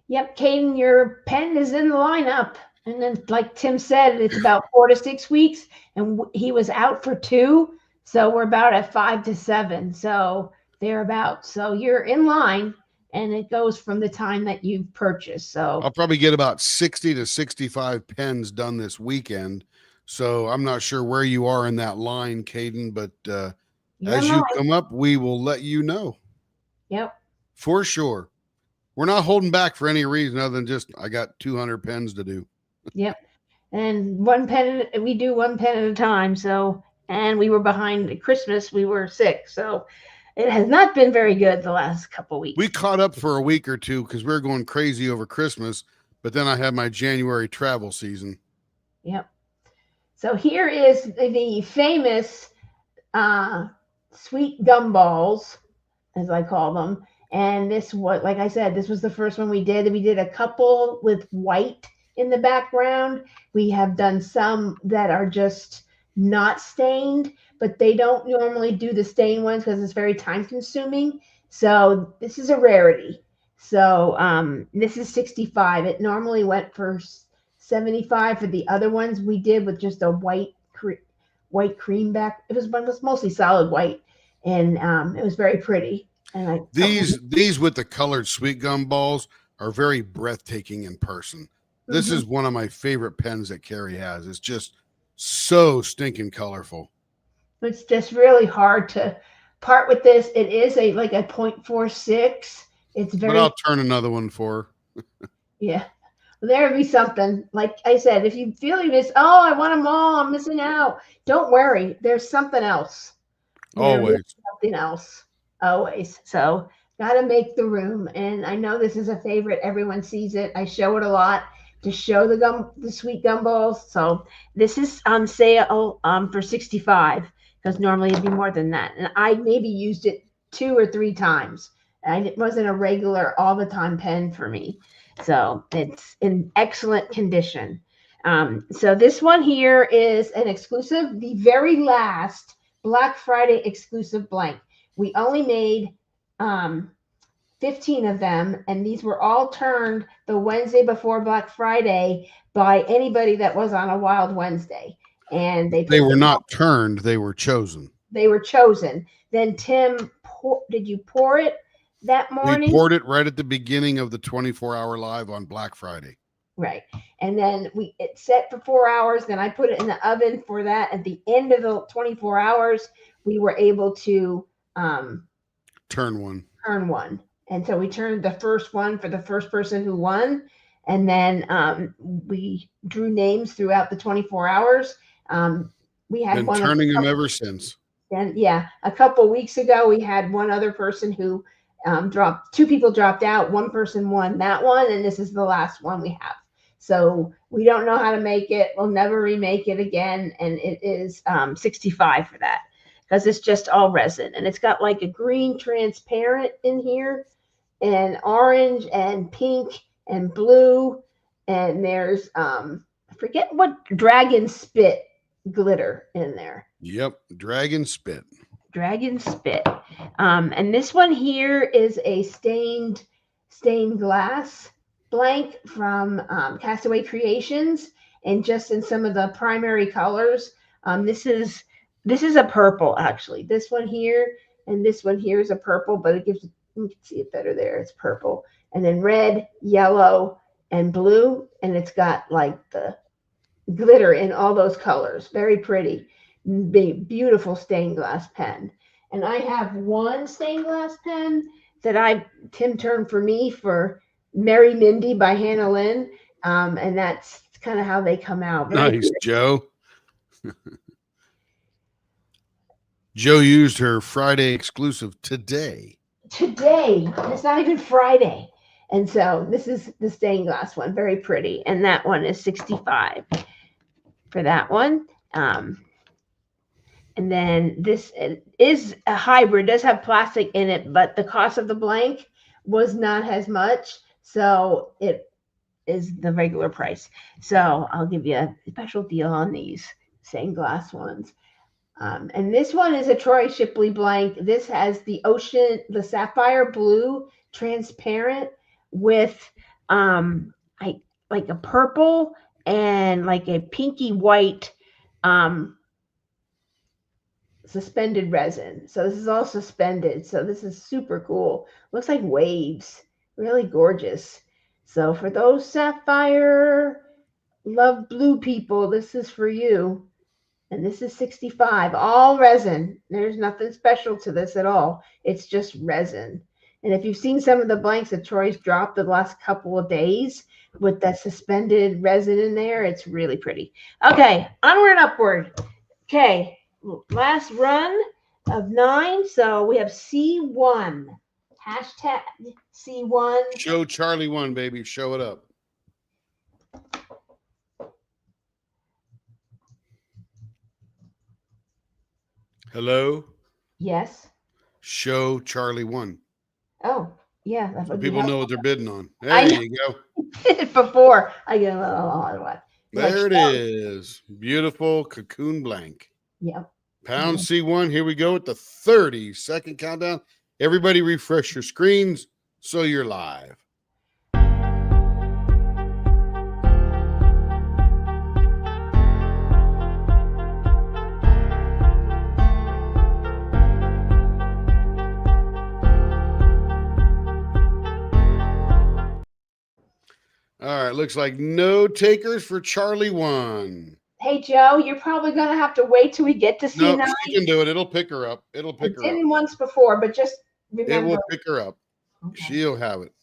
Yep, Caden, your pen is in the lineup. And then, like Tim said, it's about 4 to 6 weeks, and he was out for 2. So we're about at 5 to 7. So thereabouts. So you're in line, and it goes from the time that you've purchased. So I'll probably get about 60 to 65 pens done this weekend. So I'm not sure where you are in that line, Caden, but as you come up, we will let you know. Yep. For sure. We're not holding back for any reason other than just I got 200 pens to do. Yep. And we do one pen at a time. So, and we were behind at Christmas. We were sick. So it has not been very good the last couple of weeks. We caught up for a week or two because we were going crazy over Christmas, but then I had my January travel season. Yep. So here is the famous sweet gumballs, as I call them. And this was, like I said, this was the first one we did. We did a couple with white in the background. We have done some that are just not stained, but they don't normally do the stained ones because it's very time consuming. So this is a rarity. So this is 65. It normally went for 75 for the other ones we did with just a white cream back. It was mostly solid white, and it was very pretty. And These with the colored sweet gum balls are very breathtaking in person. This is one of my favorite pens that Carrie has. It's just so stinking colorful. It's just really hard to part with this. It is like a 0.46. It's But very I'll turn another one for her. yeah. There'd be something. Like I said, if you feel you miss, oh, I want them all, I'm missing out. Don't worry. There's something else. Always. Something else. Always. So gotta make the room. And I know this is a favorite. Everyone sees it. I show it a lot to show the sweet gumballs. So this is on sale for 65 because normally it'd be more than that. And I maybe used it 2 or 3 times. And it wasn't a regular all the time pen for me. So it's in excellent condition. So this one here is an exclusive, the very last Black Friday exclusive blank. We only made 15 of them, and these were all turned the Wednesday before Black Friday by anybody that was on a Wild Wednesday. And they were not turned, they were chosen. They were chosen. Then Tim, did you pour it that morning? We poured it right at the beginning of the 24-hour live on Black Friday. Right. And then it set for 4 hours. Then I put it in the oven for that. At the end of the 24 hours, we were able to turn one. And so we turned the first one for the first person who won. And then we drew names throughout the 24 hours. We had been turning them ever since. And yeah, a couple weeks ago, we had one other person who dropped. 2 people dropped out. One person won that one. And this is the last one we have. So we don't know how to make it. We'll never remake it again. And it is 65 for that because it's just all resin. And it's got like a green transparent in here and orange and pink and blue. And there's, I forget what dragon spit glitter in there. Yep. Dragon spit. And this one here is a stained glass blank from Castaway Creations, and just in some of the primary colors. This is a purple, actually. This one here and this one here is a purple, but it gives, you can see it better there. It's purple, and then red, yellow, and blue, and it's got like the glitter in all those colors. Very pretty, beautiful stained glass pen. And I have one stained glass pen that Tim turned for me for Merry Mindy by Hannah Lynn. And that's kind of how they come out. Very nice, good. Joe. Joe used her Friday exclusive today. It's not even Friday. And so this is the stained glass one. Very pretty. And that one is 65 for that one. And then this is a hybrid, does have plastic in it, but the cost of the blank was not as much. So it is the regular price. So I'll give you a special deal on these stained glass ones. And this one is a Troy Shipley blank. This has the sapphire blue transparent with like a purple and like a pinky white suspended resin. So this is all suspended. So this is super cool. Looks like waves. Really gorgeous. So for those sapphire love blue people, this is for you. And this is 65, all resin. There's nothing special to this at all. It's just resin. And if you've seen some of the blanks that Troy's dropped the last couple of days with that suspended resin in there, it's really pretty. Okay, onward and upward. Okay, last run of 9. So we have C1. Hashtag C1. Show Charlie 1, baby. Show it up. Hello? Yes. Show Charlie 1. Oh, yeah. So people know what they're bidding on. There you go. Before I get a little what. There it is. Beautiful cocoon blank. Yep. Pound C1. Here we go at the 30-second countdown. Everybody refresh your screens so you're live. All right, looks like no takers for Charlie 1. Hey, Joe, you're probably going to have to wait till we get to No, C9. she can do it. It'll pick her up. It'll pick her up. I did once before, but just remember. It will pick her up. Okay. She'll have it.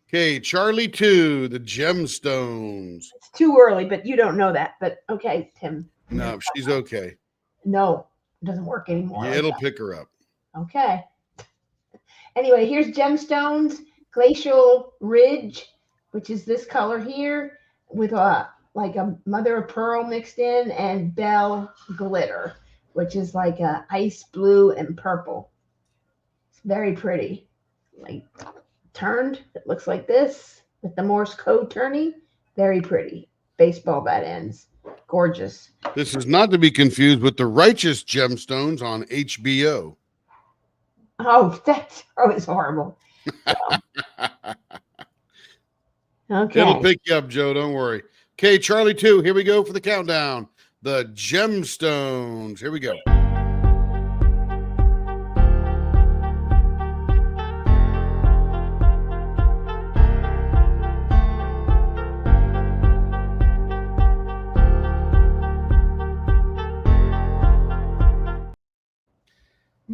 Okay, Charlie 2, the gemstones. It's too early, but you don't know that. But okay, Tim. No, she's okay. No, it doesn't work anymore. Yeah, it'll pick her up. Okay. Anyway, here's gemstones, glacial ridge, which is this color here, with like a mother of pearl mixed in, and bell glitter, which is like a ice blue and purple. It's very pretty. Like turned, it looks like this with the Morse code turning. Very pretty. Baseball bat ends. Gorgeous. This is not to be confused with the righteous gemstones on HBO. Oh, that's always horrible. So. Okay. It'll pick you up, Joe. Don't worry. Okay, Charlie 2. Here we go for the countdown. The gemstones. Here we go.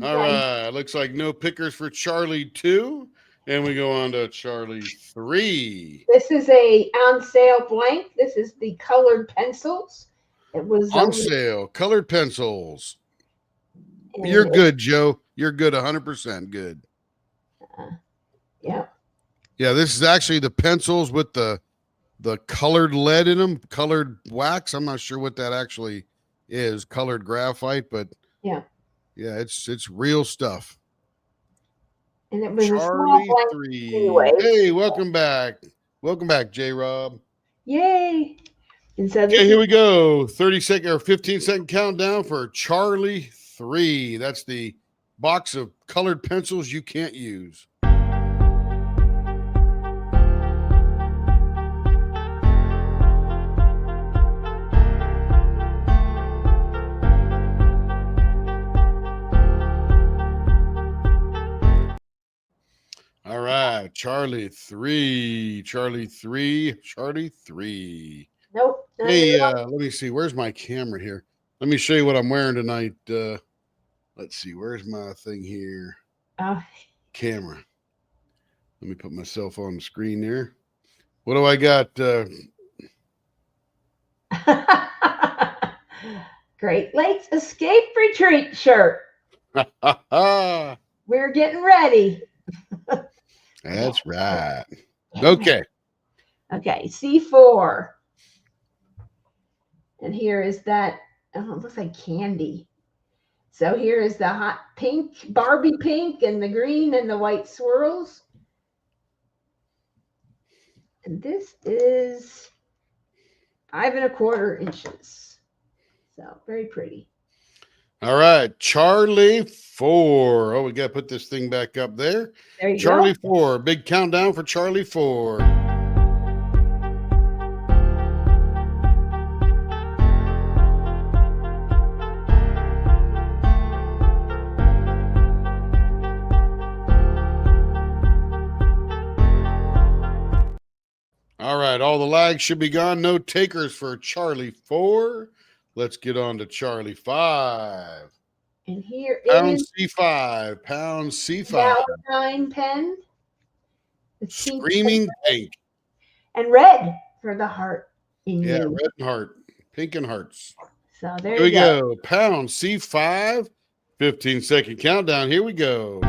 All right. Looks like no pickers for Charlie 2. And we go on to Charlie 3. This is a on sale blank. This is the colored pencils. It was on sale. Colored pencils. You're good, Joe. You're good. 100% good. Yeah. Yeah, this is actually the pencils with the colored lead in them, colored wax. I'm not sure what that actually is, colored graphite, but yeah, it's real stuff. And it was Charlie a small 3. anyway. Hey, welcome back. Welcome back, J-Rob. Yay. And so okay, here we go. 30-second or 15-second countdown for Charlie 3. That's the box of colored pencils you can't use. All right, Charlie 3. Nope. Hey, let me see. Where's my camera here? Let me show you what I'm wearing tonight. Let's see. Where's my thing here? Camera. Let me put myself on the screen there. What do I got? Great Lakes Escape Retreat shirt. We're getting ready. That's right. Okay. Okay, C4. And here is that, it looks like candy. So here is the hot pink, Barbie pink, and the green and the white swirls. And this is 5 1/4 inches. So very pretty. All right, Charlie 4. Oh, we got to put this thing back up there. There you Charlie go. 4. Big countdown for Charlie 4. All right, all the lags should be gone. No takers for Charlie 4. Let's get on to Charlie 5. And here Pound is C5. Pound C5. Valentine pen. Screaming pink. And red for the heart in Yeah, you. red and heart. Pink and hearts. So there Here we you go. go. Pound C5. 15-second countdown. Here we go.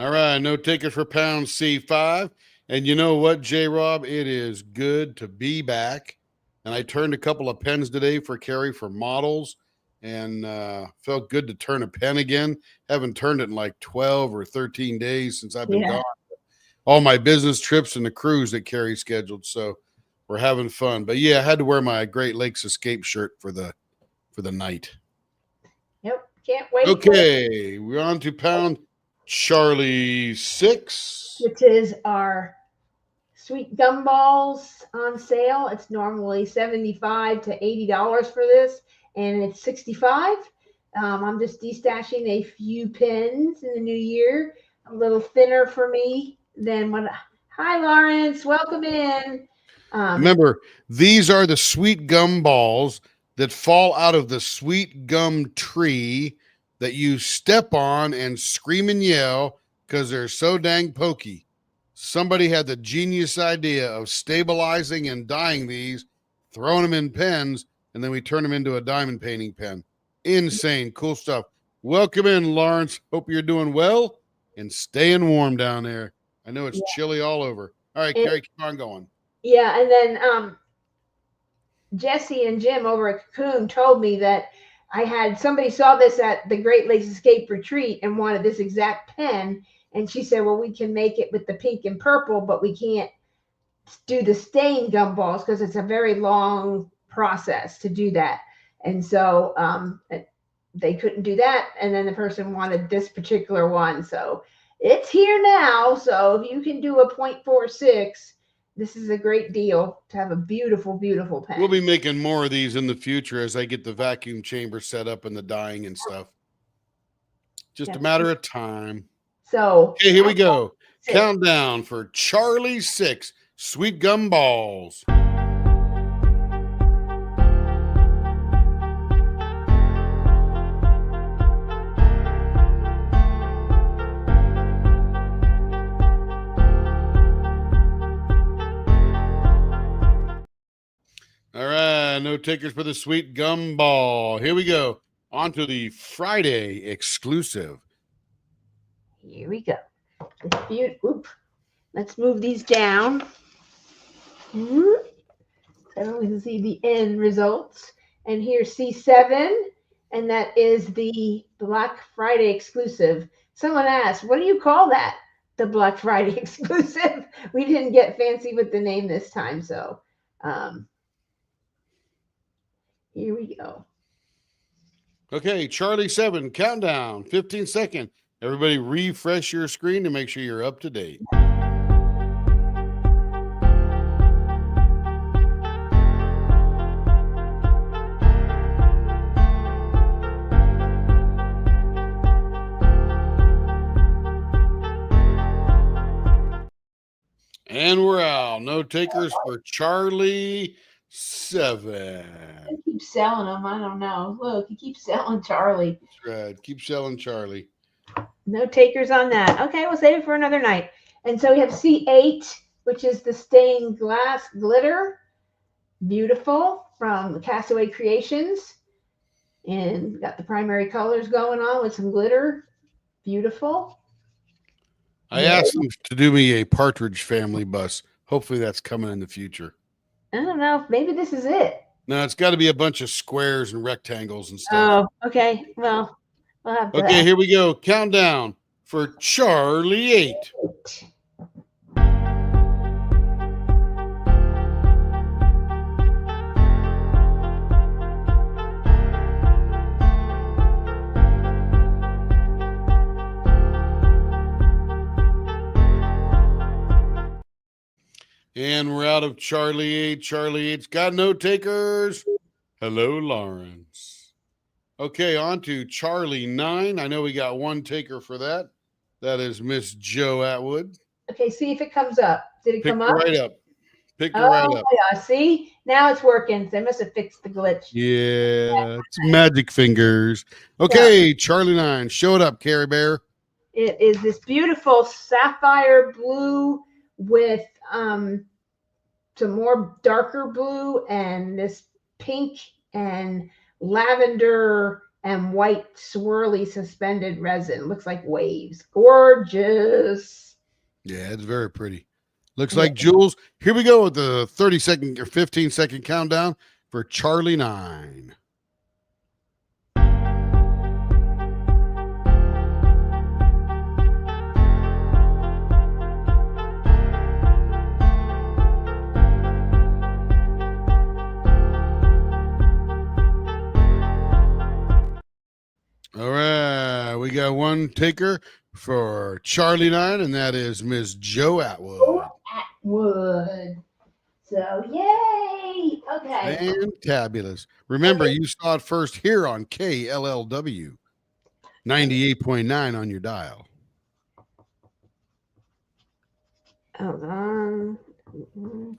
All right, no takers for pound C5. And you know what, J-Rob? It is good to be back And I turned a couple of pens today for Carrie for models, and felt good to turn a pen again. Haven't turned it in like 12 or 13 days since I've been gone. All my business trips and the cruise that Carrie scheduled. So we're having fun. But yeah, I had to wear my Great Lakes Escape shirt for the night. Yep. Can't wait. Okay, we're on to pound Charlie 6. Which is our sweet gumballs on sale. It's normally $75 to $80 for this, and it's $65. I'm just destashing a few pins in the new year, a little thinner for me than what. Hi, Lawrence. Welcome in. Remember, these are the sweet gum balls that fall out of the sweet gum tree that you step on and scream and yell because they're so dang pokey. Somebody had the genius idea of stabilizing and dyeing these, throwing them in pens, and then we turn them into a diamond painting pen. Insane, cool stuff. Welcome in, Lawrence. Hope you're doing well and staying warm down there. I know it's chilly all over. All right, Carrie, keep on going. Yeah, and then Jesse and Jim over at Cocoon told me that somebody saw this at the Great Lakes Escape Retreat and wanted this exact pen. And she said, well, we can make it with the pink and purple, but we can't do the stained gumballs because it's a very long process to do that. And so they couldn't do that. And then the person wanted this particular one. So it's here now. So if you can do a 0.46, this is a great deal to have a beautiful, beautiful pen. We'll be making more of these in the future as I get the vacuum chamber set up and the dyeing and stuff. Just a matter of time. So okay, here we go. 6. Countdown for Charlie 6 sweet gum balls. All right, no takers for the sweet gum ball. Here we go. On to the Friday exclusive. Here we go. Let's move these down. I don't even see the end results. And here's C7, and that is the Black Friday exclusive. Someone asked, what do you call that? The Black Friday exclusive. We didn't get fancy with the name this time, so here we go. Okay, Charlie 7, countdown, 15 seconds. Everybody refresh your screen to make sure you're up to date. And we're out. No takers for Charlie 7. I keep selling them. I don't know. Look, he keeps selling Charlie. That's right. Keep selling Charlie. No takers on that. Okay, we'll save it for another night. And so we have C8, which is the stained glass glitter. Beautiful, from Castaway Creations. And got the primary colors going on with some glitter. Beautiful. I asked them to do me a Partridge Family bus. Hopefully that's coming in the future. I don't know. Maybe this is it. No, it's got to be a bunch of squares and rectangles and stuff. Oh, okay. Well, we'll have to. Okay, here we go. Countdown for Charlie 8. And we're out of Charlie 8. Charlie 8's got no takers. Hello, Lawrence. Okay, on to Charlie 9. I know we got one taker for that. That is Miss Jo Atwood. Okay, see if it comes up. Did it come up? Right up. Picked it right up. Yeah, see? Now it's working. They must have fixed the glitch. Yeah, it's magic fingers. Okay, Charlie 9. Show it up, Carrie Bear. It is this beautiful sapphire blue with some more darker blue and this pink and lavender and white swirly suspended resin. Looks like waves. Gorgeous. Yeah, it's very pretty. Looks like Jules. Here we go with the 30-second or 15-second countdown for Charlie 9. All right, we got one taker for Charlie 9, and that is Miss Joe Atwood. Atwood. So, yay! Okay. Fantabulous. Remember, you saw it first here on KLLW 98.9 on your dial. Hold on.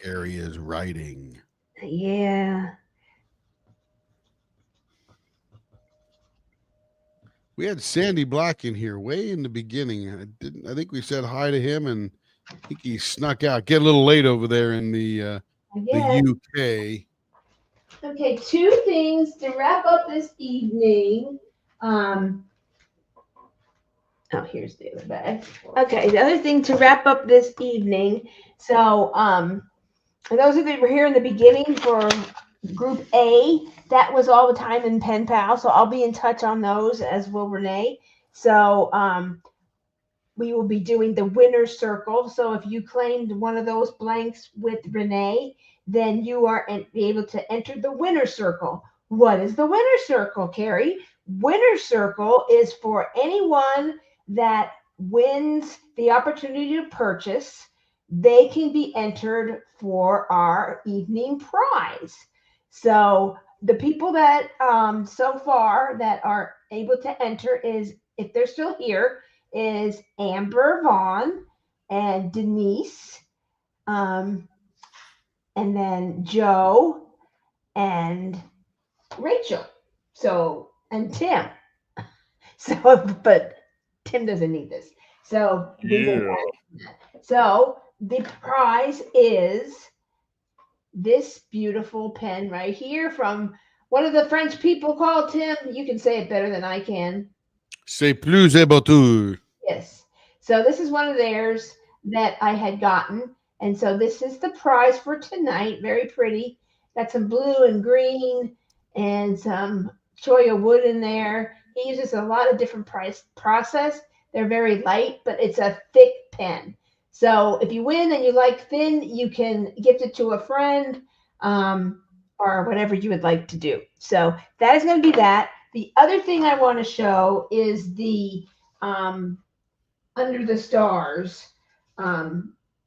Gary is writing. Yeah. We had Sandy Black in here way in the beginning. I think we said hi to him, and I think he snuck out. Get a little late over there in the UK. Okay, 2 things to wrap up this evening. Here's the other bag. Okay, the other thing to wrap up this evening. So, for those of you that were here in the beginning for Group A, that was all the time in Pen Pal. So I'll be in touch on those, as will Renee. So, we will be doing the winner's circle. So if you claimed one of those blanks with Renee, then you are able to enter the winner's circle. What is the winner's circle, Carrie? Winner's circle is for anyone that wins the opportunity to purchase. They can be entered for our evening prize. So the people that so far that are able to enter is, if they're still here, is Amber Vaughn and Denise, and then Joe and Rachel. So, and Tim. So, but Tim doesn't need this. So, so the prize is this beautiful pen right here from one of the French people called Tim. You can say it better than I can. C'est plus ébattu. Yes. So this is one of theirs that I had gotten. And so this is the prize for tonight. Very pretty. Got some blue and green and some choya wood in there. He uses a lot of different process. They're very light, but it's a thick pen. So if you win and you like thin, you can gift it to a friend or whatever you would like to do. So that is going to be that. The other thing I want to show is the Under the Stars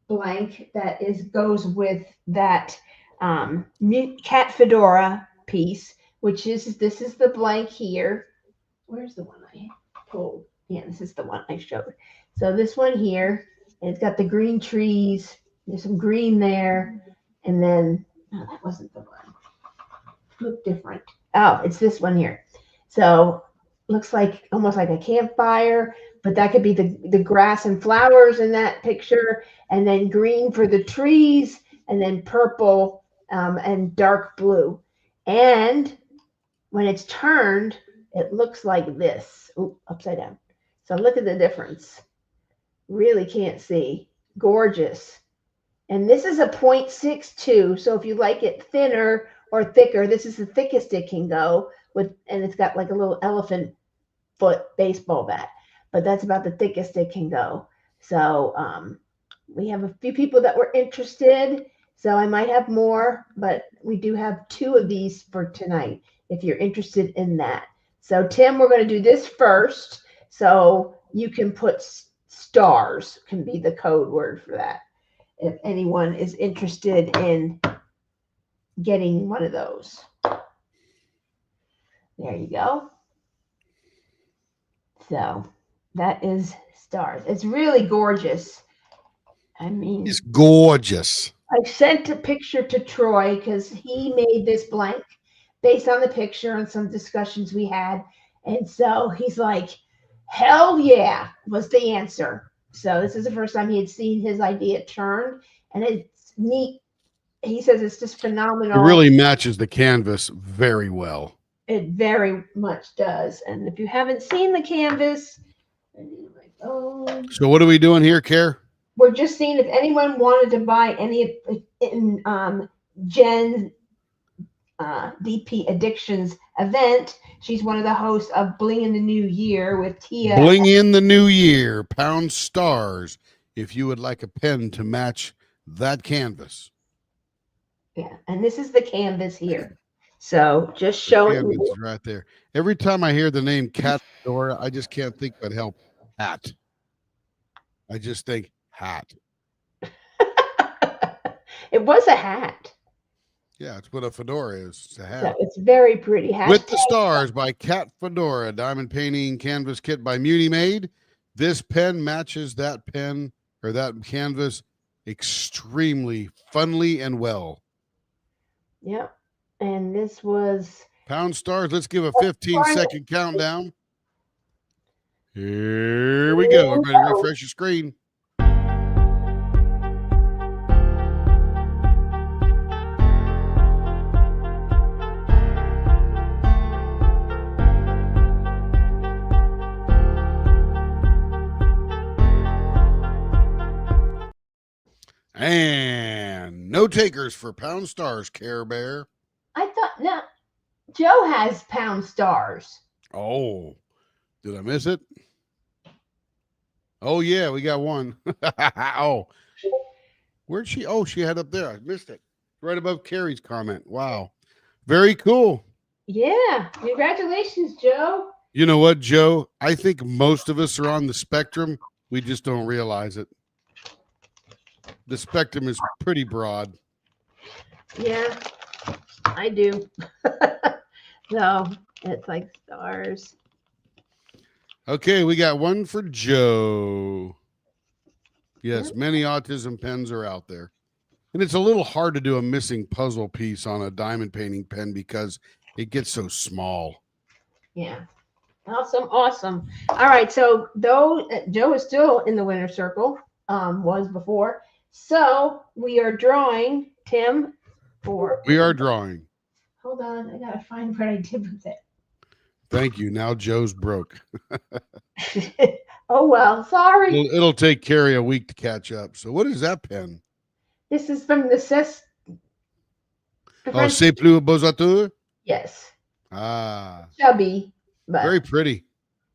blank that goes with that cat fedora piece, which is, this is the blank here. Where's the one I pulled? Yeah, this is the one I showed. So this one here, and it's got the green trees. There's some green there. And then, no, that wasn't the one. Look different. Oh, it's this one here. So looks like almost like a campfire, but that could be the grass and flowers in that picture, and then green for the trees, and then purple and dark blue. And when it's turned, it looks like this. Ooh, upside down. So look at the difference. Really can't see. Gorgeous. And this is a 0.62. So if you like it thinner or thicker, this is the thickest it can go with, and it's got like a little elephant foot baseball bat, but that's about the thickest it can go. So we have a few people that were interested. So I might have more, but we do have 2 of these for tonight if you're interested in that. So Tim, we're going to do this first. So you can put stars, can be the code word for that, if anyone is interested in getting one of those. There you go. So that is stars. It's really gorgeous. I mean, it's gorgeous. I sent a picture to Troy because he made this blank based on the picture and some discussions we had. And so he's like, hell yeah, was the answer. So this is the first time he had seen his idea turned, and it's neat. He says it's just phenomenal. It really matches the canvas very well. It very much does. And if you haven't seen the canvas, so what are we doing here, Care? we're just seeing if anyone wanted to buy any in Jen DP Addictions event. She's one of the hosts of Bling in the New Year with Tia. Bling in the new year, pound stars. If you would like a pen to match that canvas. Yeah, and this is the canvas here. So just showing Canvas you. is right there. Every time I hear the name Cat Fedora, I just can't think but help. Hat. I just think hat. It was a hat. Yeah, it's what a fedora is. It's a So hat. it's very pretty. With the Stars by Cat Fedora, diamond painting canvas kit by Muni Made. This pen matches that pen or that canvas extremely funly and well. Yep. And this was Pound stars. Let's give a 15-second countdown. Here we go. Everybody refresh your screen. And no takers for Pound Stars, Care Bear. I thought now Joe has pound stars. Oh, did I miss it? Oh, yeah, we got one. Oh, where'd she? Oh, she had up there. I missed it. Right above Carrie's comment. Wow. Very cool. Yeah. Congratulations, Joe. You know what, Joe? I think most of us are on the spectrum. We just don't realize it. The spectrum is pretty broad. Yeah, I do. So it's like stars. Okay, we got one for Joe. Yes, many autism pens are out there. And it's a little hard to do a missing puzzle piece on a diamond painting pen because it gets so small. Yeah. Awesome. Awesome. All right. So though Joe is still in the winner's circle, was before. So we are drawing, Tim, for. We are drawing. Hold on. I got to find what I did with it. Thank you. Now Joe's broke. Oh, well, sorry. It'll take Carrie a week to catch up. So what is that pen? This is from the CES. Oh, C'est plus beaux auteurs? Yes. Ah. Chubby, but Very pretty.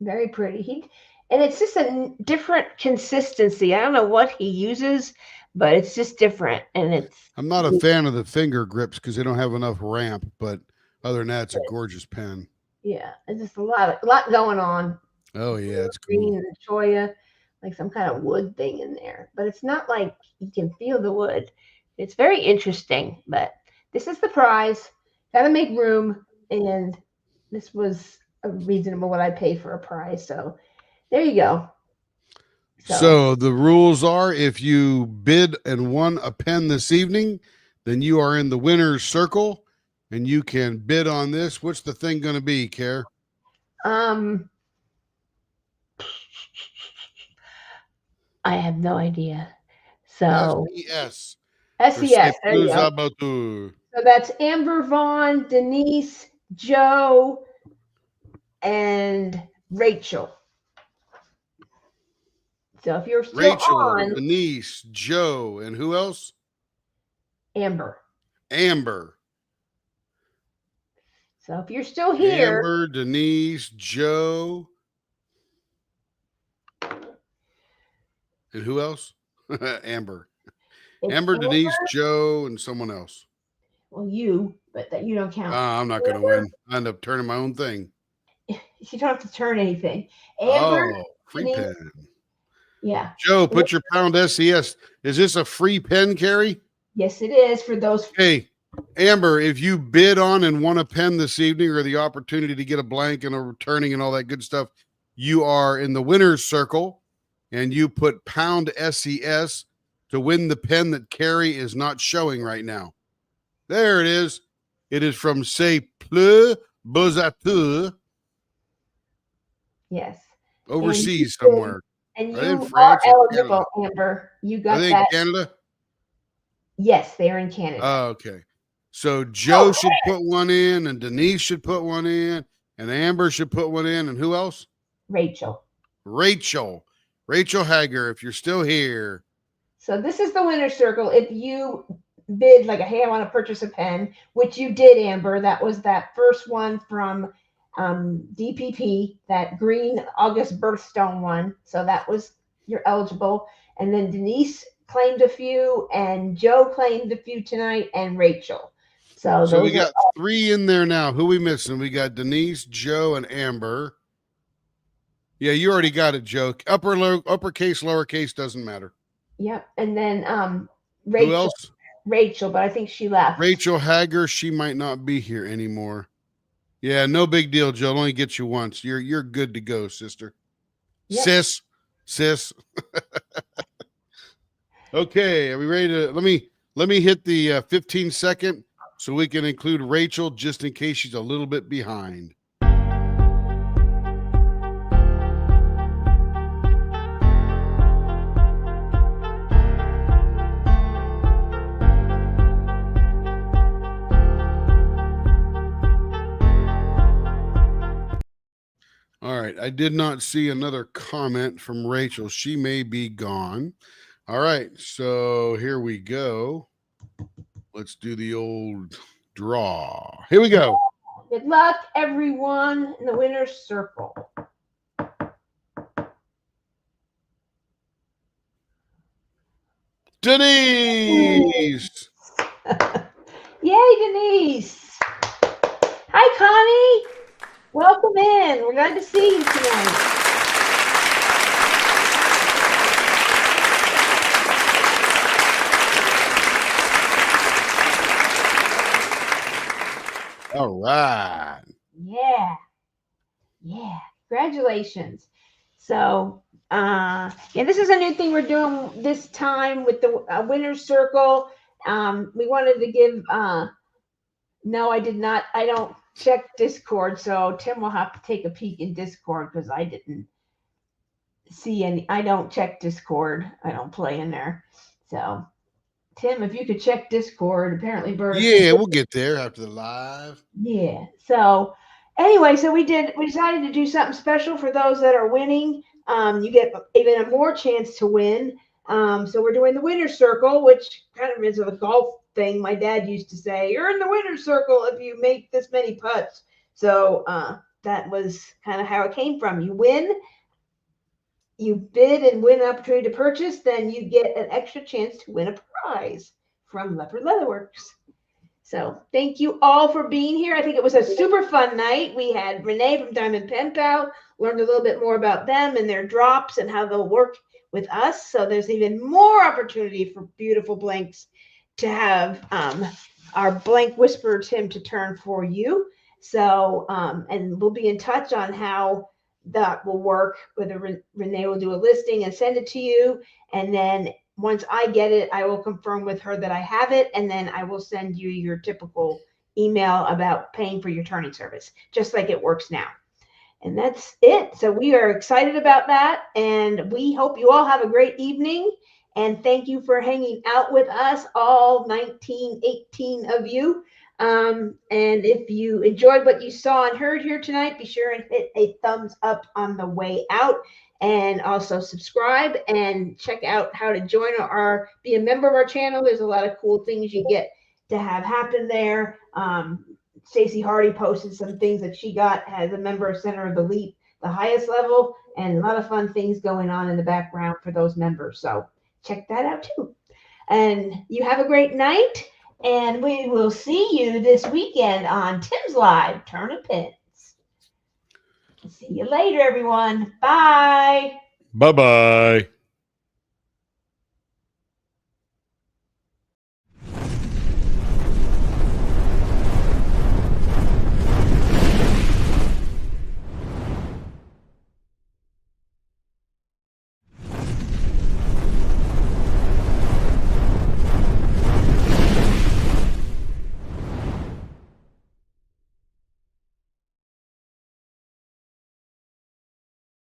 very pretty. And it's just a different consistency. I don't know what he uses, but it's just different. And it's. I'm not a fan of the finger grips because they don't have enough ramp, but other than that, it's a gorgeous pen. Yeah, it's just a lot going on. Oh, yeah, it's Green cool. and choya, like some kind of wood thing in there. But it's not like you can feel the wood. It's very interesting. But this is the prize. Got to make room. And this was a reasonable what I paid for a prize. So there you go. So the rules are if you bid and won a pen this evening, then you are in the winner's circle and you can bid on this. What's the thing going to be, Care? I have no idea. So SES. SES. There you go. Zabatou. So that's Amber, Vaughn, Denise, Joe, and Rachel. So if you're still Rachel, on, Denise, Joe, and who else? Amber. Amber. So if you're still here, Amber, Denise, Joe, and who else? Amber. it's Amber, Denise, Joe, and someone else. well, you, but that you don't count. I'm not going to win. I end up turning my own thing. You don't have to turn anything. Amber, Oh, free Denise, pen. yeah. Joe, put your pound SES. Is this a free pen, Carrie? Yes, it is for those. Hey, Amber, if you bid on and won a pen this evening or the opportunity to get a blank and a returning and all that good stuff, you are in the winner's circle and you put pound SES to win the pen that Carrie is not showing right now. There it is. It is from C'est plus beaux auteurs. Yes. Overseas somewhere. And Are they in you are France or eligible, Amber. You got Are they that. in Canada? Yes, they are in Canada. Oh, okay. So Joe should put one in, and Denise should put one in, and Amber should put one in, and who else? Rachel. Rachel Hager, if you're still here, So this is the winner's circle. If you bid like, hey, I want to purchase a pen, which you did, Amber. That was that first one from DPP, that green August birthstone one. So that was, you're eligible. And then Denise claimed a few, and Joe claimed a few tonight, and Rachel. So we those got 3 in there now. Who we missing? We got Denise, Joe, and Amber. Yeah, you already got it, Joe. Uppercase, lowercase, doesn't matter. Yep. And then Who else? Rachel, but I think she left. Rachel Hager, she might not be here anymore. Yeah, no big deal, Joe. It'll only get you once. You're good to go, sister. Yep. Sis. Okay, are we ready to let me hit the 15-second so we can include Rachel just in case she's a little bit behind. All right, I did not see another comment from Rachel. She may be gone. All right, so here we go. Let's do the old draw. Here we go. Good luck, everyone, in the winner's circle. Denise! Yay, Denise! Hi, Connie. Welcome in. We're glad to see you tonight. All right. Yeah. Congratulations. So, this is a new thing we're doing this time with the winner's circle. We wanted to give, no, I did not. I don't check Discord. So Tim will have to take a peek in Discord because I didn't see any. I don't check Discord. I don't play in there. So Tim, if you could check Discord, apparently Bird. Yeah, we'll get there after the live. Yeah. So anyway, so we decided to do something special for those that are winning. You get even a more chance to win. So we're doing the winner's circle, which kind of is a golf thing. My dad used to say, you're in the winner's circle if you make this many putts. So that was kind of how it came from. You win, you bid and win an opportunity to purchase, then you get an extra chance to win a prize from Leopard Leatherworks. So thank you all for being here. I think it was a super fun night. We had Renee from Diamond Pen Pal, learned a little bit more about them and their drops and how they'll work with us. So there's even more opportunity for beautiful blanks to have our blank whisperer Tim to turn for you. So, and we'll be in touch on how that will work, whether Renee will do a listing and send it to you. And then once I get it, I will confirm with her that I have it. And then I will send you your typical email about paying for your turning service, just like it works now. And that's it. So we are excited about that. And we hope you all have a great evening. And thank you for hanging out with us, all 18 of you. And if you enjoyed what you saw and heard here tonight, be sure and hit a thumbs up on the way out, and also subscribe and check out how to join be a member of our channel. There's a lot of cool things you get to have happen there. Stacey Hardy posted some things that she got as a member of Center of the Leap, the highest level, and a lot of fun things going on in the background for those members. So check that out too. And you have a great night. And we will see you this weekend on Tim's Live Turn of Pins. See you later, everyone. Bye. Bye-bye.